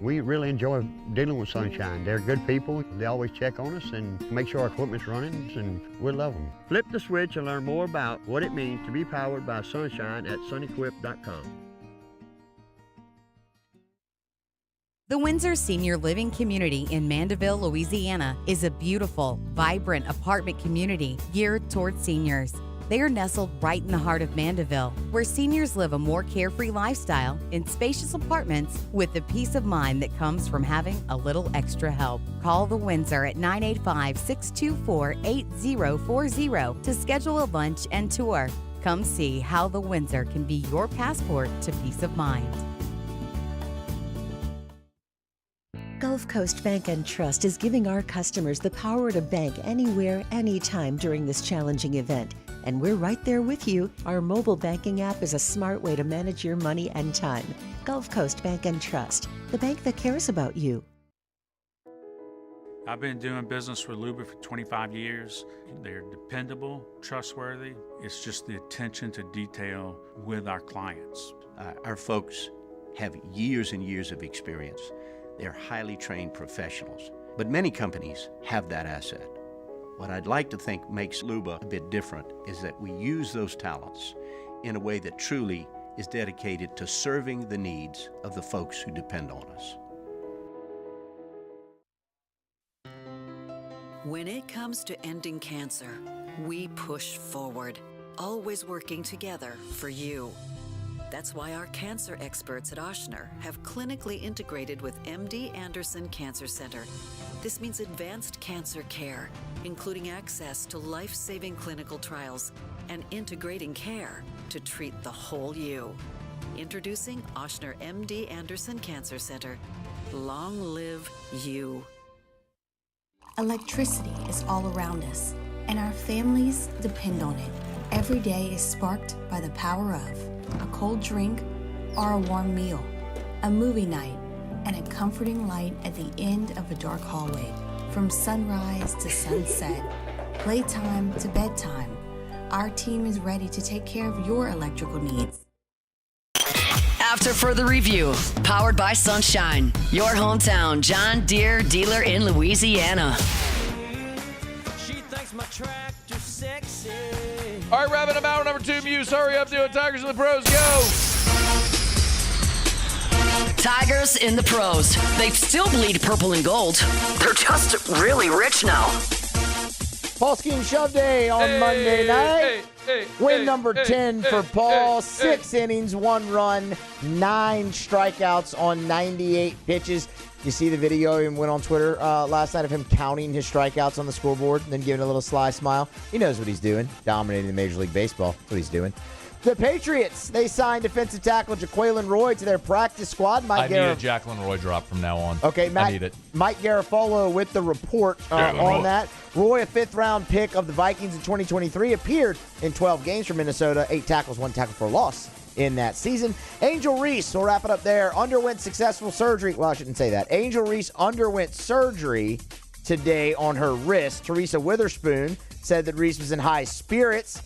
We really enjoy dealing with Sunshine. They're good people. They always check on us and make sure our equipment's running, and we love them. Flip the switch and learn more about what it means to be powered by Sunshine at sunequip.com. The Windsor Senior Living Community in Mandeville, Louisiana is a beautiful, vibrant apartment community geared toward seniors. They are nestled right in the heart of Mandeville, where seniors live a more carefree lifestyle in spacious apartments with the peace of mind that comes from having a little extra help. Call the Windsor at 985-624-8040 to schedule a lunch and tour. Come see how the Windsor can be your passport to peace of mind. Gulf Coast Bank and Trust is giving our customers the power to bank anywhere, anytime during this challenging event. And we're right there with you. Our mobile banking app is a smart way to manage your money and time. Gulf Coast Bank and Trust, the bank that cares about you. I've been doing business with Luba for 25 years. They're dependable, trustworthy. It's just the attention to detail with our clients. Our folks have years and years of experience. They're highly trained professionals, but many companies have that asset. What I'd like to think makes Luba a bit different is that we use those talents in a way that truly is dedicated to serving the needs of the folks who depend on us. When it comes to ending cancer, we push forward, always working together for you. That's why our cancer experts at Ochsner have clinically integrated with MD Anderson Cancer Center. This means advanced cancer care, including access to life-saving clinical trials and integrating care to treat the whole you. Introducing Ochsner MD Anderson Cancer Center. Long live you. Electricity is all around us, and our families depend on it. Every day is sparked by the power of a cold drink, or a warm meal, a movie night, and a comforting light at the end of a dark hallway. From sunrise to sunset, playtime to bedtime, our team is ready to take care of your electrical needs. After further review, powered by Sunshine, your hometown John Deere dealer in Louisiana. She thinks my tractor's sexy. All right, wrapping up hour number 2. Muse, hurry up, do it. Tigers in the pros, go. Tigers in the pros. They still bleed purple and gold. They're just really rich now. Paul Scheme Shove Day on Monday night. Win number 10 for Paul. 6 innings, 1 run, 9 strikeouts on 98 pitches. You see the video and went on Twitter last night of him counting his strikeouts on the scoreboard and then giving a little sly smile. He knows what he's doing. Dominating the Major League Baseball. That's what he's doing. The Patriots, they signed defensive tackle Jaquelin Roy to their practice squad. I need a Jacqueline Roy drop from now on. Okay, I need it. Mike Garafolo with the report on that. Roy, a 5th-round pick of the Vikings in 2023, appeared in 12 games for Minnesota, 8 tackles, 1 tackle for a loss in that season. Angel Reese, we'll wrap it up there, underwent successful surgery. Well, I shouldn't say that. Angel Reese underwent surgery today on her wrist. Teresa Witherspoon said that Reese was in high spirits.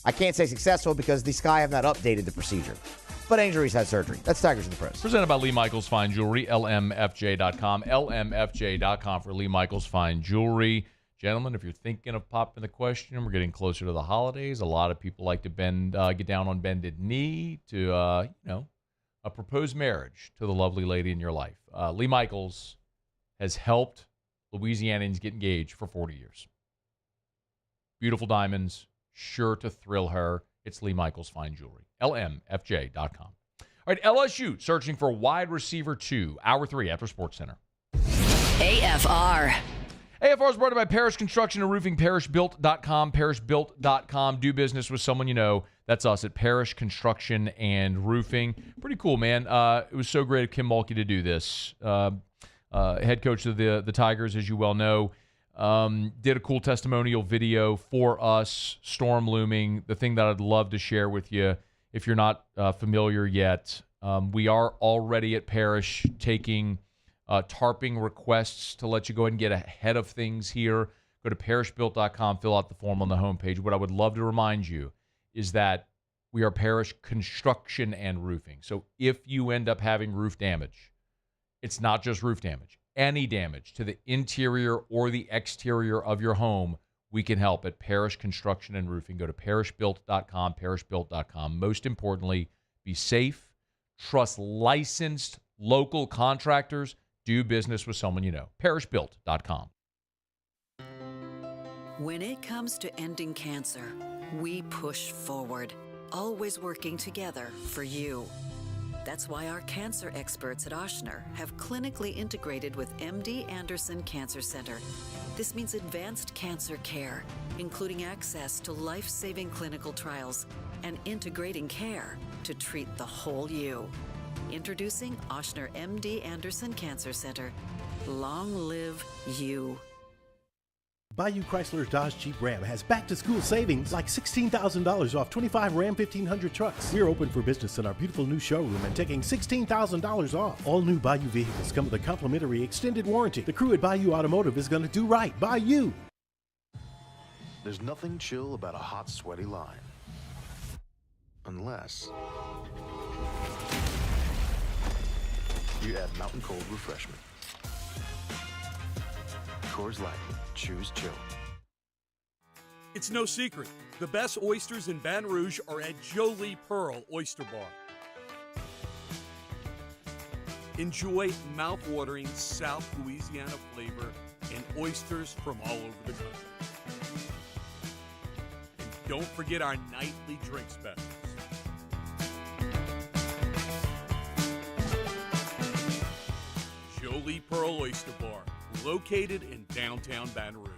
I can't say successful because the Sky have not updated the procedure. But Angel Reese had surgery. That's Tigers in the Pros. Presented by Lee Michaels Fine Jewelry, LMFJ.com. LMFJ.com for Lee Michaels Fine Jewelry. Gentlemen, if you're thinking of popping the question, we're getting closer to the holidays. A lot of people like to get down on bended knee to, a proposed marriage to the lovely lady in your life. Lee Michaels has helped Louisianans get engaged for 40 years. Beautiful diamonds. Sure to thrill her. It's Lee Michaels Fine Jewelry. LMFJ.com. All right, LSU searching for wide receiver 2. Hour 3 after Sports Center. AFR. AFR is brought to you by Parish Construction and Roofing, parishbuilt.com, parishbuilt.com. Do business with someone you know. That's us at Parish Construction and Roofing. Pretty cool, man. It was so great of Kim Mulkey to do this. Head coach of the Tigers, as you well know. Did a cool testimonial video for us, storm looming. The thing that I'd love to share with you, if you're not familiar yet, we are already at Parish taking tarping requests to let you go ahead and get ahead of things here. Go to parishbuilt.com, fill out the form on the homepage. What I would love to remind you is that we are Parish Construction and Roofing. So if you end up having roof damage, it's not just roof damage. Any damage to the interior or the exterior of your home, we can help at Parish Construction and Roofing. Go to parishbuilt.com, parishbuilt.com. Most importantly, be safe, trust licensed local contractors, do business with someone you know. parishbuilt.com. When it comes to ending cancer, we push forward, always working together for you. That's why our cancer experts at Ochsner have clinically integrated with MD Anderson Cancer Center. This means advanced cancer care, including access to life-saving clinical trials and integrating care to treat the whole you. Introducing Ochsner MD Anderson Cancer Center. Long live you. Bayou Chrysler Dodge Jeep Ram has back-to-school savings like $16,000 off 25 Ram 1500 trucks. We're open for business in our beautiful new showroom and taking $16,000 off. All new Bayou vehicles come with a complimentary extended warranty. The crew at Bayou Automotive is going to do right by you. There's nothing chill about a hot, sweaty line. Unless you add Mountain Cold Refreshment. Coors Light. Choose chill. It's no secret. The best oysters in Baton Rouge are at Jolie Pearl Oyster Bar. Enjoy mouth-watering South Louisiana flavor and oysters from all over the country. And don't forget our nightly drink specials. Jolie Pearl Oyster Bar, located in downtown Baton Rouge.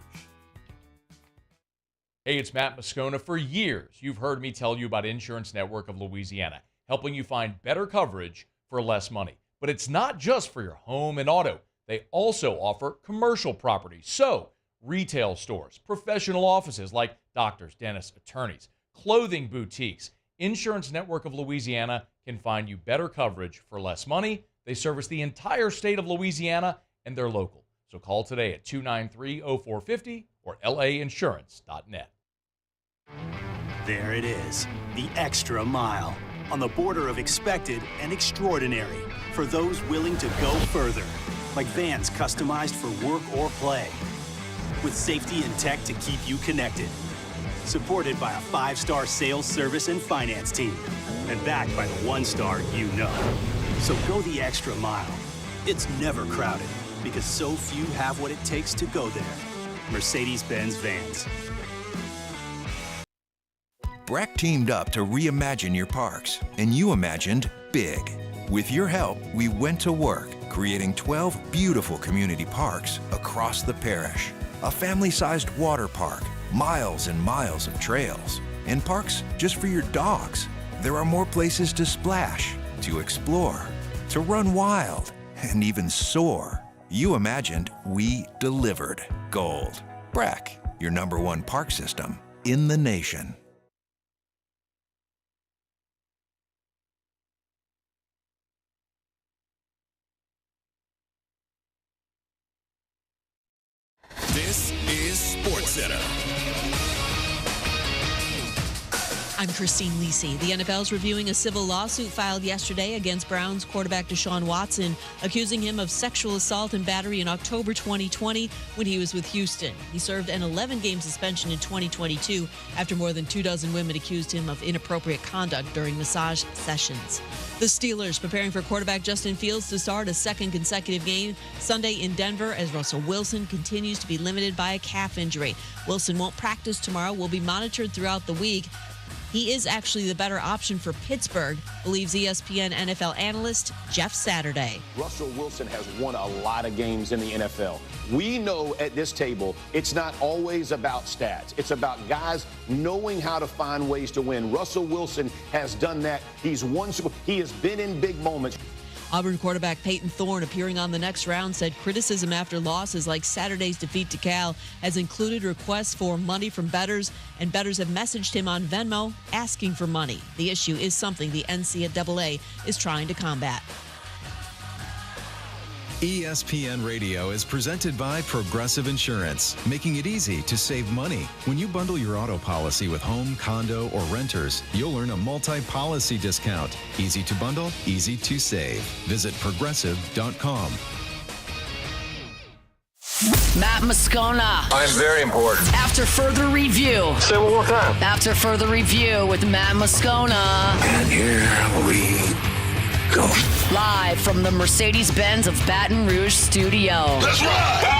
Hey, it's Matt Moscona. For years, you've heard me tell you about Insurance Network of Louisiana, helping you find better coverage for less money. But it's not just for your home and auto. They also offer commercial property. So, retail stores, professional offices like doctors, dentists, attorneys, clothing boutiques, Insurance Network of Louisiana can find you better coverage for less money. They service the entire state of Louisiana, and they're local. So call today at 293-0450 or lainsurance.net. There it is, the extra mile, on the border of expected and extraordinary for those willing to go further, like vans customized for work or play, with safety and tech to keep you connected, supported by a 5-star sales, service, and finance team, and backed by the 1-star you know. So go the extra mile. It's never crowded, because so few have what it takes to go there. Mercedes-Benz Vans. Breck teamed up to reimagine your parks, and you imagined big. With your help, we went to work, creating 12 beautiful community parks across the parish. A family-sized water park, miles and miles of trails, and parks just for your dogs. There are more places to splash, to explore, to run wild, and even soar. You imagined, we delivered. Gold. Breck, your #1 park system in the nation. This is SportsCenter. I'm Christine Lisi. The NFL is reviewing a civil lawsuit filed yesterday against Browns quarterback Deshaun Watson, accusing him of sexual assault and battery in October 2020 when he was with Houston. He served an 11-game suspension in 2022 after more than 24 women accused him of inappropriate conduct during massage sessions. The Steelers preparing for quarterback Justin Fields to start a second consecutive game Sunday in Denver as Russell Wilson continues to be limited by a calf injury. Wilson won't practice tomorrow, will be monitored throughout the week. He is actually the better option for Pittsburgh, believes ESPN NFL analyst Jeff Saturday. Russell Wilson has won a lot of games in the NFL. We know at this table it's not always about stats. It's about guys knowing how to find ways to win. Russell Wilson has done that. He's won. He has been in big moments. Auburn quarterback Peyton Thorne, appearing on the next round, said criticism after losses like Saturday's defeat to Cal has included requests for money from bettors, and bettors have messaged him on Venmo asking for money. The issue is something the NCAA is trying to combat. ESPN Radio is presented by Progressive Insurance, making it easy to save money. When you bundle your auto policy with home, condo, or renters, you'll earn a multi-policy discount. Easy to bundle, easy to save. Visit progressive.com. Matt Moscona. I'm very important. After further review. Say it one more time. After further review with Matt Moscona. And here we go. Live from the Mercedes-Benz of Baton Rouge studio. Let's ride!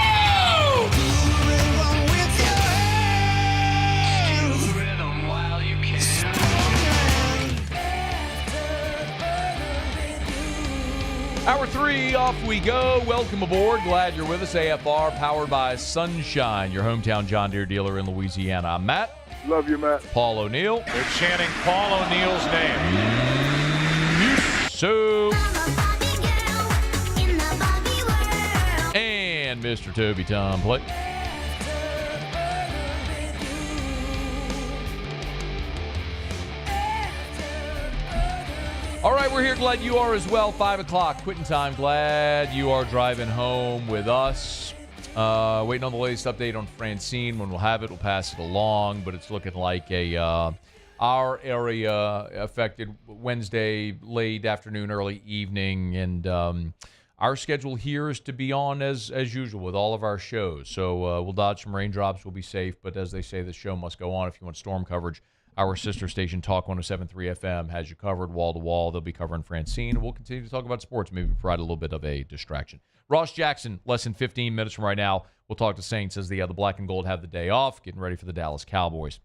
Hour 3, off we go. Welcome aboard. Glad you're with us. AFR, powered by Sunshine, your hometown John Deere dealer in Louisiana. I'm Matt. Love you, Matt. Paul O'Neill. They're chanting Paul O'Neill's name. So, and Mr. Toby Tom Play. All right, we're here. Glad you are as well. 5 o'clock, quitting time. Glad you are driving home with us. Waiting on the latest update on Francine. When we'll have it, we'll pass it along. But it's looking like our area affected Wednesday, late afternoon, early evening. And our schedule here is to be on as usual with all of our shows. So we'll dodge some raindrops. We'll be safe. But as they say, the show must go on. If you want storm coverage, our sister station, Talk 107.3 FM, has you covered wall to wall. They'll be covering Francine. We'll continue to talk about sports, maybe provide a little bit of a distraction. Ross Jackson, less than 15 minutes from right now, we'll talk to Saints as the Black and Gold have the day off, getting ready for the Dallas Cowboys.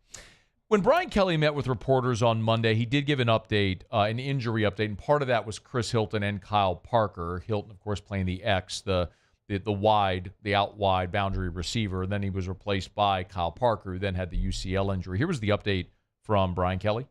When Brian Kelly met with reporters on Monday, he did give an update, an injury update, and part of that was Chris Hilton and Kyle Parker. Hilton, of course, playing the X, the out wide boundary receiver. Then he was replaced by Kyle Parker, who then had the UCL injury. Here was the update from Brian Kelly.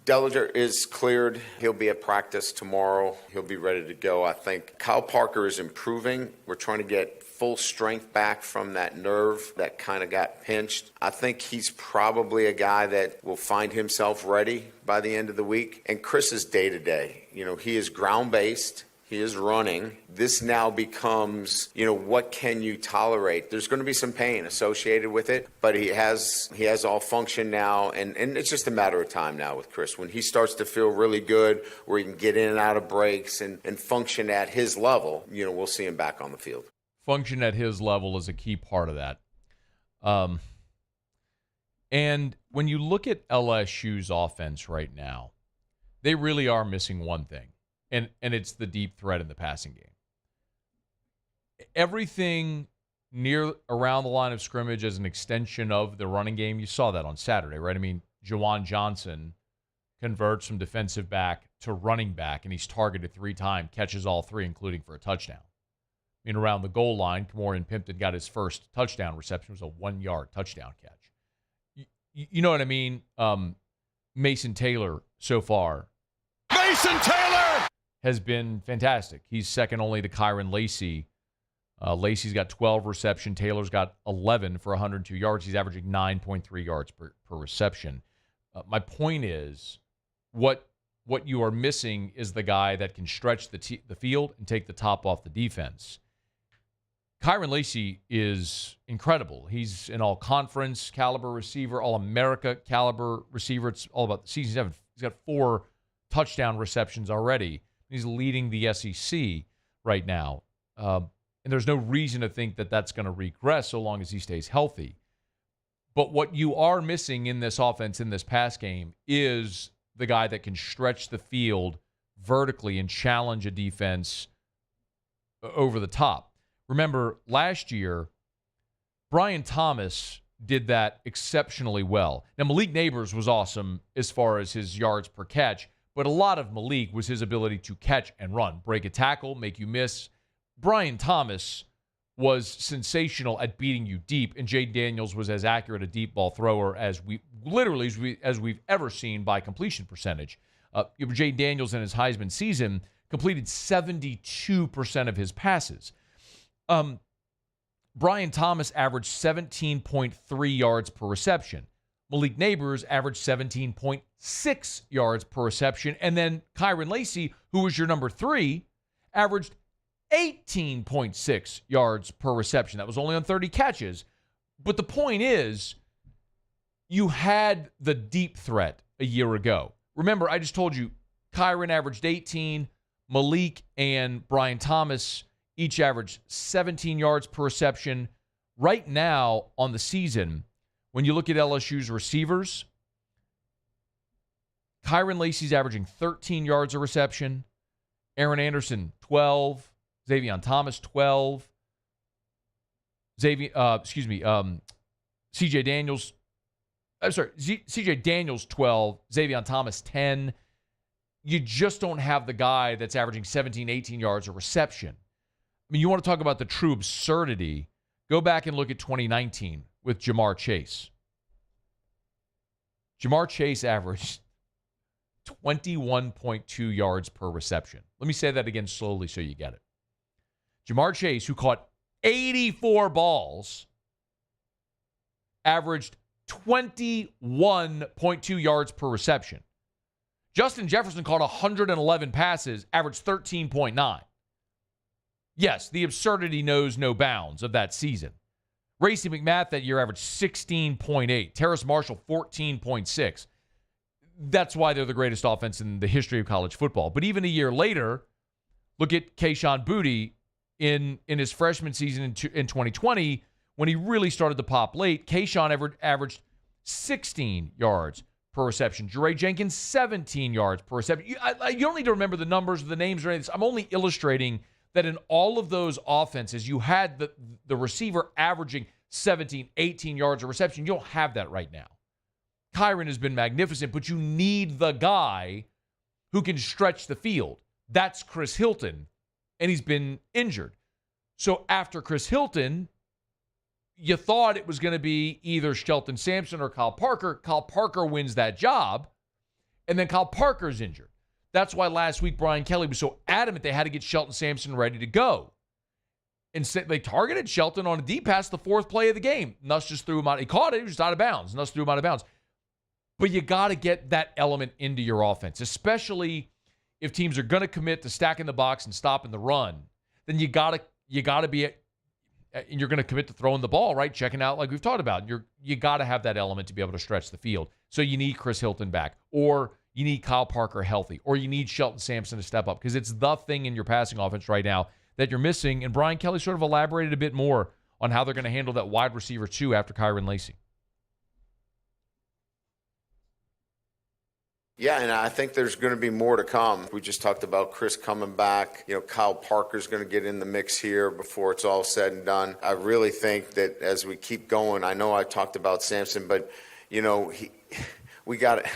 Dellinger is cleared. He'll be at practice tomorrow. He'll be ready to go. I think Kyle Parker is improving. We're trying to get full strength back from that nerve that kind of got pinched. I think he's probably a guy that will find himself ready by the end of the week. And Chris is day-to-day. He is ground-based. He is running. This now becomes, what can you tolerate? There's going to be some pain associated with it, but he has all function now, and it's just a matter of time now with Chris. When he starts to feel really good, where he can get in and out of breaks and function at his level, we'll see him back on the field. Function at his level is a key part of that. And when you look at LSU's offense right now, they really are missing one thing. And it's the deep threat in the passing game. Everything near around the line of scrimmage as an extension of the running game, you saw that on Saturday, right? I mean, Juwan Johnson converts from defensive back to running back, and he's targeted 3 times, catches all 3, including for a touchdown. I mean, around the goal line, Kamorian Pimpton got his first touchdown reception. It was a 1-yard touchdown catch. You know what I mean? Mason Taylor so far. Mason Taylor! Has been fantastic. He's second only to Kyron Lacey. Lacey's got 12 reception. Taylor's got 11 for 102 yards. He's averaging 9.3 yards per reception. My point is, what you are missing is the guy that can stretch the field and take the top off the defense. Kyron Lacey is incredible. He's an all-conference caliber receiver, all-America caliber receiver. It's all about the season. He's got 4 touchdown receptions already. He's leading the SEC right now. And there's no reason to think that that's going to regress so long as he stays healthy. But what you are missing in this offense, in this pass game, is the guy that can stretch the field vertically and challenge a defense over the top. Remember, last year, Brian Thomas did that exceptionally well. Now, Malik Neighbors was awesome as far as his yards per catch, but a lot of Malik was his ability to catch and run, break a tackle, make you miss. Brian Thomas was sensational at beating you deep, and Jay Daniels was as accurate a deep ball thrower as we've ever seen by completion percentage. Jay Daniels in his Heisman season completed 72% of his passes. Brian Thomas averaged 17.3 yards per reception. Malik Neighbors averaged 17.6 yards per reception. And then Kyron Lacey, who was your number 3, averaged 18.6 yards per reception. That was only on 30 catches. But the point is, you had the deep threat a year ago. Remember, I just told you, Kyron averaged 18. Malik and Brian Thomas each averaged 17 yards per reception. Right now on the season, when you look at LSU's receivers, Kyron Lacey's averaging 13 yards a reception. Aaron Anderson, 12. Xavier Thomas, 12. CJ Daniels, CJ Daniels, 12. Xavier Thomas, 10. You just don't have the guy that's averaging 17, 18 yards a reception. I mean, you want to talk about the true absurdity. Go back and look at 2019 with Jamar Chase. Jamar Chase averaged 21.2 yards per reception. Let me say that again slowly so you get it. Jamar Chase, who caught 84 balls, averaged 21.2 yards per reception. Justin Jefferson caught 111 passes, averaged 13.9. Yes, the absurdity knows no bounds of that season. Racey McMath that year averaged 16.8. Terrace Marshall, 14.6. That's why they're the greatest offense in the history of college football. But even a year later, look at Kayshon Boutte in his freshman season in 2020, when he really started to pop late. Kayshon averaged 16 yards per reception. Jeray Jenkins, 17 yards per reception. You don't need to remember the numbers, the names, or anything. I'm only illustrating that in all of those offenses, you had the receiver averaging 17, 18 yards a reception. You don't have that right now. Kyron has been magnificent, but you need the guy who can stretch the field. That's Chris Hilton, and he's been injured. So after Chris Hilton, you thought it was going to be either Shelton Sampson or Kyle Parker. Kyle Parker wins that job, and then Kyle Parker's injured. That's why last week Brian Kelly was so adamant they had to get Shelton Sampson ready to go. Instead, they targeted Shelton on a deep pass the fourth play of the game. Nuss just threw him out. He caught it. He was just out of bounds. Nuss threw him out of bounds. But you got to get that element into your offense, especially if teams are going to commit to stacking the box and stopping the run. Then you got to be, and you're going to commit to throwing the ball, right? Checking out like we've talked about. You got to have that element to be able to stretch the field. So you need Chris Hilton back, or you need Kyle Parker healthy, or you need Shelton Sampson to step up, because it's the thing in your passing offense right now that you're missing. And Brian Kelly sort of elaborated a bit more on how they're going to handle that wide receiver 2 after Kyron Lacey. Yeah, and I think there's going to be more to come. We just talked about Chris coming back. Kyle Parker's going to get in the mix here before it's all said and done. I really think that as we keep going, I know I talked about Sampson, but, we got to,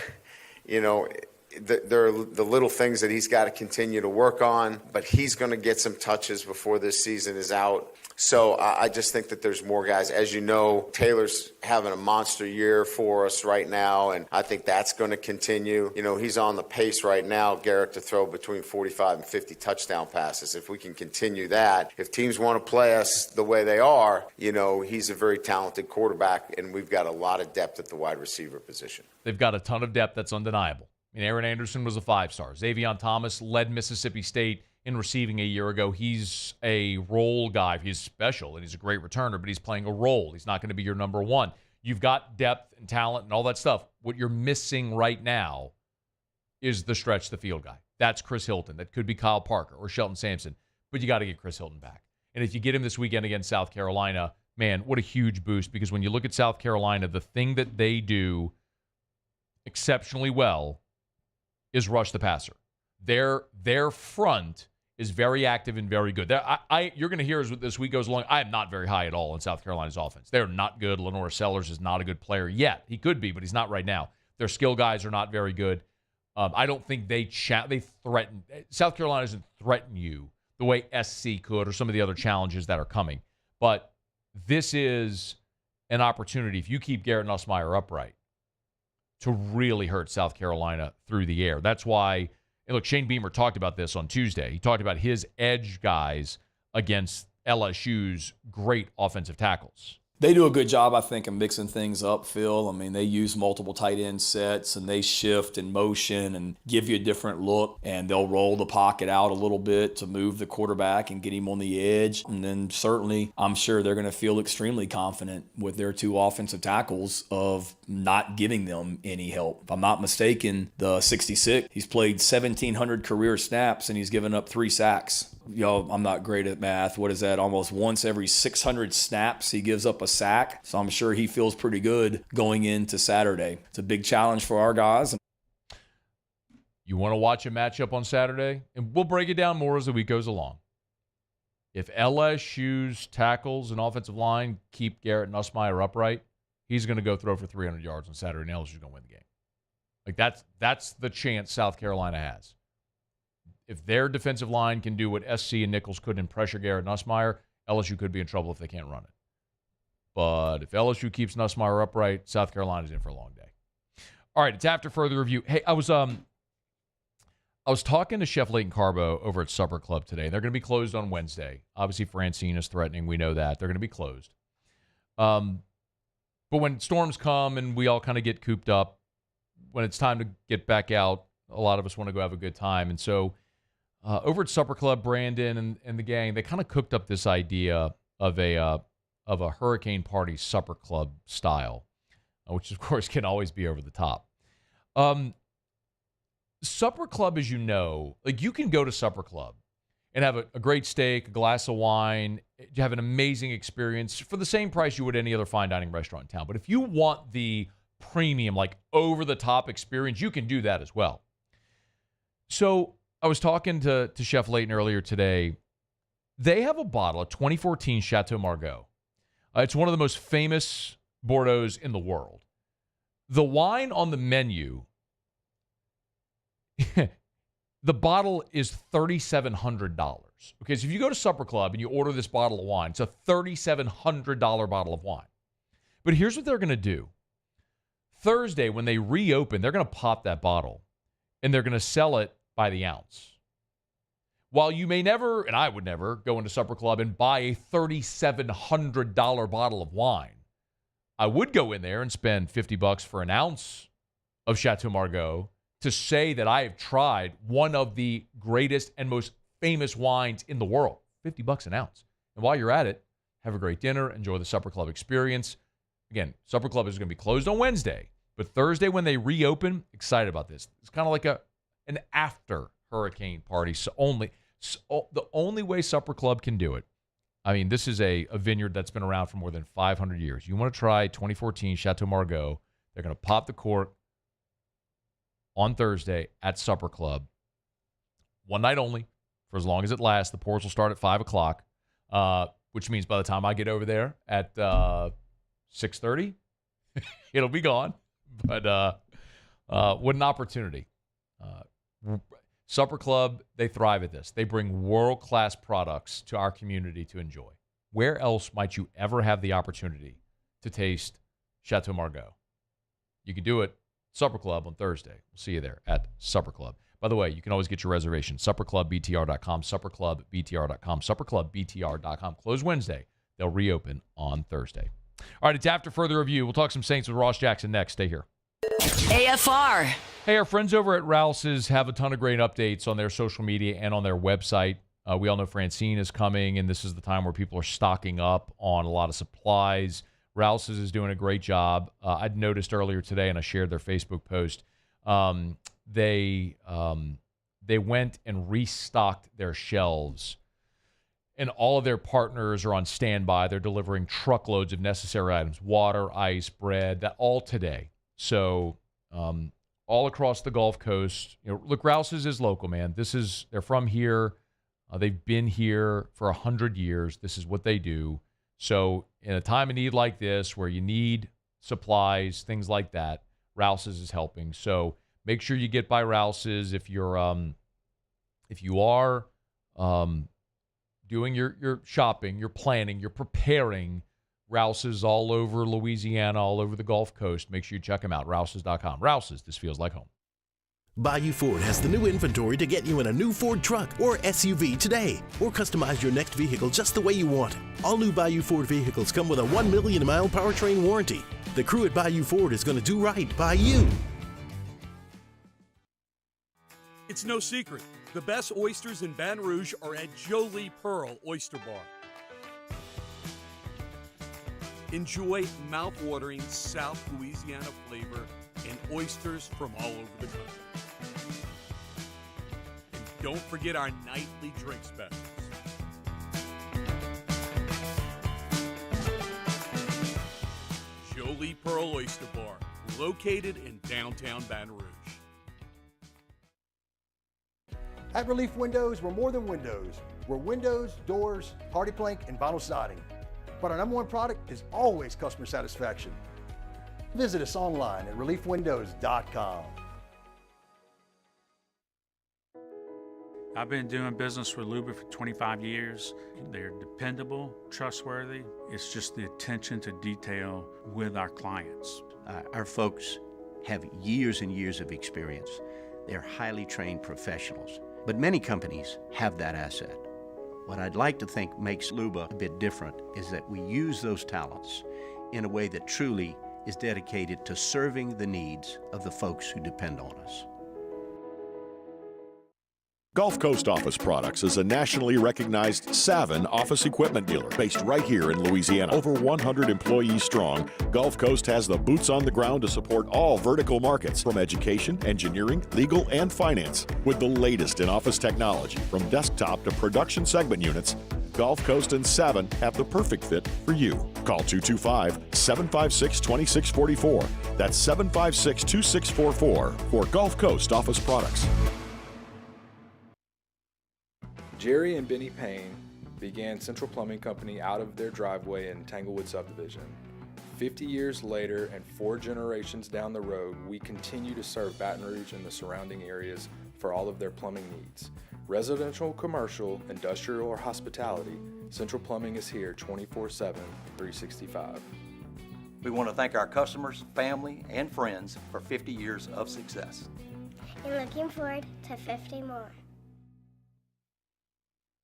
there are the little things that he's got to continue to work on, but he's going to get some touches before this season is out. So I just think that there's more guys. As you know, Taylor's having a monster year for us right now, and I think that's going to continue. He's on the pace right now, Garrett, to throw between 45 and 50 touchdown passes. If we can continue that, if teams want to play us the way they are, he's a very talented quarterback, and we've got a lot of depth at the wide receiver position. They've got a ton of depth that's undeniable. Aaron Anderson was a 5-star. Xavion Thomas led Mississippi State in receiving a year ago. He's a role guy. He's special, and he's a great returner, but he's playing a role. He's not going to be your number one. You've got depth and talent and all that stuff. What you're missing right now is the stretch the field guy. That's Chris Hilton. That could be Kyle Parker or Shelton Sampson, but you got to get Chris Hilton back. And if you get him this weekend against South Carolina, man, what a huge boost, because when you look at South Carolina, the thing that they do exceptionally well is rush the passer. Their front is very active and very good. You're going to hear as this week goes along, I am not very high at all in South Carolina's offense. They're not good. Lenore Sellers is not a good player yet. He could be, but he's not right now. Their skill guys are not very good. I don't think they threaten. South Carolina doesn't threaten you the way SC could or some of the other challenges that are coming. But this is an opportunity, if you keep Garrett Nussmeier upright, to really hurt South Carolina through the air. That's why, and look, Shane Beamer talked about this on Tuesday. He talked about his edge guys against LSU's great offensive tackles. They do a good job, I think, of mixing things up, Phil. I mean, they use multiple tight end sets, and they shift and motion and give you a different look, and they'll roll the pocket out a little bit to move the quarterback and get him on the edge. And then certainly, I'm sure they're going to feel extremely confident with their 2 offensive tackles of not giving them any help. If I'm not mistaken, the 66, he's played 1,700 career snaps, and he's given up 3 sacks. I'm not great at math. What is that? Almost once every 600 snaps, he gives up a sack. So I'm sure he feels pretty good going into Saturday. It's a big challenge for our guys. You want to watch a matchup on Saturday? And we'll break it down more as the week goes along. If LSU's tackles and offensive line keep Garrett Nussmeier upright, he's going to go throw for 300 yards on Saturday, and LSU's going to win the game. Like that's the chance South Carolina has. If their defensive line can do what SC and Nichols could and pressure Garrett Nussmeier, LSU could be in trouble if they can't run it. But if LSU keeps Nussmeier upright, South Carolina's in for a long day. All right, it's after further review. Hey, I was talking to Chef Leighton Carbo over at Supper Club today. They're going to be closed on Wednesday. Obviously, Francine is threatening. We know that. They're going to be closed. But when storms come and we all kind of get cooped up, when it's time to get back out, a lot of us want to go have a good time. And so over at Supper Club, Brandon and the gang, they kind of cooked up this idea of a hurricane party supper club style, which of course can always be over the top. Supper Club, as you know, like you can go to Supper Club and have a great steak, a glass of wine, you have an amazing experience for the same price you would any other fine dining restaurant in town. But if you want the premium, like over the top experience, you can do that as well. So I was talking to Chef Leighton earlier today. They have a bottle, a 2014 Chateau Margaux. It's one of the most famous Bordeaux's in the world. The wine on the menu, the bottle is $3,700. Okay, so if you go to Supper Club and you order this bottle of wine, it's a $3,700 bottle of wine. But here's what they're going to do. Thursday, when they reopen, they're going to pop that bottle, and they're going to sell it by the ounce. while you may never, and I would never, go into Supper Club and buy a $3,700 bottle of wine, I would go in there and spend $50 for an ounce of Chateau Margaux to say that I have tried one of the greatest and most famous wines in the world. $50 an ounce. And while you're at it, have a great dinner, enjoy the Supper Club experience. Again, Supper Club is going to be closed on Wednesday, but Thursday when they reopen, excited about this. It's kind of like an after hurricane party. So the only way Supper Club can do it, I mean, this is a vineyard that's been around for more than 500 years. You want to try 2014 Chateau Margaux, they're going to pop the cork on Thursday at Supper Club. One night only, for as long as it lasts. The pours will start at 5 o'clock, which means by the time I get over there at 6:30, it'll be gone. But what an opportunity. Supper Club, they thrive at this. They bring world-class products to our community to enjoy. Where else might you ever have the opportunity to taste Chateau Margaux? You can do it Supper Club on Thursday. We'll see you there at Supper Club. By the way, you can always get your reservation. SupperClubBTR.com, SupperClubBTR.com, SupperClubBTR.com. Close Wednesday. They'll reopen on Thursday. All right, it's after further review. We'll talk some Saints with Ross Jackson next. Stay here. AFR. Hey, our friends over at Rouse's have a ton of great updates on their social media and on their website. We all know Francine is coming, and this is the time where people are stocking up on a lot of supplies. Rouse's is doing a great job. I'd noticed earlier today, and I shared their Facebook post, they went and restocked their shelves, and all of their partners are on standby. They're delivering truckloads of necessary items, water, ice, bread, that all today. So all across the Gulf Coast, look, Rouse's is local, man. They're from here. They've been here for 100 years. This is what they do. So in a time of need like this, where you need supplies, things like that, Rouse's is helping. So make sure you get by Rouse's if you are doing your shopping, you're planning, you're preparing. Rouse's all over Louisiana, all over the Gulf Coast. Make sure you check them out. Rouse's.com. Rouse's, this feels like home. Bayou Ford has the new inventory to get you in a new Ford truck or SUV today, or customize your next vehicle just the way you want it. All new Bayou Ford vehicles come with a 1 million mile powertrain warranty. The crew at Bayou Ford is going to do right by you. It's no secret. The best oysters in Baton Rouge are at Jolie Pearl Oyster Bar. Enjoy mouth-watering South Louisiana flavor and oysters from all over the country. And don't forget our nightly drink specials. Jolie Pearl Oyster Bar, located in downtown Baton Rouge. At Relief Windows, we're more than windows. We're windows, doors, hardy plank, and vinyl siding. But our number one product is always customer satisfaction. Visit us online at reliefwindows.com. I've been doing business with Luba for 25 years. They're dependable, trustworthy. It's just the attention to detail with our clients. Our folks have years and years of experience. They're highly trained professionals, but many companies have that asset. What I'd like to think makes Luba a bit different is that we use those talents in a way that truly is dedicated to serving the needs of the folks who depend on us. Gulf Coast Office Products is a nationally recognized Savin office equipment dealer based right here in Louisiana. Over 100 employees strong, Gulf Coast has the boots on the ground to support all vertical markets, from education, engineering, legal, and finance. With the latest in office technology, from desktop to production segment units, Gulf Coast and Savin have the perfect fit for you. Call 225-756-2644. That's 756-2644 for Gulf Coast Office Products. Jerry and Benny Payne began Central Plumbing Company out of their driveway in Tanglewood Subdivision. 50 years later and 4 generations down the road, we continue to serve Baton Rouge and the surrounding areas for all of their plumbing needs. Residential, commercial, industrial, or hospitality, Central Plumbing is here 24/7, 365. We want to thank our customers, family, and friends for 50 years of success. And looking forward to 50 more.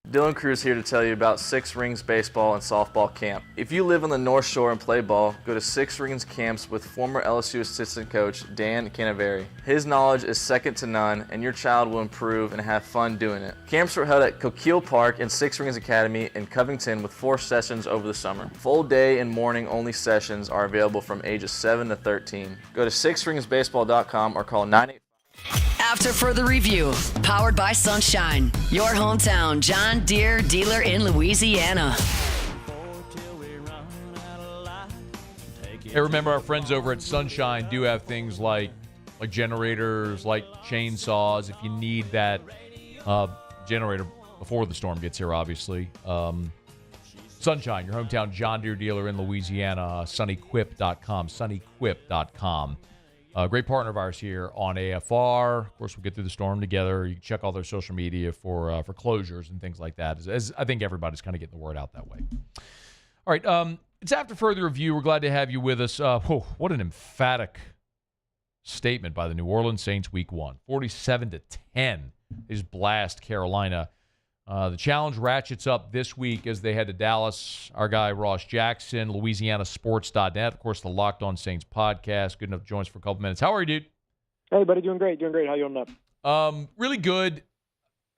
Dylan Cruz here to tell you about Six Rings Baseball and Softball Camp. If you live on the North Shore and play ball, go to Six Rings Camps with former LSU assistant coach Dan Canaveri. His knowledge is second to none, and your child will improve and have fun doing it. Camps were held at Coquille Park and Six Rings Academy in Covington with 4 sessions over the summer. Full day and morning only sessions are available from ages 7 to 13. Go to sixringsbaseball.com or call 985. After further review, powered by Sunshine, your hometown John Deere dealer in Louisiana. Hey, remember our friends over at Sunshine do have things like generators, like chainsaws, if you need that generator before the storm gets here, obviously. Sunshine, your hometown John Deere dealer in Louisiana, sunnyquip.com, sunnyquip.com. Great partner of ours here on AFR. Of course, we'll get through the storm together. You can check all their social media for closures and things like that, as I think everybody's kind of getting the word out that way. All right, it's after further review. We're glad to have you with us. What an emphatic statement by the New Orleans Saints week 1. 47-10 is blast Carolina. The challenge ratchets up this week as they head to Dallas. Our guy Ross Jackson, LouisianaSports.net. Of course, the Locked On Saints podcast. Good enough to join us for a couple minutes. How are you, dude? Hey, buddy. Doing great. How you holding up? Really good.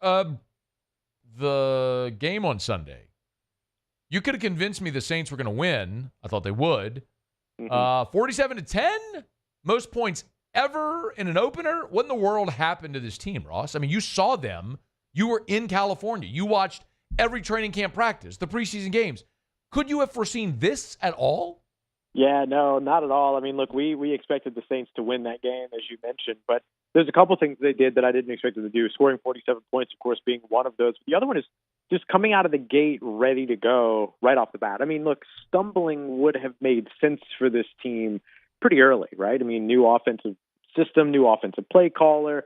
The game on Sunday. You could have convinced me the Saints were going to win. I thought they would. 47-10? Most points ever in an opener? What in the world happened to this team, Ross? I mean, you saw them. You were in California. You watched every training camp practice, the preseason games. Could you have foreseen this at all? Yeah, no, not at all. I mean, look, we expected the Saints to win that game, as you mentioned, but there's a couple things they did that I didn't expect them to do. Scoring 47 points, of course, being one of those. The other one is just coming out of the gate ready to go right off the bat. I mean, look, stumbling would have made sense for this team pretty early, right? I mean, new offensive system, new offensive play caller,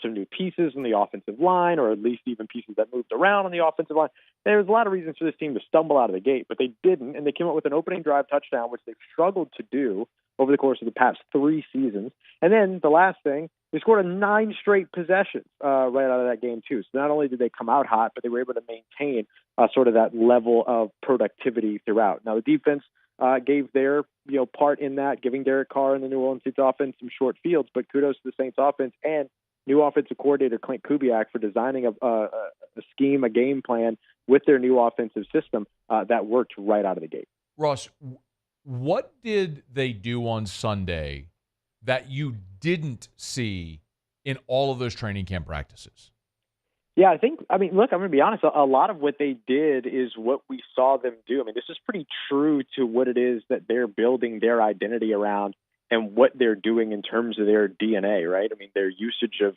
some new pieces in the offensive line, or at least even pieces that moved around on the offensive line. There's a lot of reasons for this team to stumble out of the gate, but they didn't, and they came up with an opening drive touchdown, which they've struggled to do over the course of the past 3 seasons. And then the last thing, they scored 9 straight possessions right out of that game, too. So not only did they come out hot, but they were able to maintain sort of that level of productivity throughout. Now, the defense gave their part in that, giving Derek Carr and the New Orleans Saints offense some short fields, but kudos to the Saints offense and new offensive coordinator Clint Kubiak for designing a scheme, a game plan with their new offensive system that worked right out of the gate. Ross, what did they do on Sunday that you didn't see in all of those training camp practices? Yeah, look, I'm going to be honest. A lot of what they did is what we saw them do. I mean, this is pretty true to what it is that they're building their identity around and what they're doing in terms of their DNA, right? I mean, their usage of,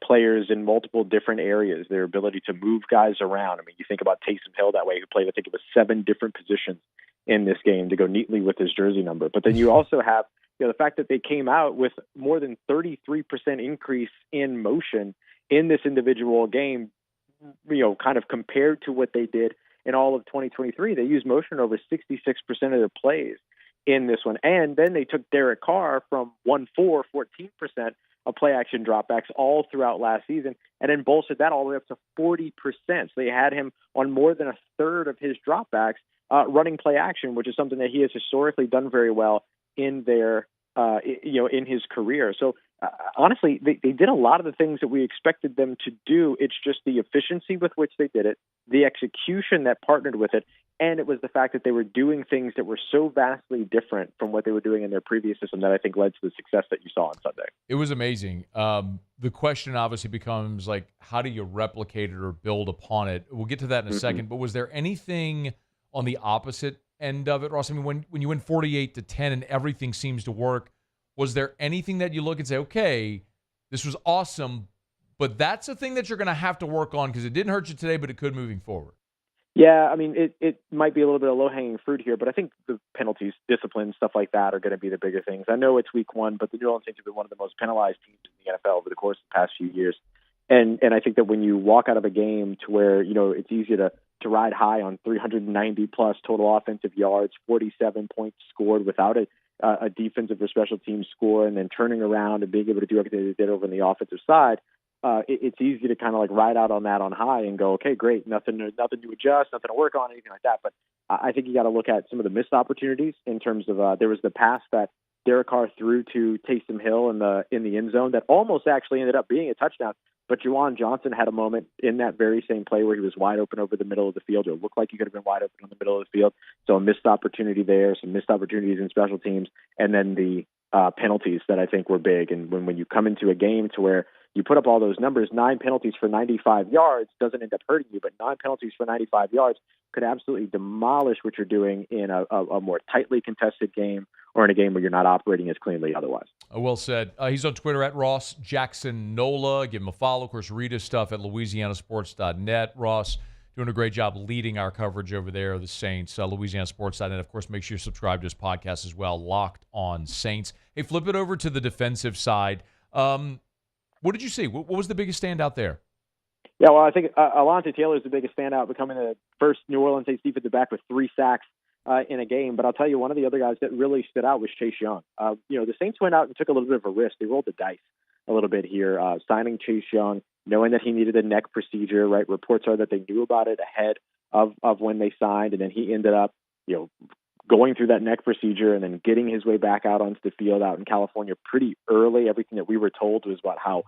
players in multiple different areas, their ability to move guys around. I mean, you think about Taysom Hill that way, who played, I think it was 7 different positions in this game to go neatly with his jersey number. But then you also have, the fact that they came out with more than 33% increase in motion in this individual game, kind of compared to what they did in all of 2023. They used motion over 66% of their plays in this one. And then they took Derek Carr from 14% of play action dropbacks all throughout last season, and then bolstered that all the way up to 40%. So they had him on more than a third of his dropbacks running play action, which is something that he has historically done very well in their, in his career. So honestly, they did a lot of the things that we expected them to do. It's just the efficiency with which they did it, the execution that partnered with it, and it was the fact that they were doing things that were so vastly different from what they were doing in their previous system that I think led to the success that you saw on Sunday. It was amazing. The question obviously becomes, how do you replicate it or build upon it? We'll get to that in a second, but was there anything on the opposite end of it, Ross? I mean, when you win 48-10 and everything seems to work, was there anything that you look and say, okay, this was awesome, but that's a thing that you're going to have to work on because it didn't hurt you today, but it could moving forward? Yeah, I mean, it might be a little bit of low-hanging fruit here, but I think the penalties, discipline, stuff like that are going to be the bigger things. I know it's week 1, but the New Orleans Saints have been one of the most penalized teams in the NFL over the course of the past few years. And I think that when you walk out of a game to where, it's easy to ride high on 390-plus total offensive yards, 47 points scored without a defensive or special teams score, and then turning around and being able to do everything they did over on the offensive side, it's easy to kind of like ride out on that on high and go, okay, great, nothing to adjust, nothing to work on, anything like that. But I think you got to look at some of the missed opportunities in terms of there was the pass that Derek Carr threw to Taysom Hill in the end zone that almost actually ended up being a touchdown. But Juwan Johnson had a moment in that very same play where he was wide open over the middle of the field. It looked like he could have been wide open in the middle of the field. So a missed opportunity there, some missed opportunities in special teams, and then the penalties that I think were big. And when you come into a game to where you put up all those numbers, 9 penalties for 95 yards doesn't end up hurting you, but 9 penalties for 95 yards could absolutely demolish what you're doing in a more tightly contested game or in a game where you're not operating as cleanly otherwise. Well said. He's on Twitter at Ross Jackson Nola. Give him a follow. Of course, read his stuff at LouisianaSports.net. Ross doing a great job leading our coverage over there of the Saints. LouisianaSports.net. Of course, make sure you subscribe to his podcast as well, Locked on Saints. Hey, flip it over to the defensive side. What did you see? What was the biggest standout there? Yeah, well, I think Alontae Taylor is the biggest standout, becoming the first New Orleans Saints defensive back with 3 sacks in a game. But I'll tell you, one of the other guys that really stood out was Chase Young. The Saints went out and took a little bit of a risk. They rolled the dice a little bit here, signing Chase Young, knowing that he needed a neck procedure, right? Reports are that they knew about it ahead of when they signed, and then he ended up, going through that neck procedure and then getting his way back out onto the field out in California pretty early. Everything that we were told was about how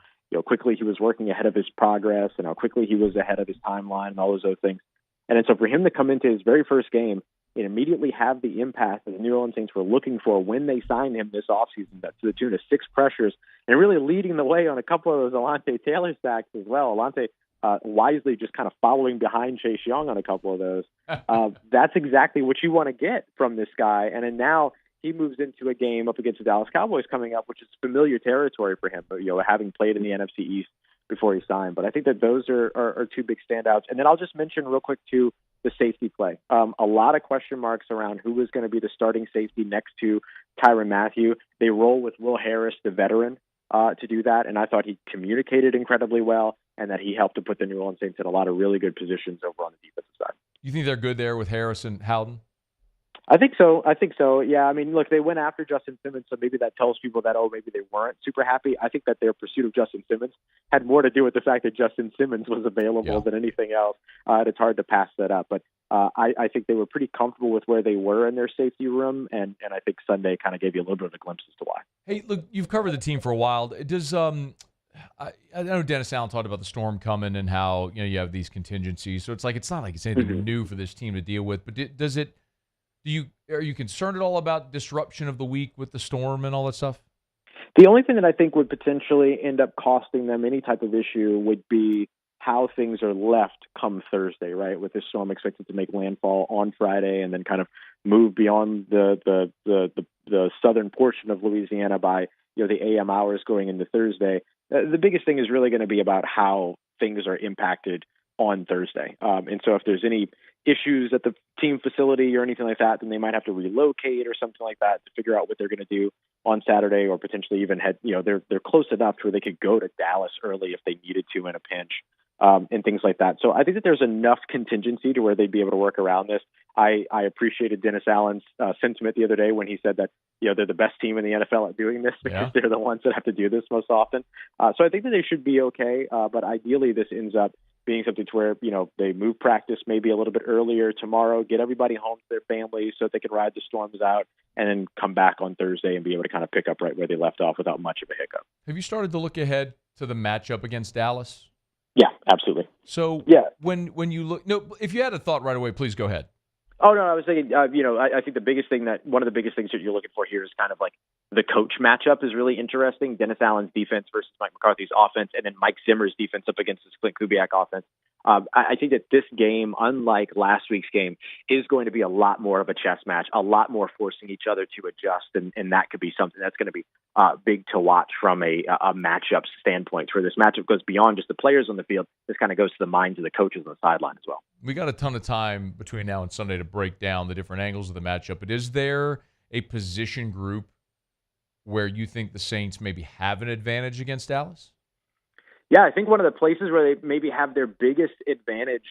quickly he was working ahead of his progress and how quickly he was ahead of his timeline and all those other things. And so for him to come into his very first game and immediately have the impact that the New Orleans Saints were looking for when they signed him this offseason, to the tune of 6 pressures, and really leading the way on a couple of those Alontae Taylor sacks as well. Alontae wisely just kind of following behind Chase Young on a couple of those. That's exactly what you want to get from this guy. And then now he moves into a game up against the Dallas Cowboys coming up, which is familiar territory for him, having played in the NFC East before he signed. But I think that those are 2 big standouts. And then I'll just mention real quick, too, the safety play. A lot of question marks around who was going to be the starting safety next to Tyrann Mathieu. They roll with Will Harris, the veteran, to do that. And I thought he communicated incredibly well and that he helped to put the New Orleans Saints in a lot of really good positions over on the defensive side. You think they're good there with Harris and Howden? I think so. Yeah, I mean, look, they went after Justin Simmons, so maybe that tells people that, maybe they weren't super happy. I think that their pursuit of Justin Simmons had more to do with the fact that Justin Simmons was available than anything else. It's hard to pass that up. But I think they were pretty comfortable with where they were in their safety room, and I think Sunday kind of gave you a little bit of a glimpse as to why. Hey, look, you've covered the team for a while. Does I know Dennis Allen talked about the storm coming and how you have these contingencies, so it's not like it's anything new for this team to deal with. But are you concerned at all about disruption of the week with the storm and all that stuff? The only thing that I think would potentially end up costing them any type of issue would be how things are left come Thursday, right? With this storm expected to make landfall on Friday and then kind of move beyond the southern portion of Louisiana by the AM hours going into Thursday. The biggest thing is really going to be about how things are impacted on Thursday. And so if there's any issues at the team facility or anything like that, then they might have to relocate or something like that to figure out what they're going to do on Saturday, or potentially even head, they're close enough to where they could go to Dallas early if they needed to in a pinch, and things like that. So I think that there's enough contingency to where they'd be able to work around this. I appreciated Dennis Allen's sentiment the other day when he said that, they're the best team in the NFL at doing this because they're the ones that have to do this most often. So I think that they should be okay. But ideally this ends up being something to where, they move practice maybe a little bit earlier tomorrow, get everybody home to their families so that they can ride the storms out, and then come back on Thursday and be able to kind of pick up right where they left off without much of a hiccup. Have you started to look ahead to the matchup against Dallas? Yeah, absolutely. So when you look, if you had a thought right away, please go ahead. Oh, no, I was thinking, I think one of the biggest things that you're looking for here is kind of like the coach matchup is really interesting. Dennis Allen's defense versus Mike McCarthy's offense, and then Mike Zimmer's defense up against the Clint Kubiak offense. I think that this game, unlike last week's game, is going to be a lot more of a chess match, a lot more forcing each other to adjust, and that could be something that's going to be big to watch from a matchup standpoint, where this matchup goes beyond just the players on the field. This kind of goes to the minds of the coaches on the sideline as well. We got a ton of time between now and Sunday to break down the different angles of the matchup, but is there a position group where you think the Saints maybe have an advantage against Dallas? Yeah, I think one of the places where they maybe have their biggest advantage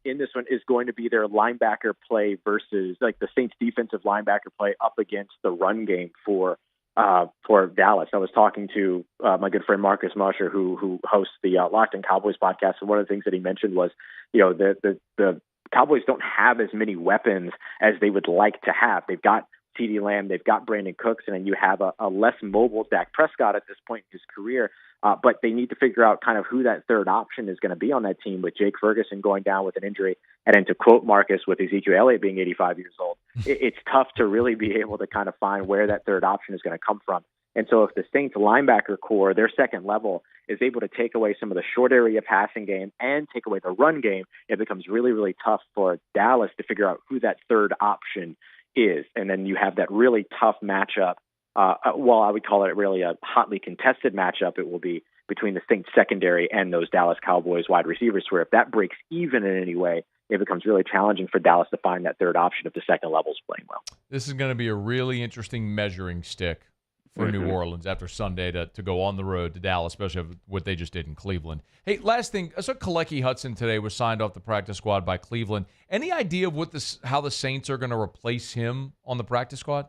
in this one is going to be their linebacker play versus like the Saints defensive linebacker play up against the run game for for Dallas. I was talking to my good friend Marcus Musher, who hosts the Locked On Cowboys podcast, and one of the things that he mentioned was, the Cowboys don't have as many weapons as they would like to have. They've got CeeDee Lamb, they've got Brandon Cooks, and then you have a less mobile Dak Prescott at this point in his career. But they need to figure out kind of who that third option is going to be on that team, with Jake Ferguson going down with an injury. And then to quote Marcus, with Ezekiel Elliott being 85 years old, it's tough to really be able to kind of find where that third option is going to come from. And so if the Saints linebacker core, their second level, is able to take away some of the short area passing game and take away the run game, it becomes really, really tough for Dallas to figure out who that third option is. And then you have that really tough matchup. Well, I would call it really a hotly contested matchup. It will be between the Saints secondary and those Dallas Cowboys wide receivers, where if that breaks even in any way, it becomes really challenging for Dallas to find that third option if the second level is playing well. This is going to be a really interesting measuring stick for New Orleans after Sunday to go on the road to Dallas, especially what they just did in Cleveland. Hey, last thing, I saw Kalecki Hudson today was signed off the practice squad by Cleveland. Any idea of how the Saints are going to replace him on the practice squad?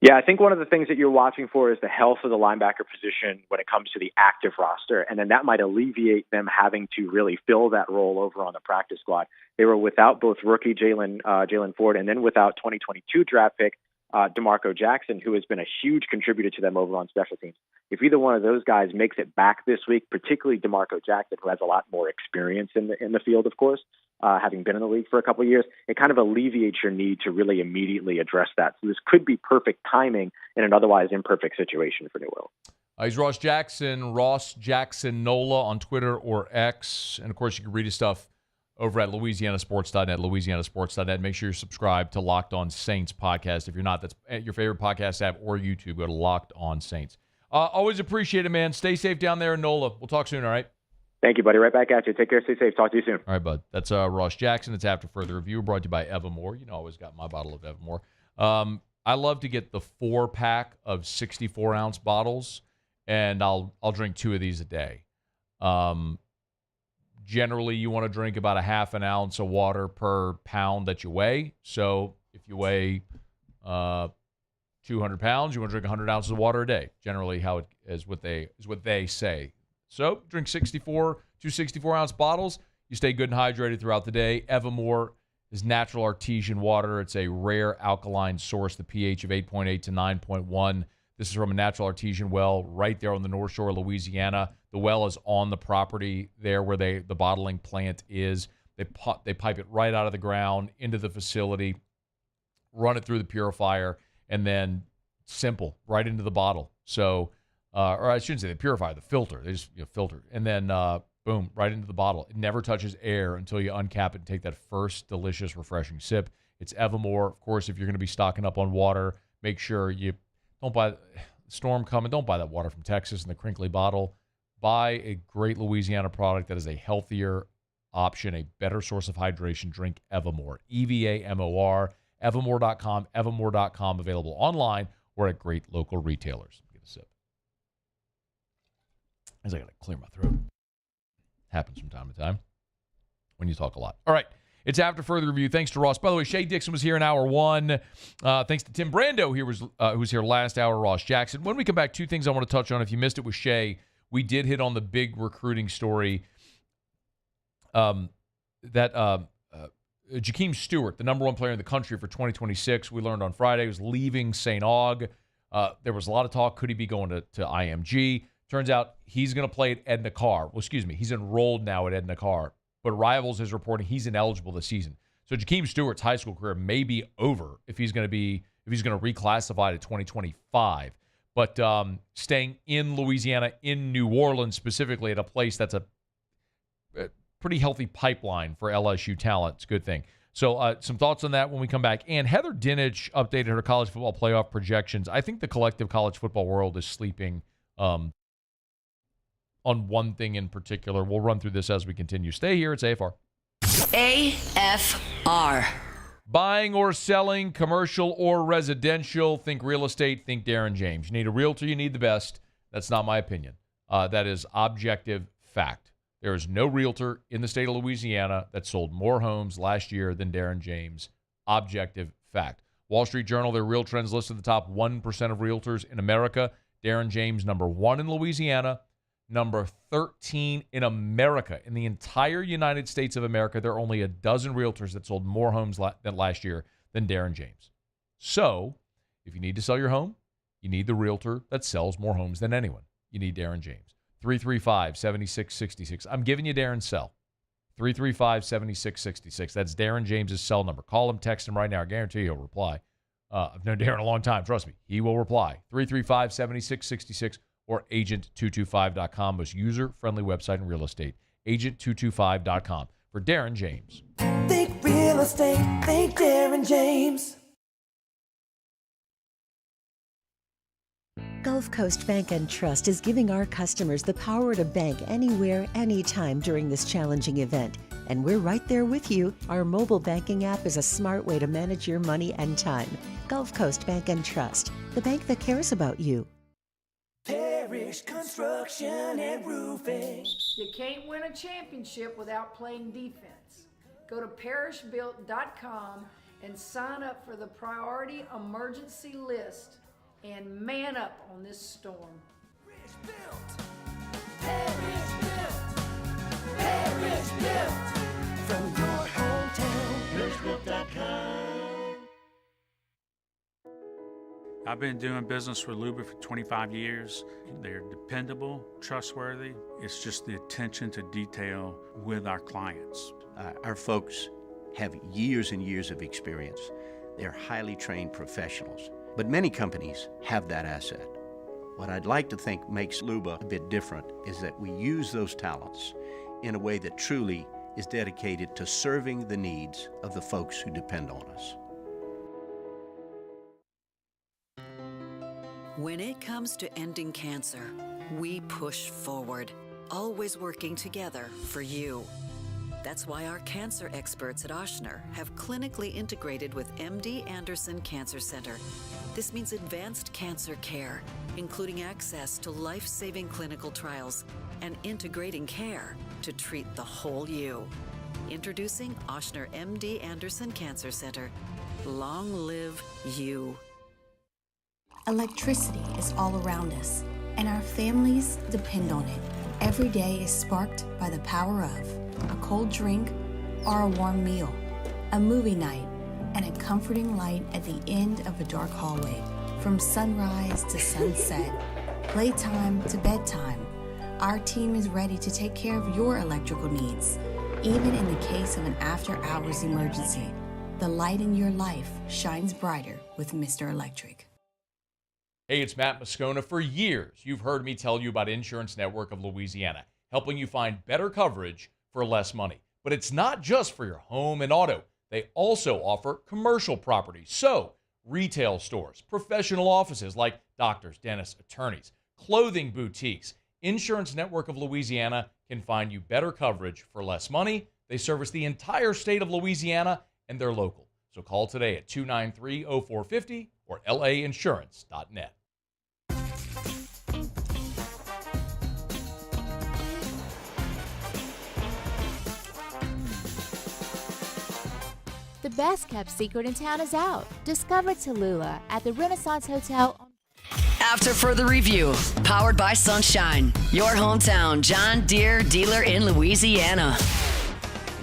Yeah, I think one of the things that you're watching for is the health of the linebacker position when it comes to the active roster, and then that might alleviate them having to really fill that role over on the practice squad. They were without both rookie Jalen Ford and then without 2022 draft pick DeMarco Jackson, who has been a huge contributor to them over on special teams. If either one of those guys makes it back this week, particularly DeMarco Jackson, who has a lot more experience in the field, of course, having been in the league for a couple of years, it kind of alleviates your need to really immediately address that. So this could be perfect timing in an otherwise imperfect situation for New Orleans. He's Ross Jackson Nola on Twitter or X. And, of course, you can read his stuff over at LouisianaSports.net, LouisianaSports.net. Make sure you're subscribed to Locked On Saints podcast. If you're not, that's at your favorite podcast app or YouTube. Go to Locked On Saints. Always appreciate it, man. Stay safe down there in NOLA. We'll talk soon, all right? Thank you, buddy. Right back at you. Take care. Stay safe. Talk to you soon. All right, bud. That's Ross Jackson. It's After Further Review, brought to you by Evermore. You know, I always got my bottle of Evermore. I love to get the 4-pack of 64-ounce bottles, and I'll drink 2 of these a day. Generally, you want to drink about a half an ounce of water per pound that you weigh. So if you weigh 200 pounds, you want to drink 100 ounces of water a day. Generally, how it is what they say. So drink 2 64-ounce bottles. You stay good and hydrated throughout the day. Evermore is natural artesian water. It's a rare alkaline source, the pH of 8.8 to 9.1. This is from a natural artesian well right there on the North Shore of Louisiana. The well is on the property there where the bottling plant is. They pipe it right out of the ground into the facility, run it through the purifier, and then simple, right into the bottle. So, or I shouldn't say the purifier, the filter. They just filter. And then, boom, right into the bottle. It never touches air until you uncap it and take that first delicious, refreshing sip. It's Evermore. Of course, if you're going to be stocking up on water, make sure you don't buy storm coming. Don't buy that water from Texas in the crinkly bottle. Buy a great Louisiana product that is a healthier option, a better source of hydration. Drink Evermore. EVAMOR. Evermore.com. Evermore.com. Available online or at great local retailers. Get a sip. As I got to clear my throat. Happens from time to time when you talk a lot. All right. It's After Further Review. Thanks to Ross. By the way, Shea Dixon was here in hour 1. Thanks to Tim Brando, who was here last hour, Ross Jackson. When we come back, 2 things I want to touch on. If you missed it with Shea, we did hit on the big recruiting story that Jakeem Stewart, the number 1 player in the country for 2026, we learned on Friday, was leaving St. Aug. There was a lot of talk. Could he be going to IMG? Turns out he's going to play at Edna Carr. Well, excuse me. He's enrolled now at Edna Carr. But Rivals is reporting he's ineligible this season. So Jakeem Stewart's high school career may be over if he's going to reclassify to 2025. But staying in Louisiana, in New Orleans specifically, at a place that's a pretty healthy pipeline for LSU talent. It's a good thing. So some thoughts on that when we come back. And Heather Dinich updated her college football playoff projections. I think the collective college football world is sleeping on one thing in particular. We'll run through this as we continue. Stay here. It's AFR. AFR. Buying or selling, commercial or residential. Think real estate. Think Darren James. You need a realtor. You need the best. That's not my opinion. That is objective fact. There is no realtor in the state of Louisiana that sold more homes last year than Darren James. Objective fact. Wall Street Journal, their Real Trends listed the top 1% of realtors in America. Darren James, number 1 in Louisiana, number 13 in America. In the entire United States of America, there are only a dozen realtors that sold more homes than last year than Darren James. So, if you need to sell your home, you need the realtor that sells more homes than anyone. You need Darren James. 335-7666. I'm giving you Darren's cell. 335-7666. That's Darren James's cell number. Call him, text him right now. I guarantee he'll reply. I've known Darren a long time. Trust me. He will reply. 335-7666 or agent225.com. Most user-friendly website in real estate. Agent225.com. For Darren James. Think real estate. Think Darren James. Gulf Coast Bank and Trust is giving our customers the power to bank anywhere, anytime during this challenging event. And we're right there with you. Our mobile banking app is a smart way to manage your money and time. Gulf Coast Bank and Trust, the bank that cares about you. Parish Construction and Roofing. You can't win a championship without playing defense. Go to parishbuilt.com and sign up for the priority emergency list and man up on this storm. Parish Built. Parish Built. Parish Built. From your hometown. parishbuilt.com. I've been doing business with Luba for 25 years. They're dependable, trustworthy. It's just the attention to detail with our clients. Our folks have years and years of experience. They're highly trained professionals. But many companies have that asset. What I'd like to think makes Luba a bit different is that we use those talents in a way that truly is dedicated to serving the needs of the folks who depend on us. When it comes to ending cancer, we push forward, always working together for you. That's why our cancer experts at Ochsner have clinically integrated with MD Anderson Cancer Center. This means advanced cancer care, including access to life-saving clinical trials and integrating care to treat the whole you. Introducing Ochsner MD Anderson Cancer Center. Long live you. Electricity is all around us, and our families depend on it. Every day is sparked by the power of a cold drink or a warm meal, a movie night, and a comforting light at the end of a dark hallway. From sunrise to sunset, playtime to bedtime, our team is ready to take care of your electrical needs. Even in the case of an after-hours emergency, the light in your life shines brighter with Mr. Electric. Hey, it's Matt Moscona. For years, you've heard me tell you about Insurance Network of Louisiana, helping you find better coverage for less money. But it's not just for your home and auto. They also offer commercial property. So, retail stores, professional offices like doctors, dentists, attorneys, clothing boutiques. Insurance Network of Louisiana can find you better coverage for less money. They service the entire state of Louisiana, and they're local. So call today at 293-0450 or lainsurance.net. The best kept secret in town is out. Discover Tallulah at the Renaissance Hotel. After further review, powered by Sunshine, your hometown John Deere dealer in Louisiana.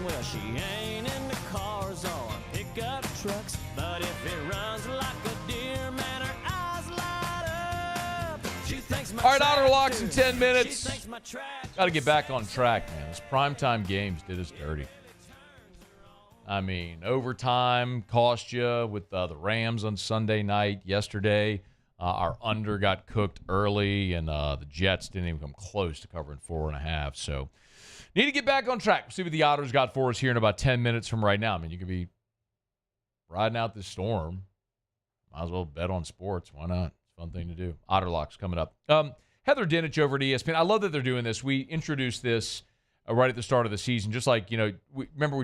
Well, she ain't in the cars or pickup trucks, but if it runs like a deer, man, her eyes light up. She thinks my All right, Outer tractor, Locks in 10 minutes. She thinks my tractor. Got to get back on track, man. Those primetime games did us dirty. I mean, overtime cost you with the Rams on Sunday night yesterday. Our under got cooked early, and the Jets didn't even come close to covering 4.5. So, need to get back on track. We'll see what the Otters got for us here in about 10 minutes from right now. I mean, you could be riding out this storm. Might as well bet on sports. Why not? It's a fun thing to do. Otter Locks coming up. Heather Dinich over at ESPN. I love that they're doing this. We introduced this right at the start of the season, just like, we never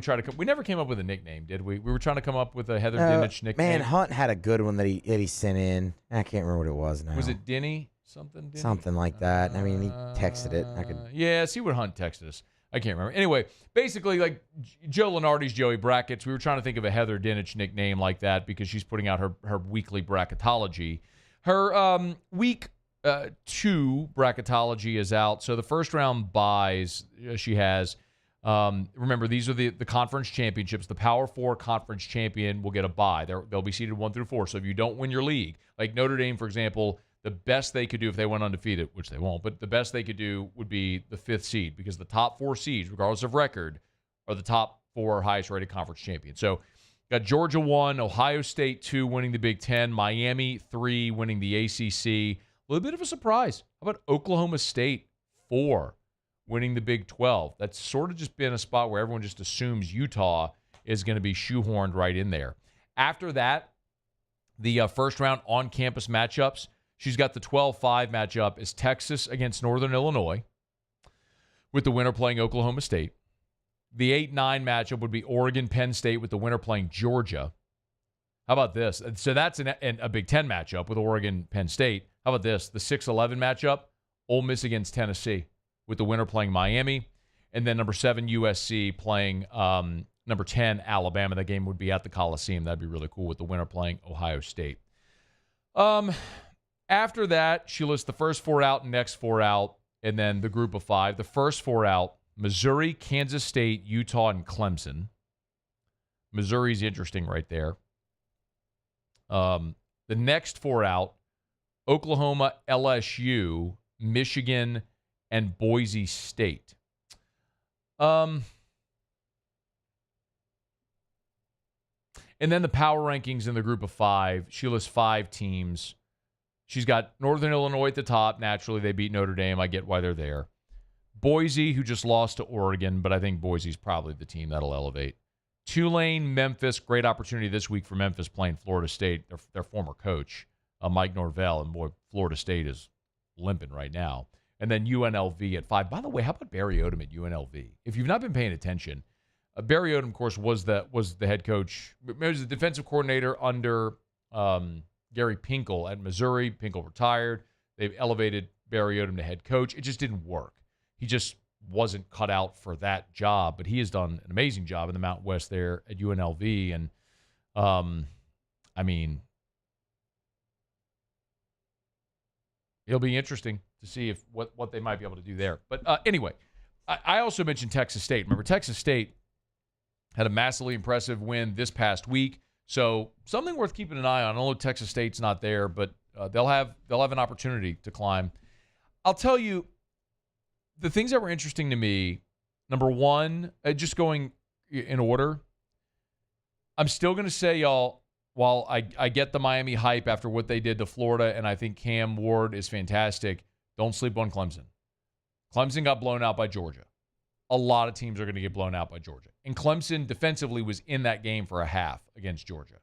came up with a nickname, did we? We were trying to come up with a Heather Dinich nickname. Man, Hunt had a good one that he sent in. I can't remember what it was now. Was it Denny? Something like that. I mean, he texted it. Yeah, see what Hunt texted us. I can't remember. Anyway, basically, like Joe Lenardi's Joey Brackets. We were trying to think of a Heather Dinich nickname like that because she's putting out her weekly bracketology. Her week 2 bracketology is out. So the first round buys she has. Remember, these are the conference championships. The Power 4 conference champion will get a bye. They'll be seeded 1 through 4. So if you don't win your league, like Notre Dame, for example, the best they could do if they went undefeated, which they won't, but the best they could do would be the 5th seed because the top 4 seeds, regardless of record, are the top 4 highest rated conference champions. So got Georgia 1, Ohio State 2 winning the Big Ten, Miami 3 winning the ACC. A little bit of a surprise. How about Oklahoma State 4 winning the Big 12? That's sort of just been a spot where everyone just assumes Utah is going to be shoehorned right in there. After that, the first round on-campus matchups, she's got the 12-5 matchup is Texas against Northern Illinois, with the winner playing Oklahoma State. The 8-9 matchup would be Oregon-Penn State, with the winner playing Georgia. How about this? So that's a Big Ten matchup with Oregon-Penn State. How about this? The 6-11 matchup, Ole Miss against Tennessee, with the winner playing Miami. And then number 7, USC playing number 10, Alabama. That game would be at the Coliseum. That'd be really cool, with the winner playing Ohio State. After that, she lists the first 4 out and next 4 out, and then the group of 5. The first 4 out, Missouri, Kansas State, Utah, and Clemson. Missouri's interesting right there. The next 4 out, Oklahoma, LSU, Michigan, and Boise State. And then the power rankings in the group of 5. She lists 5 teams. She's got Northern Illinois at the top. Naturally, they beat Notre Dame. I get why they're there. Boise, who just lost to Oregon, but I think Boise's probably the team that'll elevate. Tulane, Memphis, great opportunity this week for Memphis playing Florida State, their former coach, Mike Norvell, and boy, Florida State is limping right now. And then UNLV at 5. By the way, how about Barry Odom at UNLV? If you've not been paying attention, Barry Odom, of course, was the head coach. He was the defensive coordinator under Gary Pinkel at Missouri. Pinkel retired. They've elevated Barry Odom to head coach. It just didn't work. He just wasn't cut out for that job, but he has done an amazing job in the Mountain West there at UNLV. And, I mean, it'll be interesting to see if what they might be able to do there. But anyway, I also mentioned Texas State. Remember, Texas State had a massively impressive win this past week. So something worth keeping an eye on. I know Texas State's not there, but they'll have an opportunity to climb. I'll tell you, the things that were interesting to me, number one, just going in order, I'm still going to say, y'all, while I get the Miami hype after what they did to Florida, and I think Cam Ward is fantastic, don't sleep on Clemson. Clemson got blown out by Georgia. A lot of teams are going to get blown out by Georgia. And Clemson defensively was in that game for a half against Georgia.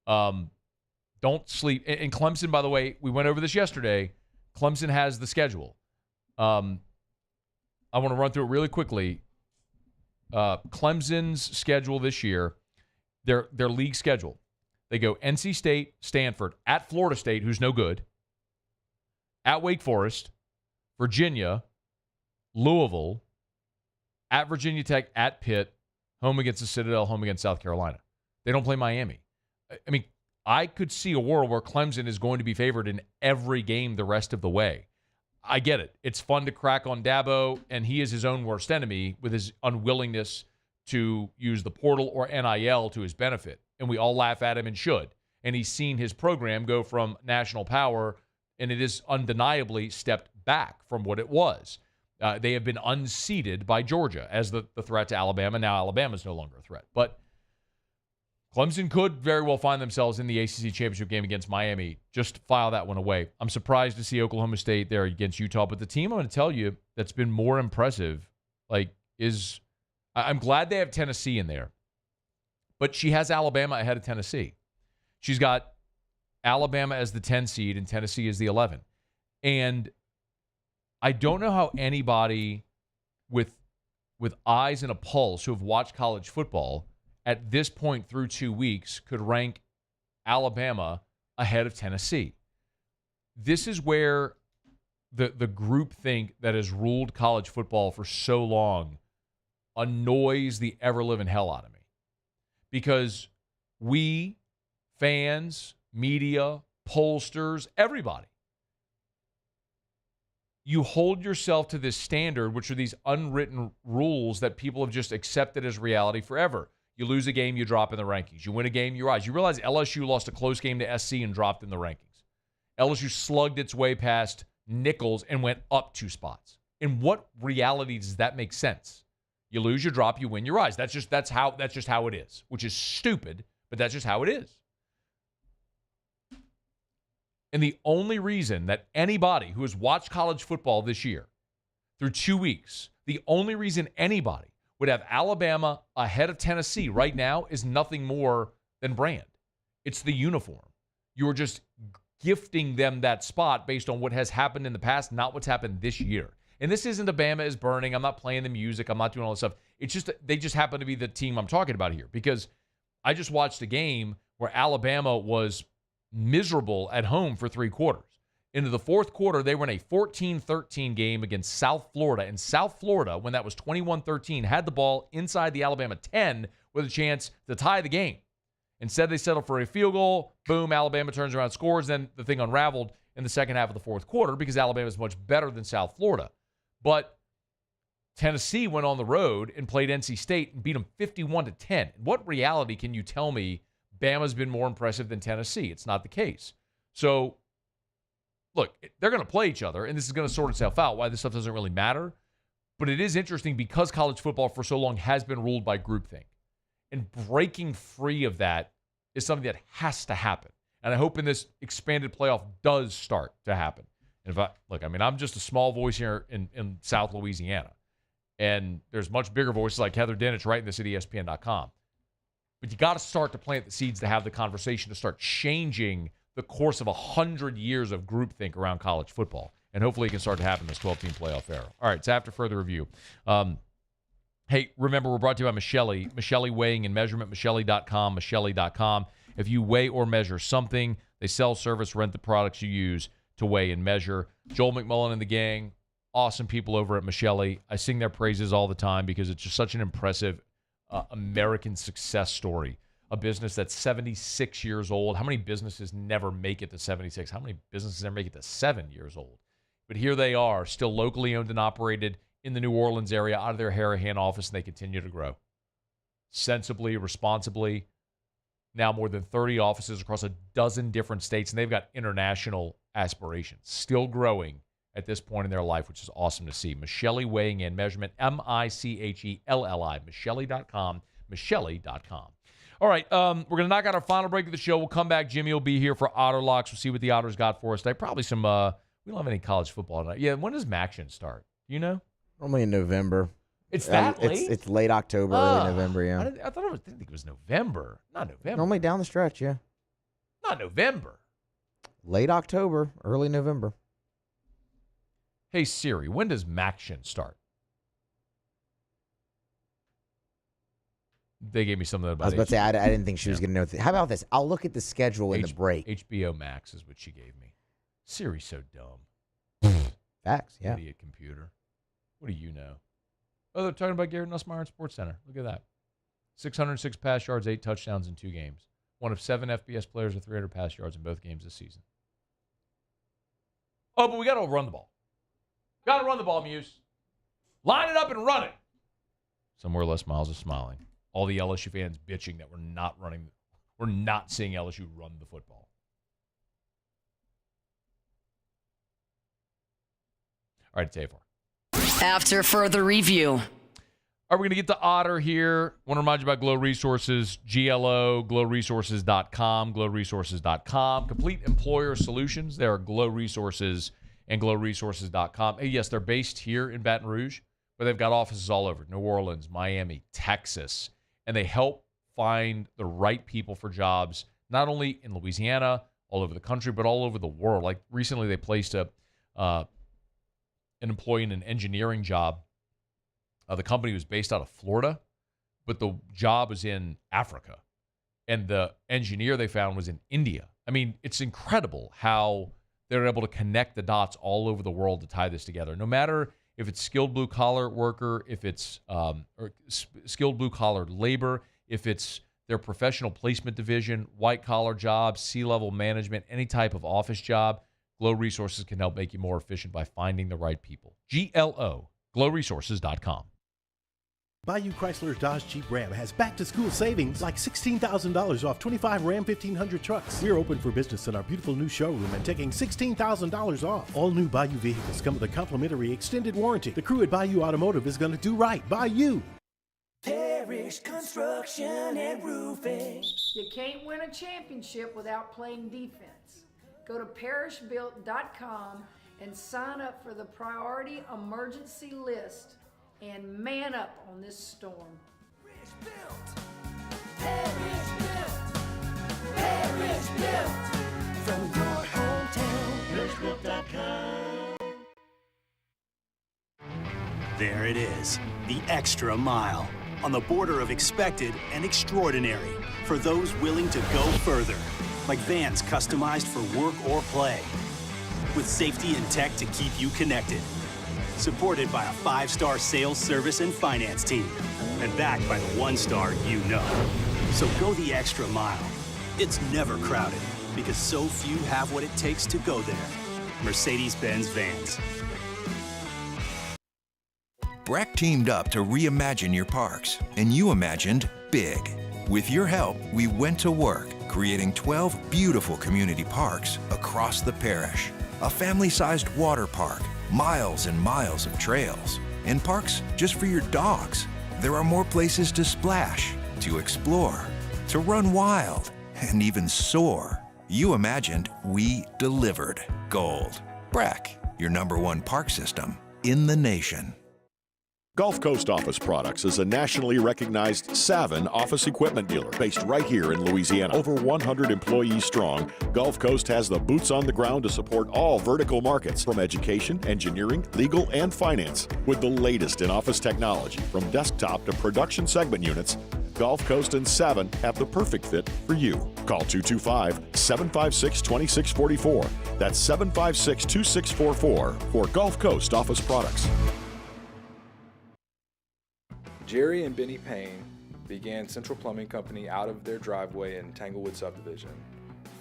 Don't sleep. And Clemson, by the way, we went over this yesterday. Clemson has the schedule. I want to run through it really quickly. Clemson's schedule this year, their league schedule. They go NC State, Stanford, at Florida State, who's no good, at Wake Forest, Virginia, Louisville, at Virginia Tech, at Pitt, home against the Citadel, home against South Carolina. They don't play Miami. I mean, I could see a world where Clemson is going to be favored in every game the rest of the way. I get it. It's fun to crack on Dabo, and he is his own worst enemy with his unwillingness to use the portal or NIL to his benefit. And we all laugh at him and should. And he's seen his program go from national power, and it is undeniably stepped back from what it was. They have been unseated by Georgia as the threat to Alabama. Now Alabama's no longer a threat. But Clemson could very well find themselves in the ACC championship game against Miami. Just file that one away. I'm surprised to see Oklahoma State there against Utah. But the team I'm going to tell you that's been more impressive, is I'm glad they have Tennessee in there. But she has Alabama ahead of Tennessee. She's got Alabama as the 10 seed and Tennessee as the 11. And I don't know how anybody with eyes and a pulse who have watched college football at this point through 2 weeks could rank Alabama ahead of Tennessee. This is where the groupthink that has ruled college football for so long annoys the ever-living hell out of me. Because we, fans, media, pollsters, everybody, you hold yourself to this standard, which are these unwritten rules that people have just accepted as reality forever. You lose a game, you drop in the rankings. You win a game, you rise. You realize LSU lost a close game to SC and dropped in the rankings. LSU slugged its way past Nichols and went up 2 spots. In what reality does that make sense? You lose, you drop, you win, you rise. That's just how it is, which is stupid, but that's just how it is. And the only reason that anybody who has watched college football this year through 2 weeks, the only reason anybody would have Alabama ahead of Tennessee right now is nothing more than brand. It's the uniform. You're just gifting them that spot based on what has happened in the past, not what's happened this year. And this isn't Bama is burning. I'm not playing the music. I'm not doing all this stuff. It's just they just happen to be the team I'm talking about here, because I just watched a game where Alabama was miserable at home for 3 quarters. Into the fourth quarter, they were in a 14-13 game against South Florida. And South Florida, when that was 21-13, had the ball inside the Alabama 10 with a chance to tie the game. Instead, they settled for a field goal. Boom, Alabama turns around, scores. Then the thing unraveled in the second half of the fourth quarter because Alabama is much better than South Florida. But Tennessee went on the road and played NC State and beat them 51-10. In what reality can you tell me Bama's been more impressive than Tennessee? It's not the case. So, look, they're going to play each other, and this is going to sort itself out, why this stuff doesn't really matter. But it is interesting because college football for so long has been ruled by groupthink. And breaking free of that is something that has to happen. And I hope in this expanded playoff does start to happen. And I'm just a small voice here in South Louisiana. And there's much bigger voices like Heather Dinich writing this at ESPN.com. But you got to start to plant the seeds to have the conversation to start changing the course of 100 years of groupthink around college football. And hopefully it can start to happen in this 12-team playoff era. All right, it's after further review. Hey, remember, we're brought to you by Michelli Weighing and Measurement, Michelli.com, Michelli.com. If you weigh or measure something, they sell, service, rent the products you use to weigh and measure. Joel McMullen and the gang, awesome people over at Michelli. I sing their praises all the time because it's just such an impressive American success story. A business that's 76 years old. How many businesses never make it to 76? How many businesses never make it to 7 years old? But here they are, still locally owned and operated in the New Orleans area out of their Harahan office, and they continue to grow. Sensibly, responsibly. Now more than 30 offices across a dozen different states, and they've got international aspirations. Still growing at this point in their life, which is awesome to see. Michelli Weighing and Measurement, Michelli, Michelli.com, Michelli.com. All right, we're going to knock out our final break of the show. We'll come back. Jimmy will be here for Otter Locks. We'll see what the Otters got for us today. Probably some, we don't have any college football tonight. Yeah, when does MACtion start? Do you know? Normally in November. It's that late? It's late October, early November, yeah. I didn't think it was November. Not November. Normally down the stretch, yeah. Not November. Late October, early November. Hey, Siri, when does MACtion start? They gave me something about I was about to say, I didn't think she was going to know. How about this? I'll look at the schedule in the break. HBO Max is what she gave me. Siri's so dumb. Facts, yeah. Idiot computer. What do you know? Oh, they're talking about Garrett Nussmeier Sports Center. Look at that. 606 pass yards, 8 touchdowns in 2 games. One of 7 FBS players with 300 pass yards in both games this season. Oh, but we got to run the ball. Got to run the ball, Muse. Line it up and run it. Somewhere Les Miles is smiling. All the LSU fans bitching that we're not seeing LSU run the football. All right, it's AFR. After further review. Are we going to get to Otter here? Want to remind you about Glow Resources, GLO, glowresources.com, glowresources.com. Complete employer solutions. There are Glow Resources and glowresources.com. Hey, yes, they're based here in Baton Rouge, but they've got offices all over New Orleans, Miami, Texas, and they help find the right people for jobs, not only in Louisiana, all over the country, but all over the world. Like recently they placed an employee in an engineering job. The company was based out of Florida, but the job was in Africa. And the engineer they found was in India. I mean, it's incredible how they're able to connect the dots all over the world to tie this together. No matter if it's skilled blue-collar worker, if it's skilled blue-collar labor, if it's their professional placement division, white-collar jobs, C-level management, any type of office job, Glow Resources can help make you more efficient by finding the right people. GLO, glowresources.com. Bayou Chrysler Dodge Jeep Ram has back-to-school savings like $16,000 off 25 Ram 1500 trucks. We're open for business in our beautiful new showroom and taking $16,000 off. All new Bayou vehicles come with a complimentary extended warranty. The crew at Bayou Automotive is going to do right by you. Parish Construction and Roofing. You can't win a championship without playing defense. Go to parishbuilt.com and sign up for the priority emergency list and man up on this storm. Parish Built. From your hometown, parishbuilt.com. There it is, the extra mile, on the border of expected and extraordinary for those willing to go further, like vans customized for work or play, with safety and tech to keep you connected, supported by a 5-star sales, service, and finance team, and backed by the 1-star you know. So go the extra mile. It's never crowded, because so few have what it takes to go there. Mercedes-Benz Vans. Breck teamed up to reimagine your parks, and you imagined big. With your help, we went to work, creating 12 beautiful community parks across the parish. A family-sized water park, miles and miles of trails, and parks just for your dogs. There are more places to splash, to explore, to run wild, and even soar. You imagined, we delivered. Gold. Breck, your #1 park system in the nation. Gulf Coast Office Products is a nationally recognized Savin office equipment dealer based right here in Louisiana. Over 100 employees strong, Gulf Coast has the boots on the ground to support all vertical markets, from education, engineering, legal, and finance. With the latest in office technology, from desktop to production segment units, Gulf Coast and Savin have the perfect fit for you. Call 225-756-2644. That's 756-2644 for Gulf Coast Office Products. Jerry and Benny Payne began Central Plumbing Company out of their driveway in Tanglewood subdivision.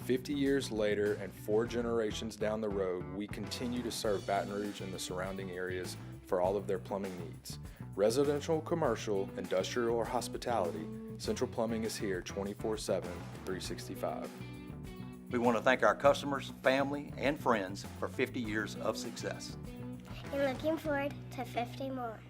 50 years later and 4 generations down the road, we continue to serve Baton Rouge and the surrounding areas for all of their plumbing needs. Residential, commercial, industrial, or hospitality, Central Plumbing is here 24/7, 365. We want to thank our customers, family, and friends for 50 years of success. And looking forward to 50 more.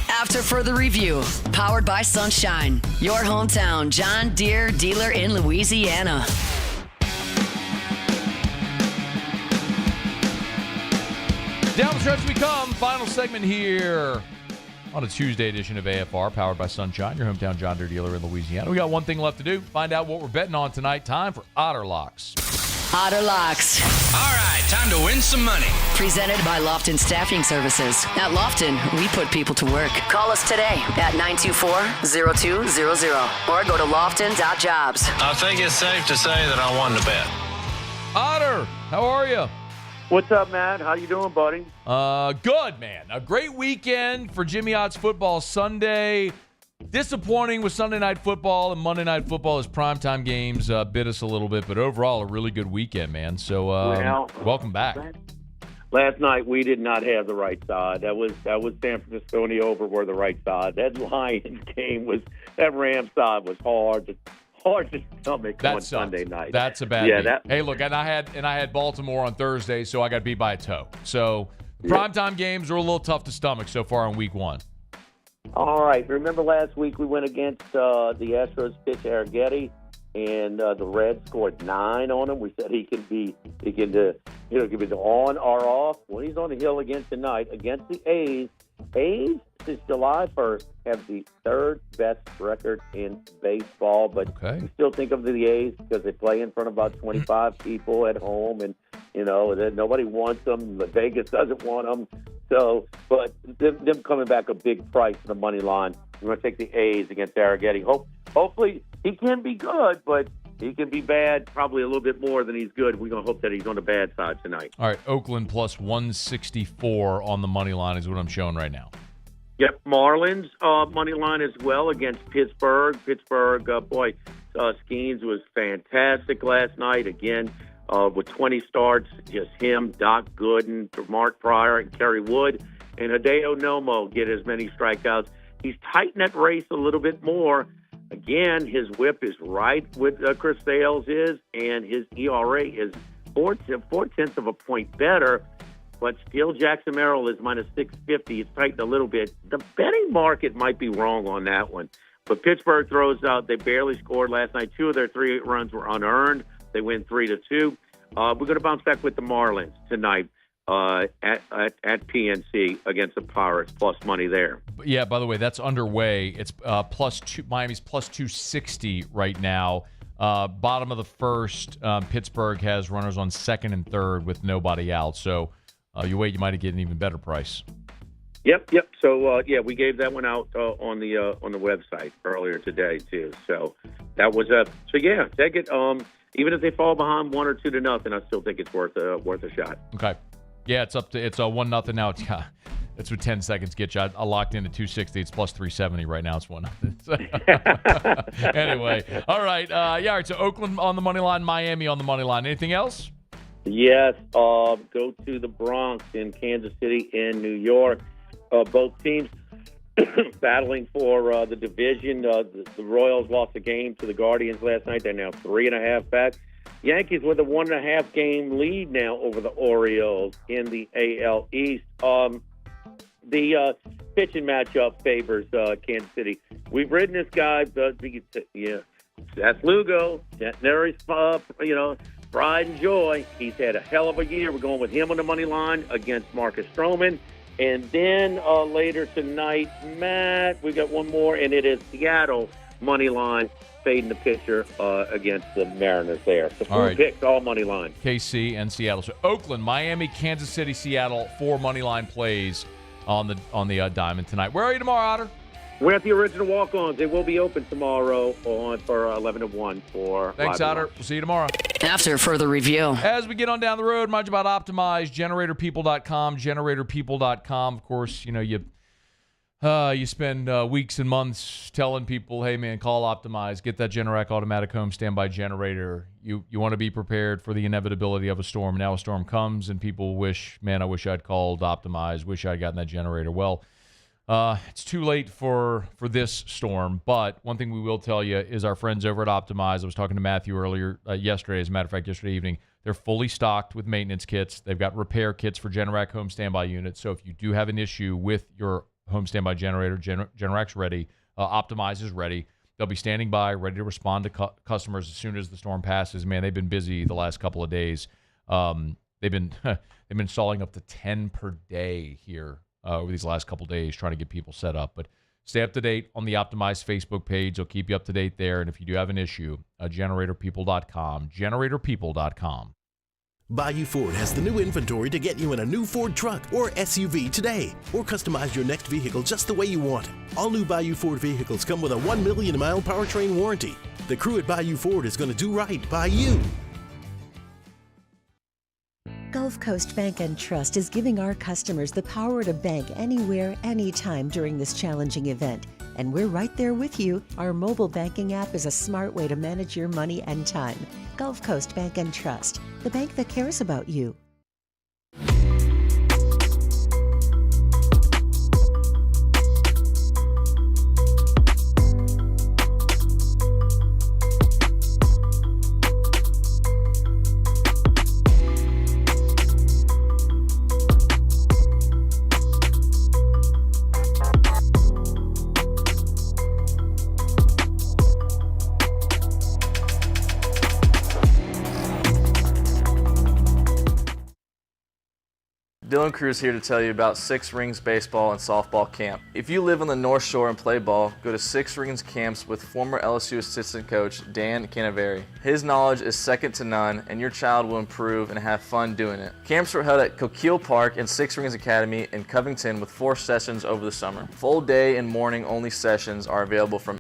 After further review, powered by Sunshine, your hometown John Deere dealer in Louisiana. Down the stretch we come. Final segment here on a Tuesday edition of AFR, powered by Sunshine, your hometown John Deere dealer in Louisiana. We got one thing left to do. Find out what we're betting on tonight. Time for Otter Locks. Otter Locks. All right, time to win some money. Presented by Lofton Staffing Services. At Lofton, we put people to work. Call us today at 924-0200 or go to lofton.jobs. I think it's safe to say that I won the bet. Otter, how are you? What's up, Matt? How you doing, buddy? Good, man. A great weekend for Jimmy Ott's football Sunday. Disappointing with Sunday Night Football and Monday Night Football as primetime games bit us a little bit, but overall a really good weekend, man. So welcome back. Last night we did not have the right side. That was San Francisco and the over were the right side. That Lions game that Rams side was hard to stomach on Sunday night. That's a bad beat. Hey, look, and I had Baltimore on Thursday, so I got beat by a toe. So primetime games are a little tough to stomach so far in week one. All right. Remember last week we went against the Astros pitch Arrighetti, and the Reds scored 9 on him. We said he can be the on or off. Well, he's on the hill again tonight against the A's. A's, since July 1st, have the 3rd best record in baseball, but we still think of the A's because they play in front of about 25 people at home, and You know, that nobody wants them. Vegas doesn't want them. So, but them coming back a big price for the money line. We're going to take the A's against Arrighetti. Hopefully he can be good, but he can be bad probably a little bit more than he's good. We're going to hope that he's on the bad side tonight. All right, Oakland plus 164 on the money line is what I'm showing right now. Yep, Marlins money line as well against Pittsburgh. Skeens was fantastic last night. Again, with 20 starts, just him, Doc Gooden, Mark Pryor, and Kerry Wood, and Hideo Nomo get as many strikeouts. He's tightened that race a little bit more. Again, his whip is right with Chris Sales is, and his ERA is 4/10 of a point better. But still, Jackson Merrill is minus 650. It's tightened a little bit. The betting market might be wrong on that one. But Pittsburgh throws out. They barely scored last night. 2 of their 3 runs were unearned. They win 3-2. We're going to bounce back with the Marlins tonight at PNC against the Pirates, plus money there. Yeah, by the way, that's underway. It's Miami's plus 260 right now. Bottom of the first, Pittsburgh has runners on second and third with nobody out. So you wait, you might get an even better price. Yep. So we gave that one out on the website earlier today too. So that was take it. Even if they fall behind 1 or 2 to nothing, I still think it's worth a shot. Okay. Yeah, it's 1-0 now. It's with 10 seconds get you. I locked in at 260. It's plus 370 right now. It's 1-0. Anyway, all right. All right. So Oakland on the money line, Miami on the money line. Anything else? Yes. Go to the Bronx in Kansas City and New York. Both teams battling for the division. The Royals lost a game to the Guardians last night. They're now 3.5 back. Yankees with a 1.5 game lead now over the Orioles in the AL East. The pitching matchup favors Kansas City. We've ridden this guy. That's Lugo. Centenary's, pride and joy. He's had a hell of a year. We're going with him on the money line against Marcus Stroman. And then later tonight, Matt, we got one more, and it is Seattle money line fading the pitcher against the Mariners there. So 4 picks, all money line. KC and Seattle. So Oakland, Miami, Kansas City, Seattle, 4 money line plays on the diamond tonight. Where are you tomorrow, Otter? We're at the original walk-ons. They will be open tomorrow for 11 to 1 for. Thanks, Otter. We'll see you tomorrow. After further review. As we get on down the road, mind you about Optimize, GeneratorPeople.com, GeneratorPeople.com. Of course, you spend weeks and months telling people, hey, man, call Optimize, get that Generac automatic home standby generator. You want to be prepared for the inevitability of a storm. Now a storm comes and people wish, man, I wish I'd called Optimize, wish I'd gotten that generator. Well, it's too late for this storm, but one thing we will tell you is our friends over at Optimize. I was talking to Matthew earlier yesterday, as a matter of fact, yesterday evening. They're fully stocked with maintenance kits. They've got repair kits for Generac home standby units. So if you do have an issue with your home standby generator, Generac's ready. Optimize is ready. They'll be standing by, ready to respond to customers as soon as the storm passes. Man, they've been busy the last couple of days. They've been installing up to 10 per day here over these last couple of days, trying to get people set up. But stay up to date on the Optimize Facebook page. They'll keep you up to date there. And if you do have an issue, GeneratorPeople.com, GeneratorPeople.com. Bayou Ford has the new inventory to get you in a new Ford truck or SUV today, or customize your next vehicle just the way you want it. All new Bayou Ford vehicles come with a 1 million mile powertrain warranty. The crew at Bayou Ford is going to do right by you. Gulf Coast Bank and Trust is giving our customers the power to bank anywhere, anytime during this challenging event. And we're right there with you. Our mobile banking app is a smart way to manage your money and time. Gulf Coast Bank and Trust, the bank that cares about you. Dylan Cruz here to tell you about Six Rings Baseball and Softball Camp. If you live on the North Shore and play ball, go to Six Rings Camps with former LSU assistant coach Dan Canaveri. His knowledge is second to none, and your child will improve and have fun doing it. Camps were held at Coquille Park and Six Rings Academy in Covington with 4 sessions over the summer. Full day and morning only sessions are available from